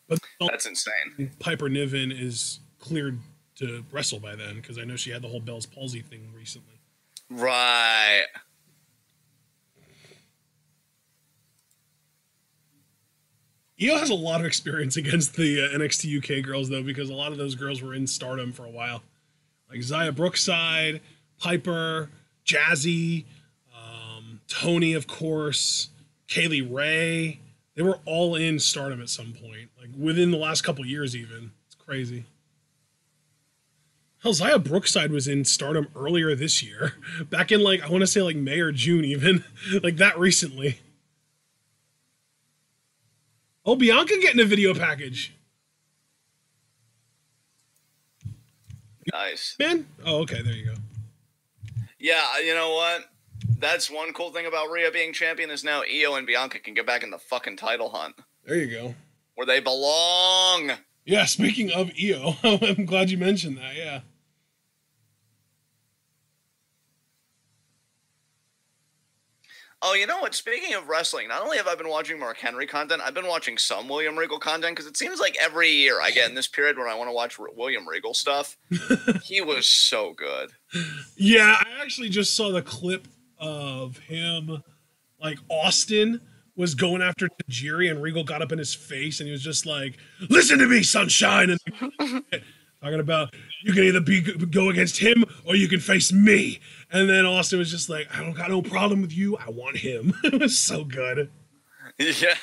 But that's insane. Piper Niven is cleared to wrestle by then, because I know she had the whole Bell's palsy thing recently. Right. Io has a lot of experience against the NXT UK girls, though, because a lot of those girls were in Stardom for a while. Like Zaya Brookside, Piper, Jazzy, Tony, of course, Kaylee Ray. They were all in Stardom at some point, like within the last couple years even. It's crazy. Hell, Zaya Brookside was in Stardom earlier this year. Back in, like, I want to say, like, May or June even. Like, that recently. Oh, Bianca getting a video package. Nice. Man? Oh, okay. There you go. Yeah, you know what? That's one cool thing about Rhea being champion is now Io and Bianca can get back in the fucking title hunt. There you go. Where they belong. Yeah, speaking of Io, I'm glad you mentioned that, yeah. Oh, you know what? Speaking of wrestling, not only have I been watching Mark Henry content, I've been watching some William Regal content because it seems like every year I get in this period when I want to watch William Regal stuff. He was so good. Yeah, I actually just saw the clip of him, like Austin was going after Tajiri and Regal got up in his face and he was just like, listen to me, sunshine. And talking about you can either go against him or you can face me. And then Austin was just like, I don't got no problem with you. I want him. It was so good. Yeah.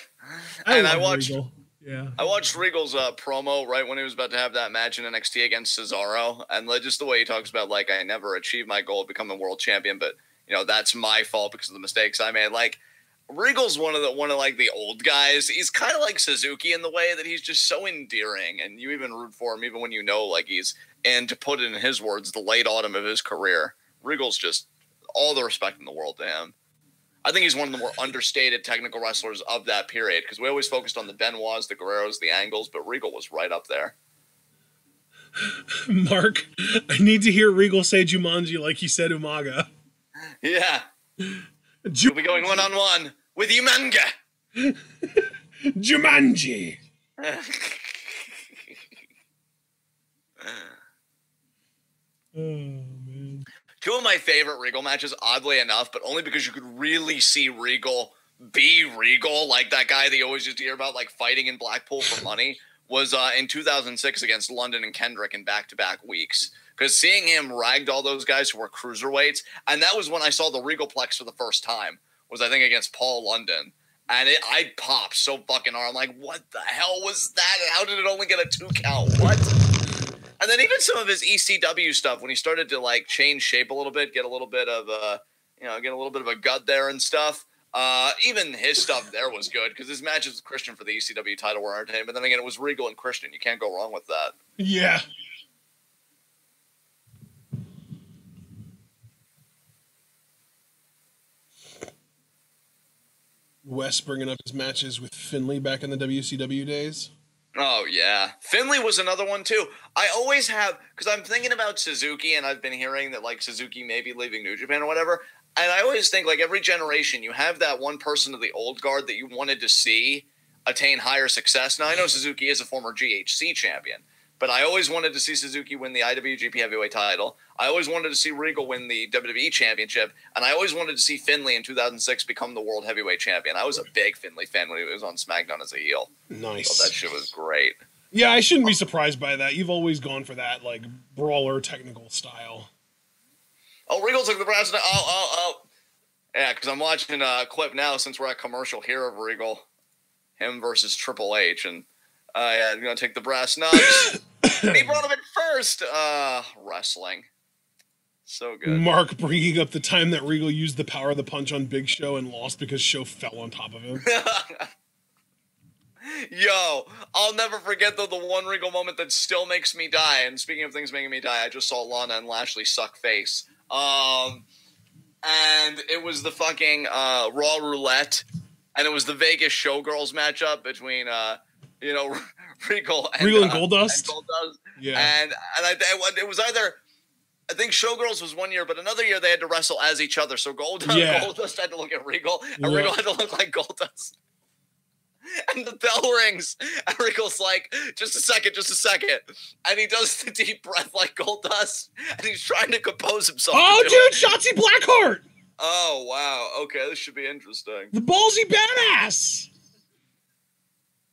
I watched Regal. Yeah. I watched Regal's promo right when he was about to have that match in NXT against Cesaro. And just the way he talks about, like, I never achieved my goal of becoming world champion, but, you know, that's my fault because of the mistakes I made. Like, Regal's one of like the old guys. He's kind of like Suzuki in the way that he's just so endearing, and you even root for him even when you know like he's, and to put it in his words, the late autumn of his career. Regal's just all the respect in the world to him. I think he's one of the more understated technical wrestlers of that period because we always focused on the Benoits, the Guerreros, the Angles, but Regal was right up there. Mark, I need to hear Regal say Jumanji like he said Umaga. Yeah. We'll be going one-on-one with Umanga. Jumanji. Oh, man. Two of my favorite Regal matches, oddly enough, but only because you could really see Regal be Regal, like that guy that you always used to hear about, like fighting in Blackpool for money, was in 2006 against London and Kendrick in back-to-back weeks. Because seeing him ragdoll those guys who were cruiserweights, and that was when I saw the Regalplex for the first time, was I think against Paul London. And I popped so fucking hard. I'm like, what the hell was that? How did it only get a 2 count? What? And then even some of his ECW stuff, when he started to like change shape a little bit, get a little bit of a gut there and stuff. Even his stuff there was good because his matches with Christian for the ECW title were entertaining. But then again, it was Regal and Christian. You can't go wrong with that. Yeah. Wes bringing up his matches with Finlay back in the WCW days. Oh, yeah. Finlay was another one, too. I always have, because I'm thinking about Suzuki, and I've been hearing that, like, Suzuki may be leaving New Japan or whatever, and I always think, like, every generation, you have that one person of the old guard that you wanted to see attain higher success. Now, I know Suzuki is a former GHC champion, but I always wanted to see Suzuki win the IWGP Heavyweight title. I always wanted to see Regal win the WWE Championship, and I always wanted to see Finlay in 2006 become the World Heavyweight Champion. I was a big Finlay fan when he was on SmackDown as a heel. Nice. So that shit was great. Yeah, I shouldn't be surprised by that. You've always gone for that, like, brawler technical style. Oh, Regal took the brass. Oh. Yeah, because I'm watching a clip now since we're at commercial here of Regal. Him versus Triple H, and yeah, I'm going to take the brass knucks. He brought him in first. Wrestling. So good. Mark bringing up the time that Regal used the power of the punch on Big Show and lost because Show fell on top of him. Yo, I'll never forget, though, the one Regal moment that still makes me die. And speaking of things making me die, I just saw Lana and Lashley suck face. And it was the fucking Raw Roulette. And it was the Vegas Showgirls matchup between, Regal and Goldust. Yeah. And it was either, I think Showgirls was one year, but another year they had to wrestle as each other. So Goldust had to look at Regal, and Regal had to look like Goldust. And the bell rings, and Regal's like, just a second. And he does the deep breath like Goldust, and he's trying to compose himself. Oh, dude, Shotzi Blackheart! Oh, wow. Okay, this should be interesting. The ballsy badass!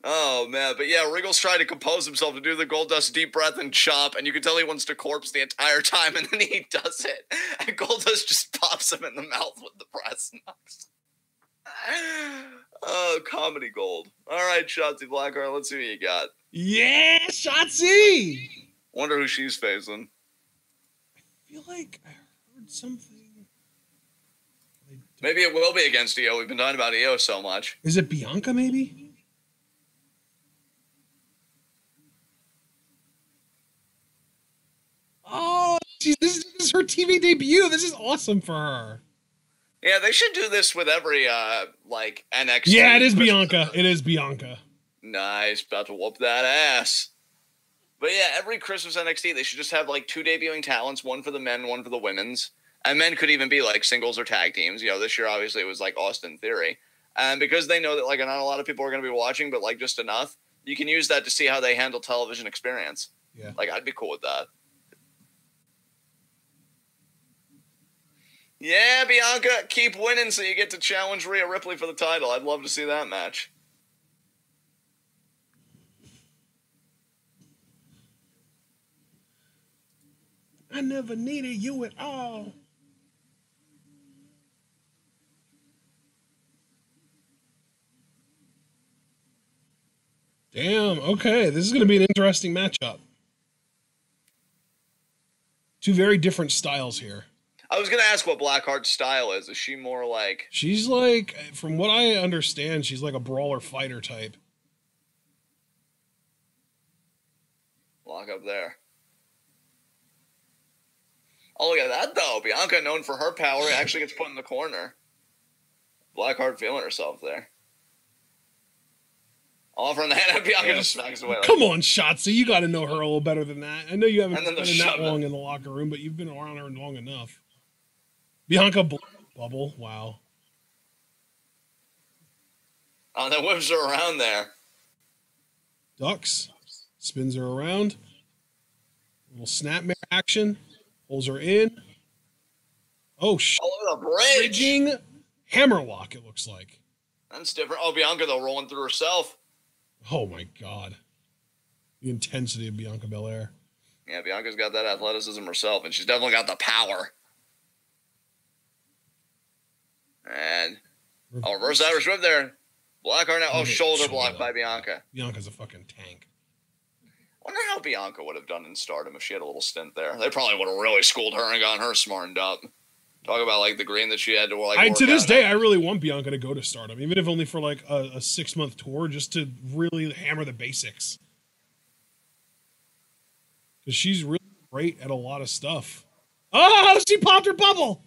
Oh, man. But yeah, Regal's trying to compose himself to do the Goldust deep breath and chop, and you can tell he wants to corpse the entire time, and then he does it. And Goldust just pops him in the mouth with the brass knucks. Oh, comedy gold. All right, Shotzi Blackheart, let's see what you got. Yeah, Shotzi! Wonder who she's facing. I feel like I heard something. Maybe it will be against Io. We've been talking about Io so much. Is it Bianca, maybe? This is her TV debut. This is awesome for her. Yeah, they should do this with every like NXT. Yeah, it is Bianca. It is Bianca. Nice, about to whoop that ass. But yeah, every Christmas NXT, they should just have like 2 debuting talents, one for the men, one for the women's. And men could even be like singles or tag teams. You know, this year obviously it was like Austin Theory. And because they know that like not a lot of people are going to be watching, but like just enough, you can use that to see how they handle television experience. Yeah. Like I'd be cool with that. Yeah, Bianca, keep winning so you get to challenge Rhea Ripley for the title. I'd love to see that match. I never needed you at all. Damn, okay. This is going to be an interesting matchup. 2 very different styles here. I was going to ask what Blackheart's style is. Is she more like... She's like, from what I understand, she's like a brawler fighter type. Lock up there. Oh, look at that, though. Bianca, known for her power, actually gets put in the corner. Blackheart feeling herself there. Offering the hand, Bianca just smacks away. Like, come on, Shotzi. You got to know her a little better than that. I know you haven't been that long in the locker room, but you've been around her long enough. Bianca bubble. Wow. Oh, that whips her around there. Ducks. Spins her around. Little snapmare action. Pulls her in. Oh, shit. Oh, the bridge. Bridging hammerlock, it looks like. That's different. Oh, Bianca, though, rolling through herself. Oh, my God. The intensity of Bianca Belair. Yeah, Bianca's got that athleticism herself, and she's definitely got the power. And, reverse Irish whip there. Blackheart now. Oh, shoulder block by Bianca. Bianca's a fucking tank. Wonder how Bianca would have done in Stardom if she had a little stint there. They probably would have really schooled her and gotten her smartened up. Talk about like the green that she had to like. To this day, I really want Bianca to go to Stardom, even if only for like a 6-month tour, just to really hammer the basics. Because she's really great at a lot of stuff. Oh, she popped her bubble.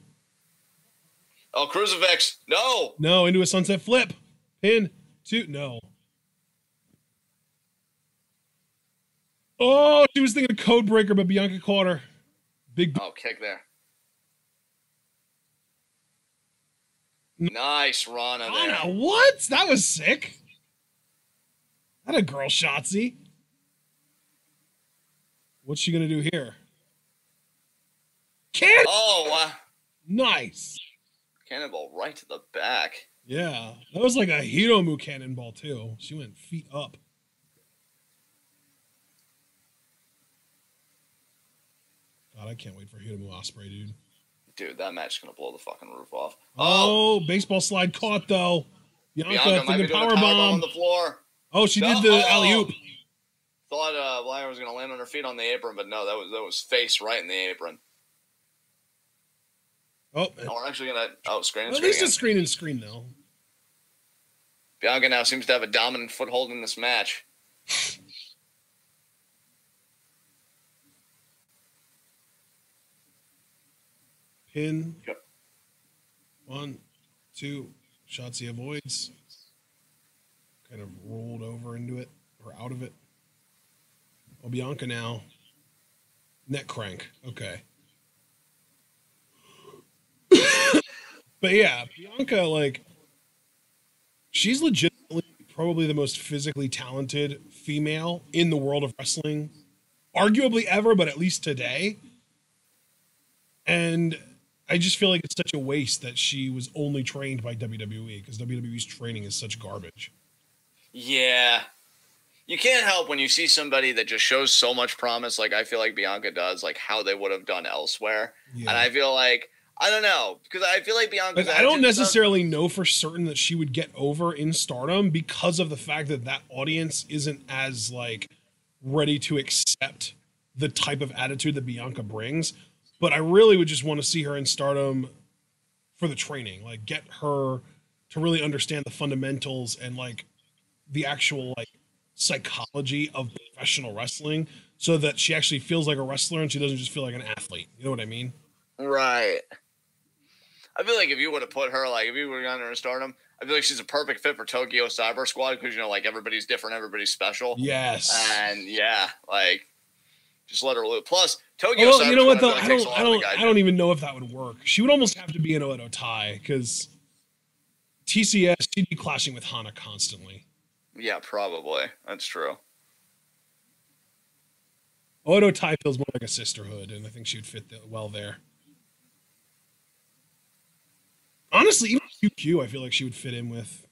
Oh, crucifix! No, no, into a sunset flip. Pin 2. No. Oh, she was thinking of code breaker, but Bianca caught her. Big. Oh, kick there. Nice Rana there. Rana, what? That was sick. That a girl Shotzi. What's she gonna do here? Cannon! Oh, nice. Cannonball right to the back. Yeah, that was like a Hiromu cannonball too. She went feet up. God, I can't wait for Hiromu Ospreay, dude. Dude, that match is gonna blow the fucking roof off. Oh, baseball slide caught though. Bianca might be doing power bomb on the floor. Oh, she did the alley-oop. Thought Blair was gonna land on her feet on the apron, but no, that was face right in the apron. Oh, we're actually gonna screen and at screen. At least a screen and screen though. Bianca now seems to have a dominant foothold in this match. Pin. Yep. 1, 2. Shotzi avoids. Kind of rolled over into it or out of it. Oh, Bianca now. Neck crank. Okay. But yeah, Bianca, like, she's legitimately probably the most physically talented female in the world of wrestling, arguably ever, but at least today. And I just feel like it's such a waste that she was only trained by WWE, because WWE's training is such garbage. Yeah. You can't help when you see somebody that just shows so much promise, like I feel like Bianca does, like how they would have done elsewhere. Yeah. And I feel like, I don't know, because I feel like Bianca's... I don't necessarily know for certain that she would get over in Stardom because of the fact that that audience isn't as, like, ready to accept the type of attitude that Bianca brings. But I really would just want to see her in Stardom for the training, like get her to really understand the fundamentals and like the actual like psychology of professional wrestling so that she actually feels like a wrestler and she doesn't just feel like an athlete. You know what I mean? Right. I feel like if you would have put her, like, if you would have gotten her in Stardom, I feel like she's a perfect fit for Tokyo Cyber Squad because, you know, like, everybody's different, everybody's special. Yes. And, yeah, like, just let her loose. Plus, Tokyo well, Cyber you know what Squad though? I don't even know if that would work. She would almost have to be an Oedo Tai because TCS, she'd be clashing with Hana constantly. Yeah, probably. That's true. Oedo Tai feels more like a sisterhood, and I think she would fit well there. Honestly, even QQ, I feel like she would fit in with.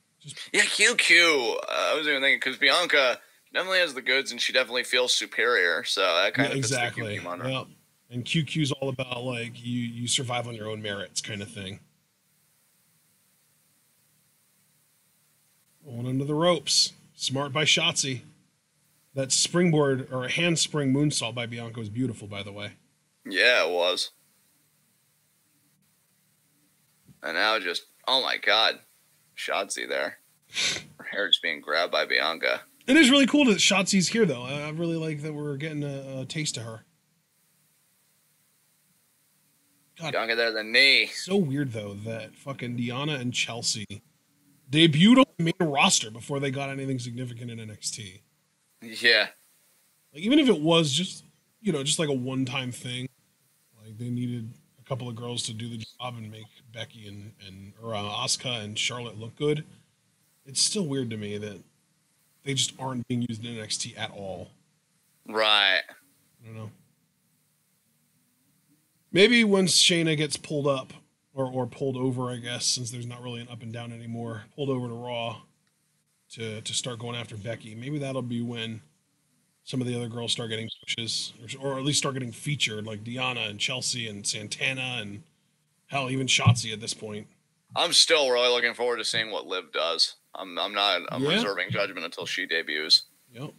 Yeah, QQ. I was even thinking because Bianca definitely has the goods, and she definitely feels superior. So that kind of exactly. fits the QQ monitor. Yep. And QQ's all about like you survive on your own merits kind of thing. Going under the ropes. Smart by Shotzi. That springboard or a handspring moonsault by Bianca was beautiful, by the way. Yeah, it was. And now just, oh my God, Shotzi there. Her hair just being grabbed by Bianca. It is really cool that Shotzi's here, though. I really like that we're getting a taste of her. God, Bianca there, the knee. So weird, though, that fucking Deonna and Chelsea debuted on the main roster before they got anything significant in NXT. Yeah. Like, even if it was just, you know, just like a one-time thing, like they needed a couple of girls to do the job and make Becky and Asuka and Charlotte look good. It's still weird to me that they just aren't being used in NXT at all. Right. I don't know. Maybe once Shayna gets pulled up, or pulled over, I guess, since there's not really an up and down anymore, pulled over to Raw to start going after Becky. Maybe that'll be when some of the other girls start getting pushes, or at least start getting featured, like Deonna and Chelsea and Santana and hell, even Shotzi at this point. I'm still really looking forward to seeing what Liv does. I'm reserving judgment until she debuts. Yep.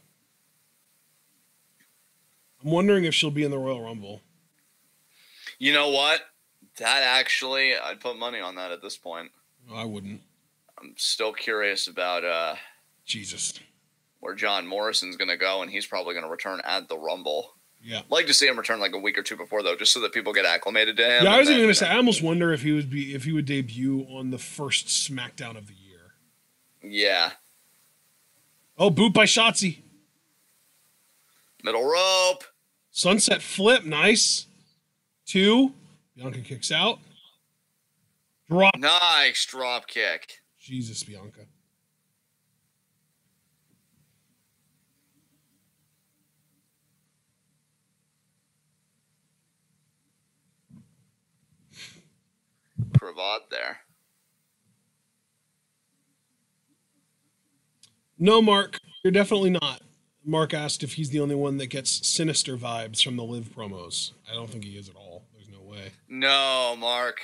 I'm wondering if she'll be in the Royal Rumble. You know what? That actually, I'd put money on that at this point. No, I wouldn't. I'm still curious about Jesus, where John Morrison's going to go, and he's probably going to return at the Rumble. Yeah, I'd like to see him return like a week or two before, though, just so that people get acclimated to him. Yeah, I was even going to say, I almost wonder if he would debut on the first SmackDown of the year. Yeah. Oh, boot by Shotzi. Middle rope. Sunset flip, nice. 2. Bianca kicks out. Drop. Nice drop kick. Jesus, Bianca. Cravat there. No, Mark, you're definitely not. Mark asked if he's the only one that gets sinister vibes from the Liv promos. I don't think he is at all. There's no way. No, Mark.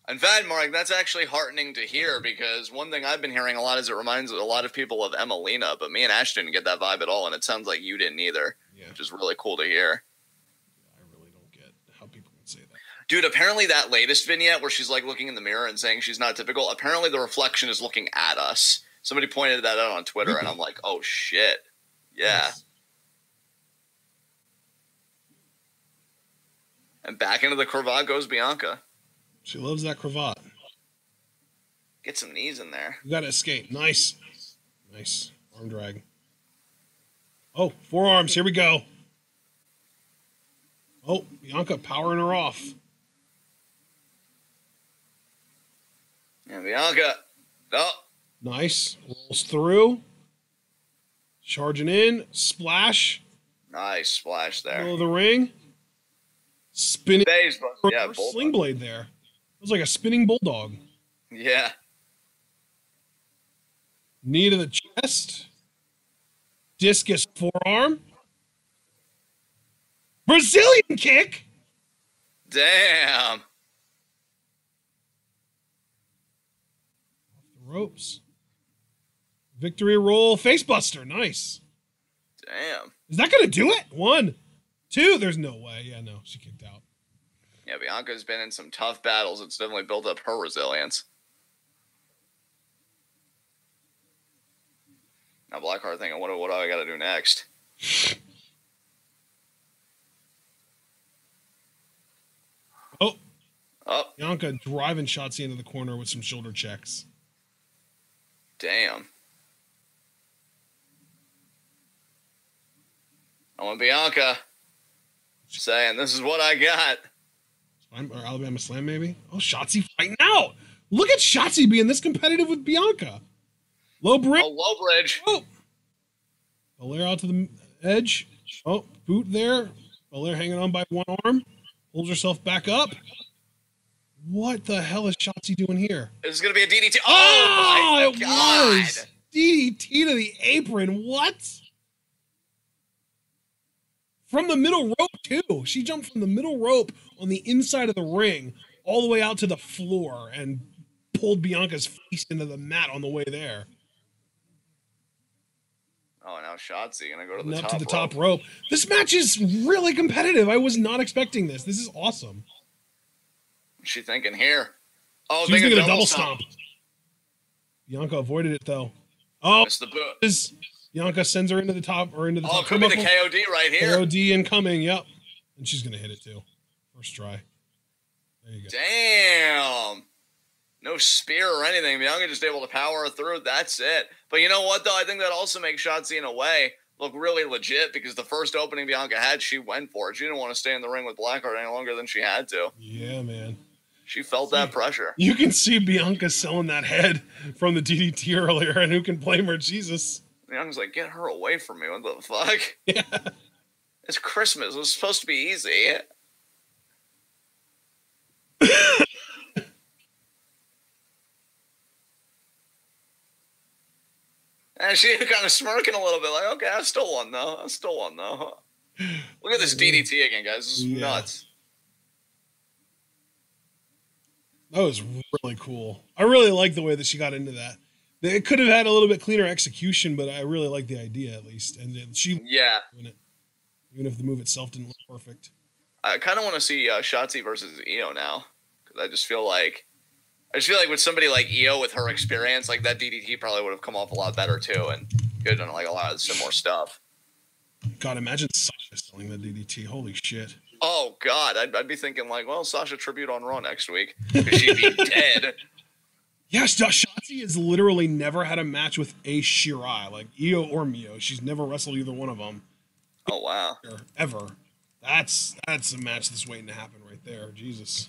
In fact, Mark, that's actually heartening to hear because one thing I've been hearing a lot is it reminds a lot of people of Emelina, but me and Ash didn't get that vibe at all, and it sounds like you didn't either, which is really cool to hear. Yeah, I really don't get how people can say that. Dude, apparently that latest vignette where she's like looking in the mirror and saying she's not typical, apparently the reflection is looking at us. Somebody pointed that out on Twitter, and I'm like, oh, shit. Yeah. Yes. And back into the cravat goes Bianca. She loves that cravat. Get some knees in there. You gotta escape. Nice. Nice. Arm drag. Oh, forearms. Here we go. Oh, Bianca powering her off. Yeah, Bianca. Oh. Nice. Rolls through. Charging in. Splash. Nice splash there. Middle of the ring. Spinning. Yeah, sling blade there. It was like a spinning bulldog. Yeah. Knee to the chest. Discus forearm. Brazilian kick. Damn. Off the ropes. Victory roll. Facebuster. Nice. Damn. Is that going to do it? 1, 2. There's no way. Yeah, no. She kicked out. Yeah, Bianca's been in some tough battles. It's definitely built up her resilience. Now Blackheart thinking, what do I got to do next? Oh, Bianca driving Shotzi into the corner with some shoulder checks. damn. I want Bianca saying, this is what I got. Or Alabama Slam, maybe? Oh, Shotzi fighting out. Look at Shotzi being this competitive with Bianca. Low bridge. Oh, low bridge. Oh. Belair out to the edge. Oh, boot there. Belair hanging on by one arm. Pulls herself back up. What the hell is Shotzi doing here? This is going to be a DDT. Oh, my God. Was. DDT to the apron. What? From the middle rope, too. She jumped from the middle rope on the inside of the ring all the way out to the floor and pulled Bianca's face into the mat on the way there. Oh, now Shotzi going to go to And the up top to the rope. top rope. This match is really competitive. I was not expecting this. This is awesome. What's she thinking here? Oh, She was thinking a double stomp. Bianca avoided it, though. Oh, Missed the boot. Bianca sends her into the top or into the Oh, top. it could be the KOD right here. KOD incoming, yep. And she's going to hit it, too. First try. There you go. Damn. No spear or anything. Bianca just able to power her through. That's it. But you know what, though? I think that also makes Shotzi, in a way, look really legit because the first opening Bianca had, she went for it. She didn't want to stay in the ring with Blackheart any longer than she had to. Yeah, man. She felt that pressure. You can see Bianca selling that head from the DDT earlier, and who can blame her? Jesus. Bianca's like, get her away from me. What the fuck? Yeah. It's Christmas. It was supposed to be easy. And she kind of smirking a little bit, like, okay, I still won, though. Look at this DDT again, guys. This is nuts. That was really cool. I really like the way that she got into that. It could have had a little bit cleaner execution, but I really like the idea, at least. And then she doing it, even if the move itself didn't look perfect. I kind of want to see Shotzi versus Io now, because I just feel like with somebody like Io with her experience, like that DDT probably would have come off a lot better too, and could have done like a lot of similar stuff. God, imagine Sasha selling the DDT. Holy shit. Oh God, I'd be thinking like, well, Sasha tribute on Raw next week because she'd be dead. Yeah, Shotzi has literally never had a match with a Shirai, like Io or Mio. She's never wrestled either one of them. Oh wow, ever. That's a match that's waiting to happen right there. Jesus.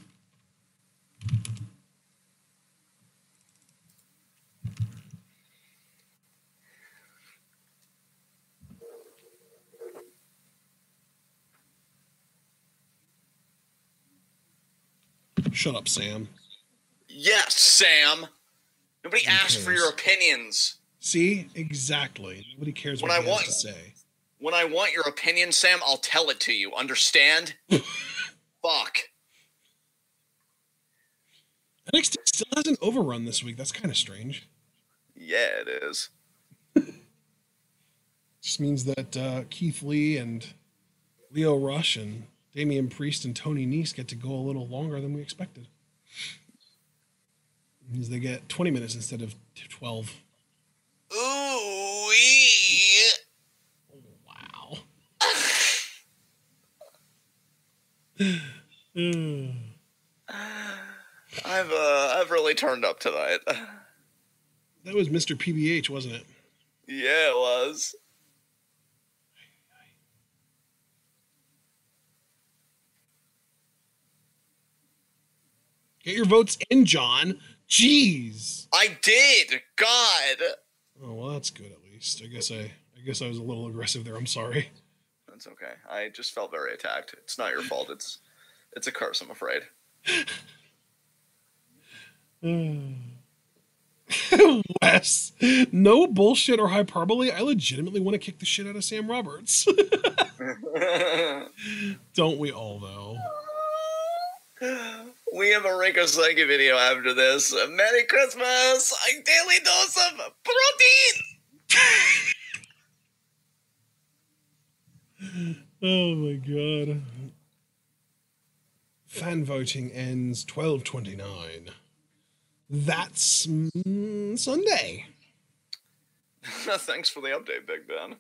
Shut up, Sam. Yes, Sam. Nobody asked for your opinions. See? Exactly. Nobody cares what he has to say. When I want your opinion, Sam, I'll tell it to you. Understand? Fuck. NXT still hasn't overrun this week. That's kind of strange. Yeah, it is. Just means that Keith Lee and Lio Rush and Damian Priest and Tony Nese get to go a little longer than we expected. Means they get 20 minutes instead of 12. Ooh-wee. Wow. I've really turned up tonight. That was Mr. PBH, wasn't it? Yeah, it was. Get your votes in, John. Jeez. I did. God. Oh, well, that's good at least. I guess I was a little aggressive there. I'm sorry. That's okay. I just felt very attacked. It's not your fault. It's a curse, I'm afraid. Wes, no bullshit or hyperbole. I legitimately want to kick the shit out of Sam Roberts. Don't we all, though? We have a Rico Psyche video after this. Merry Christmas! A daily dose of protein! Oh my god. Fan voting ends 12:29. That's Sunday. Thanks for the update, Big Ben.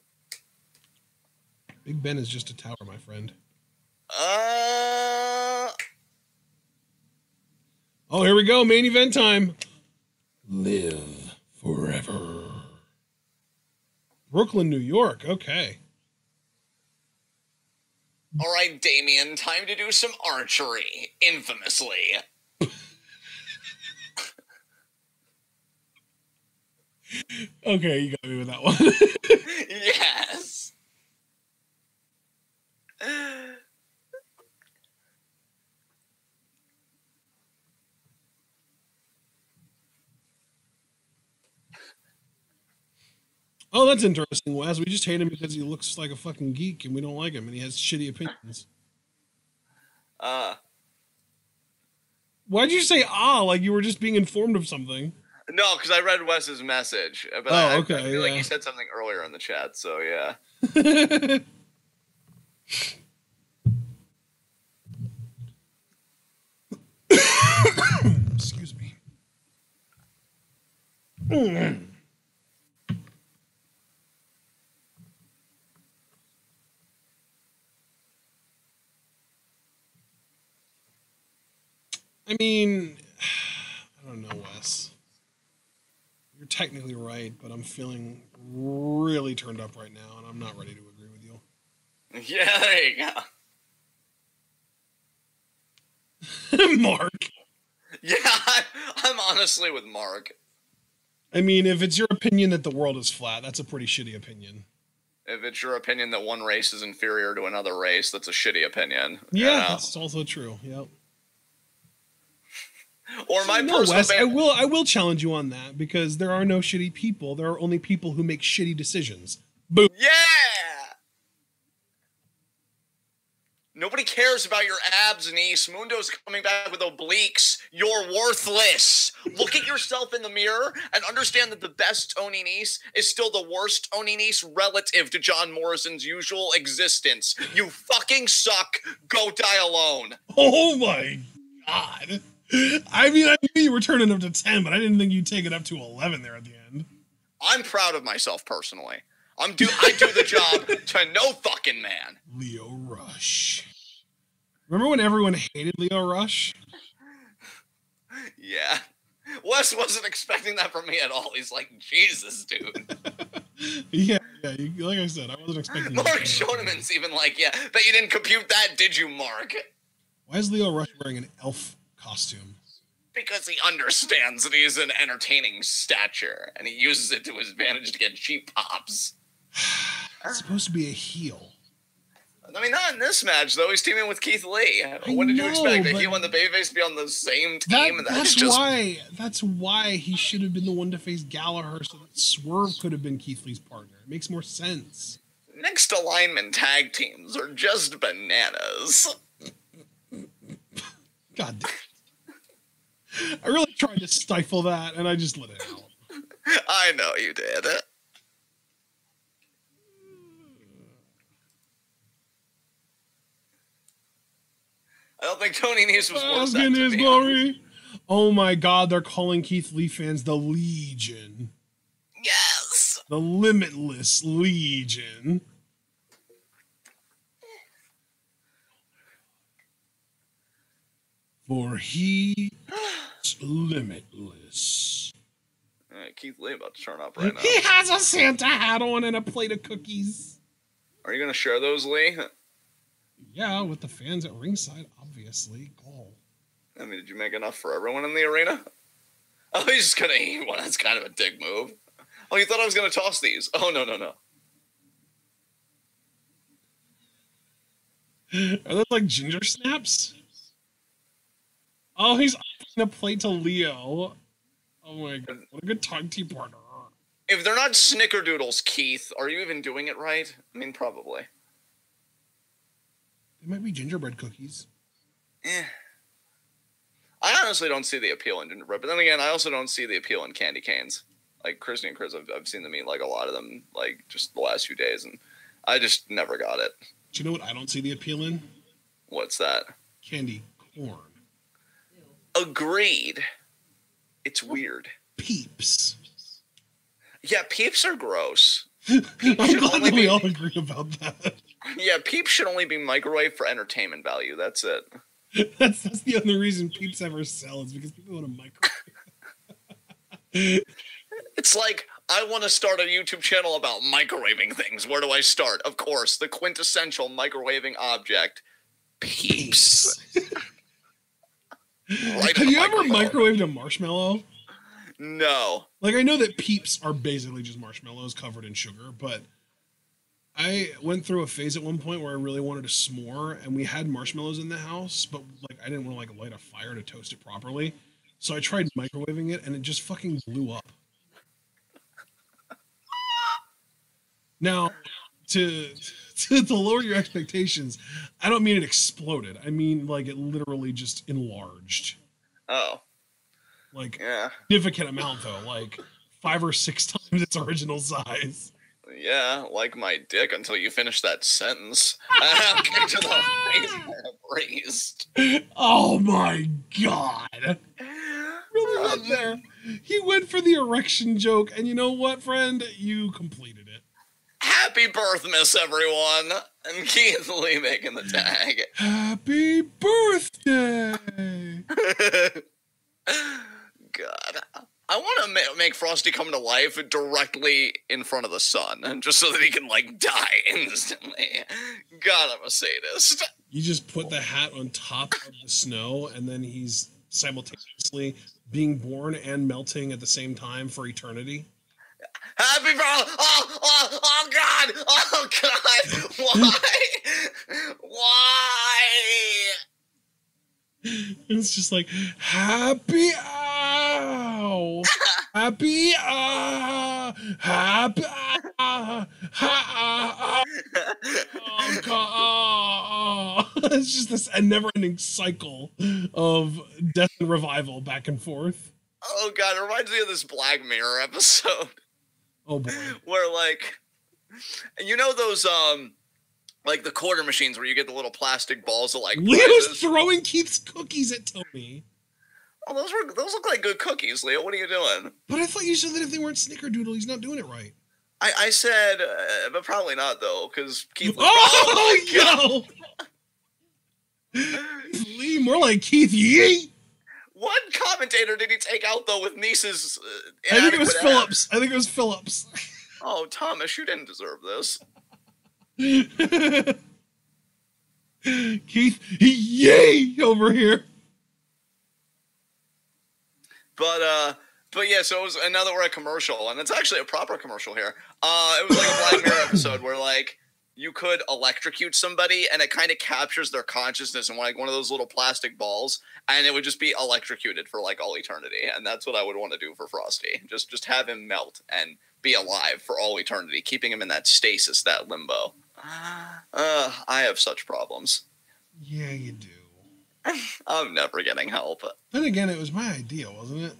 Big Ben is just a tower, my friend. Oh, here we go. Main event time. Live forever. Brooklyn, New York. Okay. All right, Damien, time to do some archery, infamously. Okay, you got me with that one. Yes. Oh, that's interesting, Wes. We just hate him because he looks like a fucking geek and we don't like him and he has shitty opinions. Why'd you say like you were just being informed of something? No, because I read Wes's message. But okay. I feel like he said something earlier in the chat, so yeah. Excuse me. I mean, I don't know, Wes. You're technically right, but I'm feeling really turned up right now, and I'm not ready to agree with you. Yeah, there you go. Mark. Yeah, I'm honestly with Mark. I mean, if it's your opinion that the world is flat, that's a pretty shitty opinion. If it's your opinion that one race is inferior to another race, that's a shitty opinion. Yeah, that's also true. Yep. Or my personal Wes, I will challenge you on that because there are no shitty people. There are only people who make shitty decisions. Boom. Yeah. Nobody cares about your abs, niece. Mundo's coming back with obliques. You're worthless. Look at yourself in the mirror and understand that the best Tony Nese is still the worst Tony Nese relative to John Morrison's usual existence. You fucking suck. Go die alone. Oh my God. I mean, I knew you were turning up to 10, but I didn't think you'd take it up to 11 there at the end. I'm proud of myself personally. I do the job to no fucking man. Lio Rush. Remember when everyone hated Lio Rush? Yeah. Wes wasn't expecting that from me at all. He's like, Jesus, dude. yeah. Like I said, I wasn't expecting Mark Schoeneman's even like, yeah, bet you didn't compute that, did you, Mark? Why is Lio Rush wearing an elf costume? Because he understands that he's an entertaining stature, and he uses it to his advantage to get cheap pops. It's supposed to be a heel. I mean, not in this match, though. He's teaming with Keith Lee. What did you expect? A heel and the babyface to be on the same team? That's why he should have been the one to face Gallagher so that Swerve could have been Keith Lee's partner. It makes more sense. Next alignment tag teams are just bananas. God damn. I really tried to stifle that, and I just let it out. I know you did. I don't think Tony Nese was worth that, to be honest. Oh my God, they're calling Keith Lee fans the Legion. Yes! The Limitless Legion. For he is limitless. Keith Lee about to turn up right now. He has a Santa hat on and a plate of cookies. Are you going to share those, Lee? Yeah, with the fans at ringside, obviously. Goal. I mean, did you make enough for everyone in the arena? Oh, he's just going to eat one. That's kind of a dick move. Oh, you thought I was going to toss these? Oh, no. Are those like ginger snaps? Oh, he's offering a plate to Leo. Oh my God, what a good tag team partner. If they're not snickerdoodles, Keith, are you even doing it right? I mean, probably. It might be gingerbread cookies. I honestly don't see the appeal in gingerbread, but then again, I also don't see the appeal in candy canes. Like, Christy and Chris, I've seen them eat, like, a lot of them, like, just the last few days, and I just never got it. Do you know what I don't see the appeal in? What's that? Candy corn. Agreed. It's weird. Peeps. Yeah, Peeps are gross. Peeps I'm glad we all agree about that. Yeah, Peeps should only be microwave for entertainment value. That's it. That's the only reason Peeps ever sell is because people want to microwave. It's like, I want to start a YouTube channel about microwaving things. Where do I start? Of course, the quintessential microwaving object, Peeps. Right Have you ever microwaved a marshmallow? No. Like, I know that Peeps are basically just marshmallows covered in sugar, but I went through a phase at one point where I really wanted a s'more, and we had marshmallows in the house, but like I didn't want to like light a fire to toast it properly. So I tried microwaving it, and it just fucking blew up. Now, to lower your expectations, I don't mean it exploded. I mean like it literally just enlarged. Oh. Like, yeah. Significant amount though, like 5 or 6 times its original size. Yeah, like my dick until you finish that sentence. Kick to the face raised. Oh my god. Really went there. He went for the erection joke, and you know what, friend? You completed it. Happy birthmas, everyone! And Keith Lee making the tag. Happy birthday! God. I want to make Frosty come to life directly in front of the sun, just so that he can, like, die instantly. God, I'm a sadist. You just put the hat on top of the snow, and then he's simultaneously being born and melting at the same time for eternity. Happy birthday! Oh, God! Oh, God! Why? Why? It's just like, happy ow! Happy happy oh God. It's just this a never-ending cycle of death and revival back and forth. Oh God, it reminds me of this Black Mirror episode. Oh boy. Where like, you know those like the quarter machines where you get the little plastic balls of like Leo's throwing Keith's cookies at Tony. Oh, those look like good cookies, Leo. What are you doing? But I thought you said that if they weren't Snickerdoodle, he's not doing it right. I said, but probably not though, because Keith. Oh no! Lee, more like Keith Yee. What commentator did he take out though with Niece's? I think it was Phillips. I think it was Phillips. Oh, Thomas, you didn't deserve this. Keith Yee over here. But yeah, so it was another commercial, and it's actually a proper commercial here. It was like a Black Mirror episode where like you could electrocute somebody, and it kind of captures their consciousness in like one of those little plastic balls, and it would just be electrocuted for like all eternity. And that's what I would want to do for Frosty. Just have him melt and be alive for all eternity, keeping him in that stasis, that limbo. I have such problems. Yeah, you do. I'm never getting help. Then again, it was my idea, wasn't it?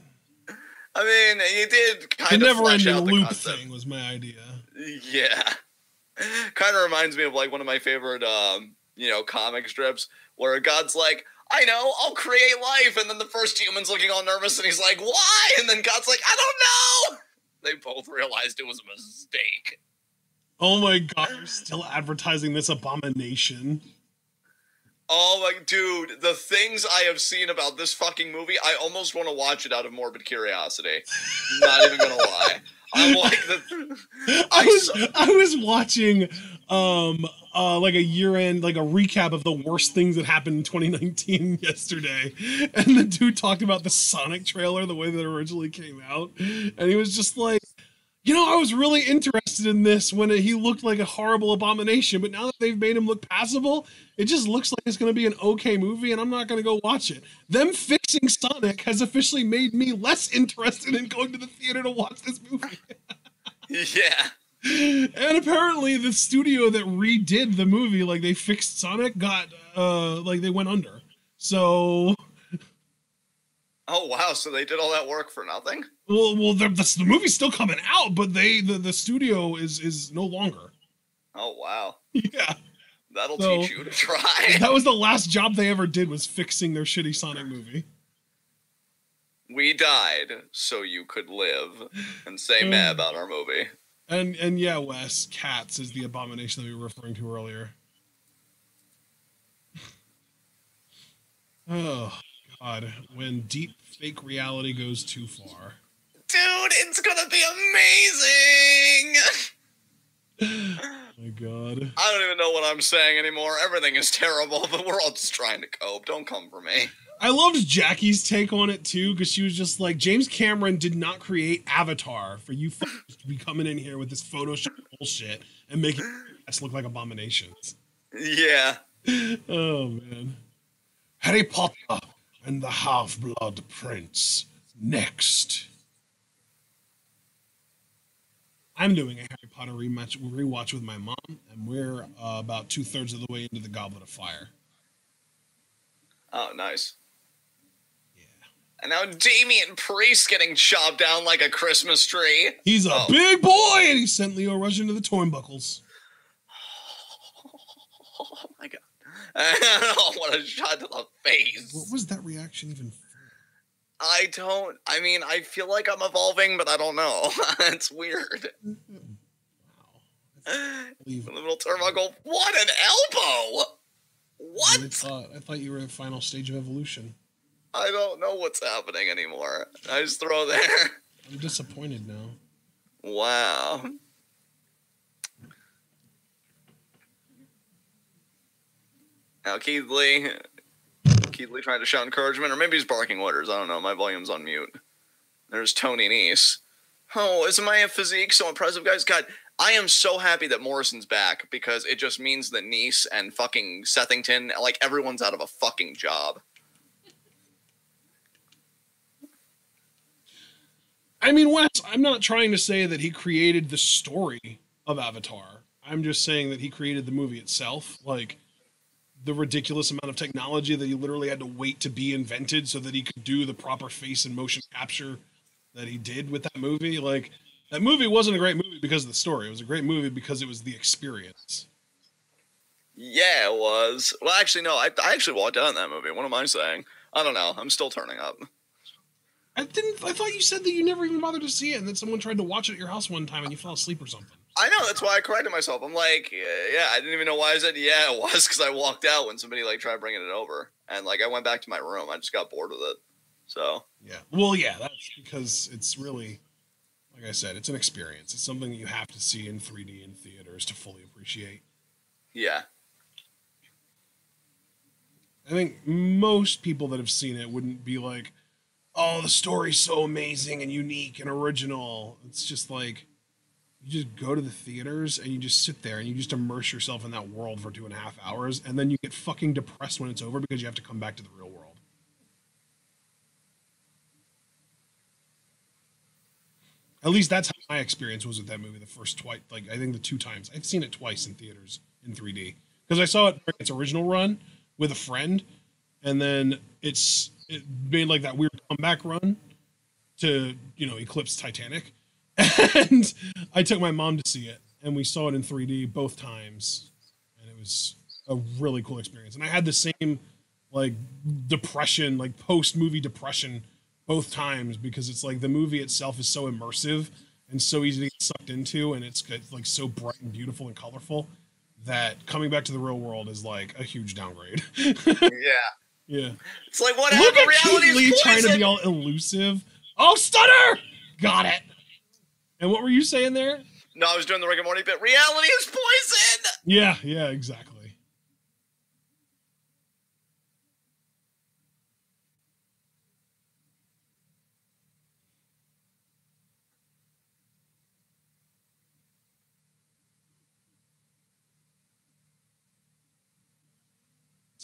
I mean, you did kind of flesh out the never-ending loop concept. thing was my idea. Yeah. Kind of reminds me of like one of my favorite, comic strips where God's like, I know, I'll create life. And then the first human's looking all nervous and he's like, why? And then God's like, I don't know. They both realized it was a mistake. Oh my God, you're still advertising this abomination. Oh my dude, the things I have seen about this fucking movie, I almost want to watch it out of morbid curiosity. Not even gonna lie. I'm like I was watching like a year-end, like a recap of the worst things that happened in 2019 yesterday, and the dude talked about the Sonic trailer the way that it originally came out, and he was just like, I was really interested in this when he looked like a horrible abomination, but now that they've made him look passable, it just looks like it's going to be an okay movie, and I'm not going to go watch it. Them fixing Sonic has officially made me less interested in going to the theater to watch this movie. Yeah. And apparently the studio that redid the movie, like they fixed Sonic, got, like they went under. So... Oh wow! So they did all that work for nothing? Well, the movie's still coming out, but the studio is no longer. Oh wow! Yeah, that'll teach you to try. That was the last job they ever did, was fixing their shitty Sonic movie. We died so you could live, and say meh about our movie. And yeah, Wes, Cats is the abomination that we were referring to earlier. Oh God, when deep fake reality goes too far. Dude, it's gonna be amazing! My God. I don't even know what I'm saying anymore. Everything is terrible, but we're all just trying to cope. Don't come for me. I loved Jackie's take on it too, because she was just like, James Cameron did not create Avatar for you to be coming in here with this Photoshop bullshit and making us look like abominations. Yeah. Oh man. Harry Potter and the Half-Blood Prince. Next. I'm doing a Harry Potter rewatch with my mom, and we're about 2/3 of the way into the Goblet of Fire. Oh, nice. Yeah. And now Damian Priest getting chopped down like a Christmas tree. He's a big boy, and he sent Leo Rush into the Tournbuckles. Oh my God. Oh, what a shot to the face. What was that reaction even for? I mean, I feel like I'm evolving, but I don't know. It's weird. Wow. The little turnbuckle. What an elbow! What? I thought you were at final stage of evolution. I don't know what's happening anymore. I just throw there. I'm disappointed now. Wow. Now Keith Lee trying to shout encouragement, or maybe he's barking orders. I don't know. My volume's on mute. There's Tony Nese. Oh, isn't my physique so impressive, guys? God, I am so happy that Morrison's back, because it just means that Nese and fucking Sethington, like, everyone's out of a fucking job. I mean, Wes, I'm not trying to say that he created the story of Avatar. I'm just saying that he created the movie itself. Like, the ridiculous amount of technology that he literally had to wait to be invented so that he could do the proper face and motion capture that he did with that movie. Like, that movie wasn't a great movie because of the story. It was a great movie because it was the experience. Yeah, it was. Well, actually, no. I actually walked out in that movie. What am I saying? I don't know. I'm still turning up. I thought you said that you never even bothered to see it, and that someone tried to watch it at your house one time and you fell asleep or something. I know, that's why I corrected myself. I'm like, yeah, I didn't even know why I said yeah, it was, because I walked out when somebody, like, tried bringing it over. And, like, I went back to my room. I just got bored with it. So. Yeah. Well, yeah, that's because it's really, like I said, it's an experience. It's something that you have to see in 3D in theaters to fully appreciate. Yeah. I think most people that have seen it wouldn't be like, oh, the story's so amazing and unique and original. It's just like, you just go to the theaters and you just sit there and you just immerse yourself in that world for 2.5 hours, and then you get fucking depressed when it's over because you have to come back to the real world. At least that's how my experience was with that movie the first twice. Like, I think the 2 times. I've seen it twice in theaters in 3D. Because I saw it during its original run with a friend, and then it made like that weird comeback run to, eclipse Titanic. And I took my mom to see it, and we saw it in 3D both times, and it was a really cool experience. And I had the same, like, depression, like, post-movie depression both times, because it's like the movie itself is so immersive and so easy to get sucked into, and it's like so bright and beautiful and colorful that coming back to the real world is like a huge downgrade. Yeah. Yeah. It's like, what Look happened? at Reality Keith Lee is trying to poison! be all elusive. Oh, stutter! Got it. And what were you saying there? No, I was doing the Rick and Morty bit. Reality is poison! Yeah, exactly.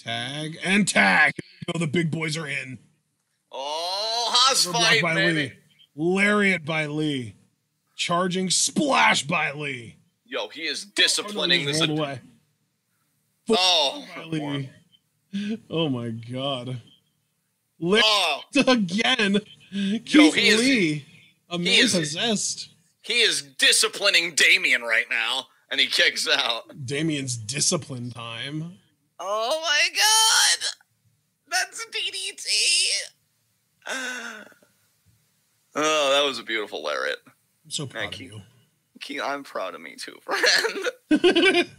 Tag and tag. Here we go, the big boys are in. Oh, Haas Block fight, by baby. Lee. Lariat by Lee. Charging splash by Lee. Yo, he is disciplining this. Rolled away. Oh. By Lee. Oh my God. Lariat Oh. again. Keith Yo, he is- Lee. A man is- possessed. He is disciplining Damien right now, and he kicks out. Damien's discipline time. Oh my God! That's DDT! Oh, that was a beautiful lariat. I'm so proud Thank of you. you. I'm proud of me too, friend. Okay.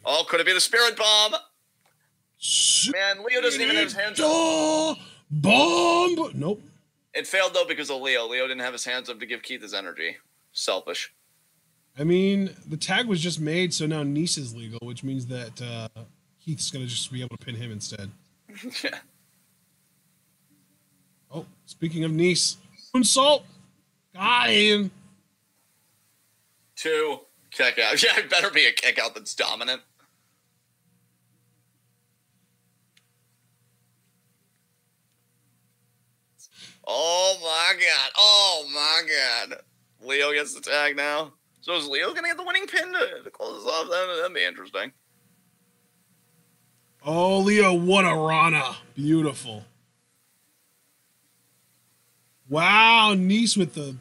Oh, could it be the Spirit Bomb? Man, Leo doesn't even have his hands up. Bomb! Nope. It failed, though, because of Leo. Leo didn't have his hands up to give Keith his energy. Selfish. I mean, the tag was just made, so now Nice is legal, which means that Keith's going to just be able to pin him instead. Yeah. Oh, speaking of Nice, Moonsault. Got him. 2. Kick out. Yeah, it better be a kick out that's dominant. Oh my god. Oh my god. Leo gets the tag now. So is Leo going to get the winning pin to close this off? That'd be interesting. Oh, Leo, what a Rana. Beautiful. Wow, Nice with the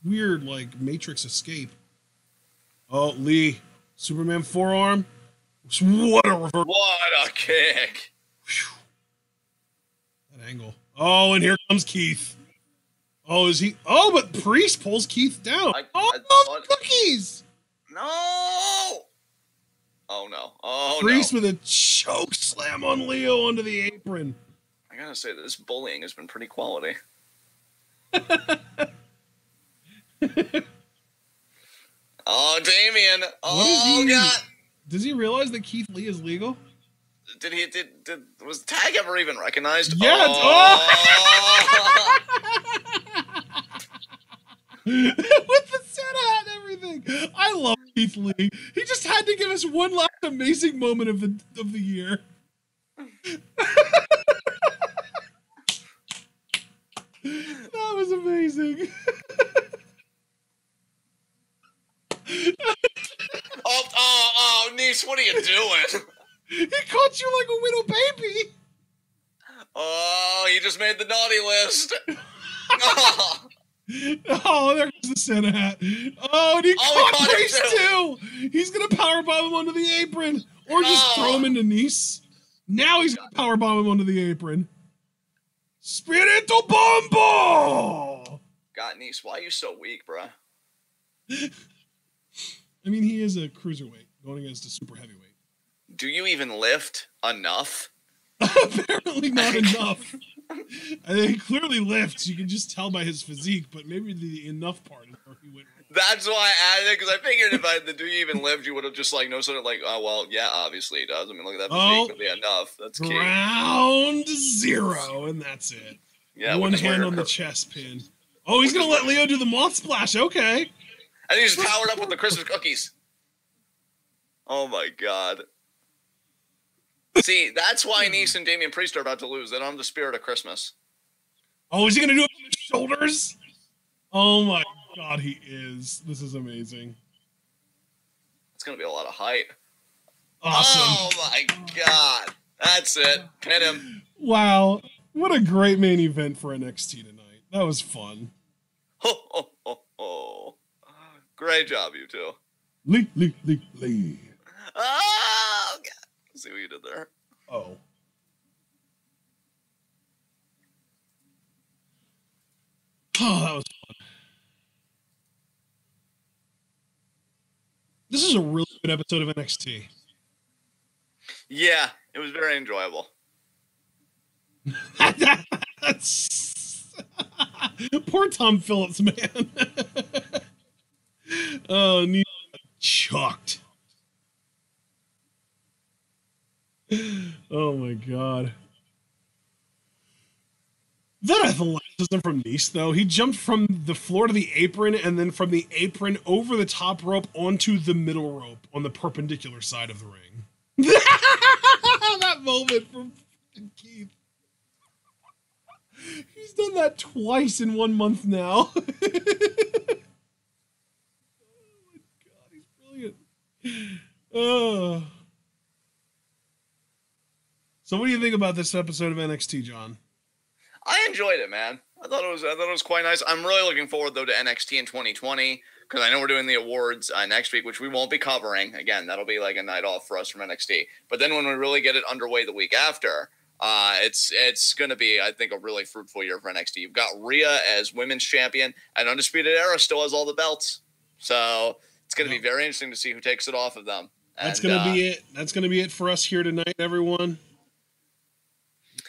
weird, like, Matrix escape. Oh, Lee. Superman forearm. What a reverse. What a kick. Whew. That angle. Oh, and here comes Keith. Oh, is he? Oh, but Priest pulls Keith down. The cookies. No. Oh, no. Oh, Priest no. with a choke slam on Leo onto the apron. I gotta say, this bullying has been pretty quality. Oh, Damien. Oh, God. Does he realize that Keith Lee is legal? Was the tag ever even recognized? Yeah. Oh. With the Santa hat and everything. I love Keith Lee. He just had to give us one last amazing moment of the year. That was amazing. Oh, Nice, what are you doing? He caught you like a little baby. Oh, he just made the naughty list. Oh, there goes the Santa hat. Oh, and he caught Priest too. He's going to powerbomb him onto the apron. Or just throw him into Nice. Now he's going to powerbomb him onto the apron. Spirito Bombo! God, Nice, why are you so weak, bruh? I mean, he is a cruiserweight going against a super heavyweight. Do you even lift enough? Apparently not enough. I mean, he clearly lifts. You can just tell by his physique, but maybe the enough part is where he went wrong. That's why I added it, because I figured if I had the do you even lift, you would have just like no sort of like, oh well, yeah, obviously he does. I mean, look at that physique, but yeah, enough. That's key. Round 0, and that's it. Yeah, one hand on the chest pin. Oh, he's gonna let Leo do the moth splash. Okay. And he's powered up with the Christmas cookies. Oh my god. See, that's why Nice and Damian Priest are about to lose. They don't have the spirit of Christmas. Oh, is he gonna do it on his shoulders? Oh my god, he is. This is amazing. It's gonna be a lot of height. Awesome. Oh my god. That's it. Pin him. Wow. What a great main event for NXT tonight. That was fun. Ho, ho, ho, ho. Great job, you two. Lee. Oh, God. See what you did there. Oh. Oh, that was fun. This is a really good episode of NXT. Yeah, it was very enjoyable. That's poor Tom Phillips, man. Oh, Neil chucked. Oh my god. That athleticism from Nice, though. He jumped from the floor to the apron and then from the apron over the top rope onto the middle rope on the perpendicular side of the ring. That moment from Keith. He's done that twice in 1 month now. Oh my god, he's brilliant. So what do you think about this episode of NXT, John? I enjoyed it, man. I thought it was quite nice. I'm really looking forward though to NXT in 2020 because I know we're doing the awards next week, which we won't be covering. Again, that'll be like a night off for us from NXT. But then when we really get it underway the week after, it's going to be, I think, a really fruitful year for NXT. You've got Rhea as women's champion, and Undisputed Era still has all the belts. So it's going to be very interesting to see who takes it off of them. That's gonna be it. That's gonna be it for us here tonight, everyone.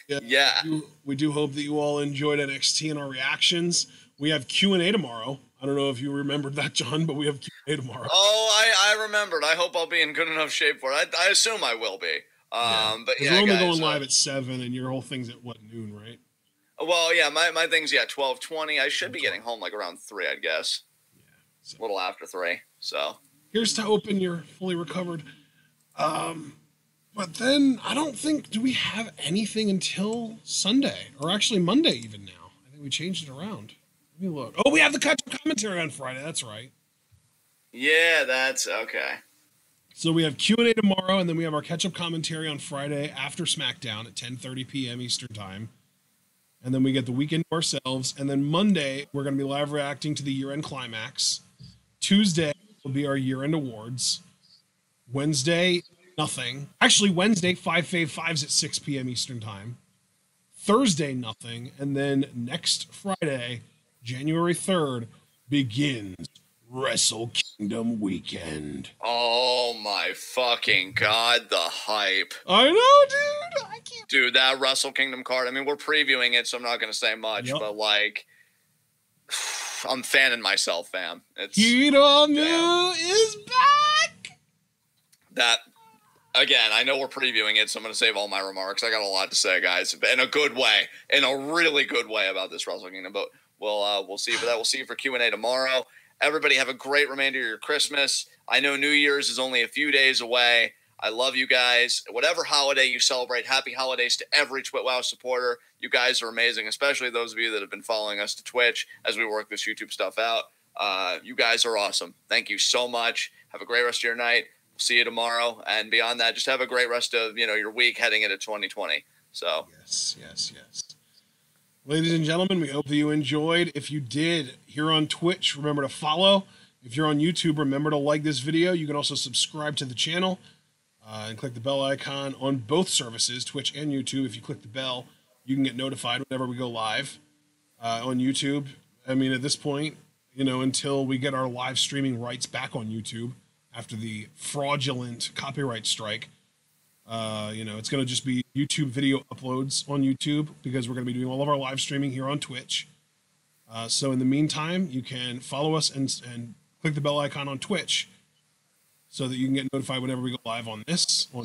Yeah. We do hope that you all enjoyed NXT and our reactions. We have Q&A tomorrow. I don't know if you remembered that, John, but we have Q&A tomorrow. Oh, I remembered. I hope I'll be in good enough shape for it. I assume I will be. But yeah, we're only guys, going live at 7, and your whole thing's at what, noon, right? Well, yeah, my thing's 12:20. I should be getting home like around 3, I'd guess. Yeah, so. A little after 3. So here's to hoping you're fully recovered. But then I don't think, do we have anything until Sunday, or actually Monday even now? I think we changed it around. Let me look. Oh, we have the catch-up commentary on Friday. That's right. Yeah, that's okay. So we have Q&A tomorrow, and then we have our catch-up commentary on Friday after SmackDown at 10:30 p.m. Eastern Time. And then we get the weekend to ourselves. And then Monday, we're going to be live reacting to the year-end climax. Tuesday will be our year-end awards. Wednesday, nothing. Actually, Wednesday, 5 Fave 5s at 6 p.m. Eastern Time. Thursday, nothing. And then next Friday, January 3rd, begins Wrestle Kingdom weekend. Oh my fucking God, the hype. I know, dude. I can't. Dude, that Wrestle Kingdom card, I mean, we're previewing it, so I'm not going to say much, but like, I'm fanning myself, fam. Kidomu is back. That, again, I know we're previewing it, so I'm going to save all my remarks. I got a lot to say, guys, in a good way, in a really good way about this Wrestle Kingdom, but we'll see for that. We'll see you for Q&A tomorrow. Everybody have a great remainder of your Christmas. I know New Year's is only a few days away. I love you guys. Whatever holiday you celebrate, happy holidays to every TwitWow supporter. You guys are amazing, especially those of you that have been following us to Twitch as we work this YouTube stuff out. You guys are awesome. Thank you so much. Have a great rest of your night. We'll see you tomorrow. And beyond that, just have a great rest of your week heading into 2020. So yes. Ladies and gentlemen, we hope that you enjoyed. If you did, here on Twitch, remember to follow. If you're on YouTube, remember to like this video. You can also subscribe to the channel and click the bell icon on both services, Twitch and YouTube. If you click the bell, you can get notified whenever we go live on YouTube. I mean, at this point, until we get our live streaming rights back on YouTube after the fraudulent copyright strike, it's going to just be YouTube video uploads on YouTube because we're going to be doing all of our live streaming here on Twitch. So in the meantime, you can follow us and click the bell icon on Twitch so that you can get notified whenever we go live on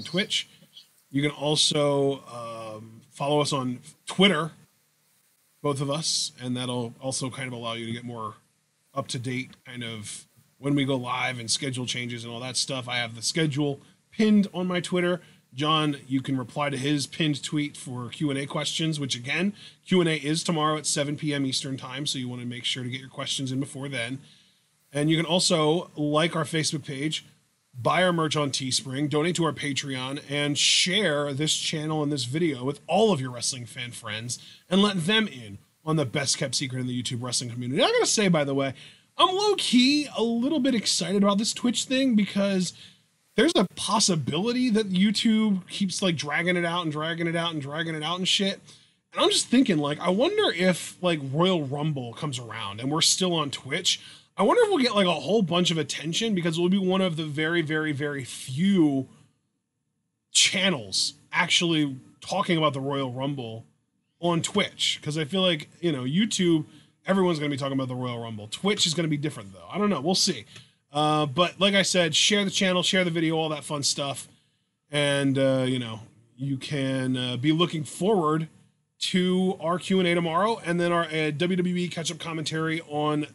Twitch. You can also follow us on Twitter, both of us, and that'll also kind of allow you to get more up-to-date kind of when we go live and schedule changes and all that stuff. I have the schedule pinned on my Twitter. John, you can reply to his pinned tweet for Q&A questions, which again, Q&A is tomorrow at 7 p.m. Eastern Time, so you want to make sure to get your questions in before then. And you can also like our Facebook page, buy our merch on Teespring, donate to our Patreon, and share this channel and this video with all of your wrestling fan friends and let them in on the best kept secret in the YouTube wrestling community. I gotta say, by the way, I'm low-key a little bit excited about this Twitch thing because there's a possibility that YouTube keeps like dragging it out and shit. And I'm just thinking, like, I wonder if like Royal Rumble comes around and we're still on Twitch. I wonder if we'll get like a whole bunch of attention because we'll be one of the very, very, very few channels actually talking about the Royal Rumble on Twitch. Because I feel like, YouTube, everyone's going to be talking about the Royal Rumble. Twitch is going to be different though. I don't know. We'll see. But like I said, share the channel, share the video, all that fun stuff. And, you can be looking forward to our Q&A tomorrow and then our WWE catch-up commentary on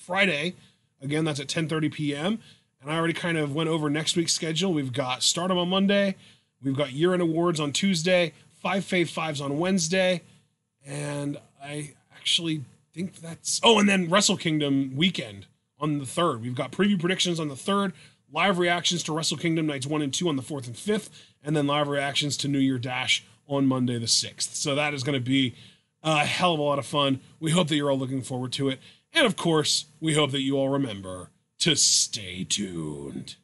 Friday. Again, that's at 10:30 p.m. And I already kind of went over next week's schedule. We've got Stardom on Monday. We've got year-end awards on Tuesday, 5 Fave 5s on Wednesday. And I actually think that's... Oh, and then Wrestle Kingdom weekend on the 3rd. We've got preview predictions on the 3rd, live reactions to Wrestle Kingdom nights 1 and 2 on the 4th and 5th, and then live reactions to New Year Dash on Monday the 6th. So that is going to be a hell of a lot of fun. We hope that you're all looking forward to it. And of course, we hope that you all remember to stay tuned.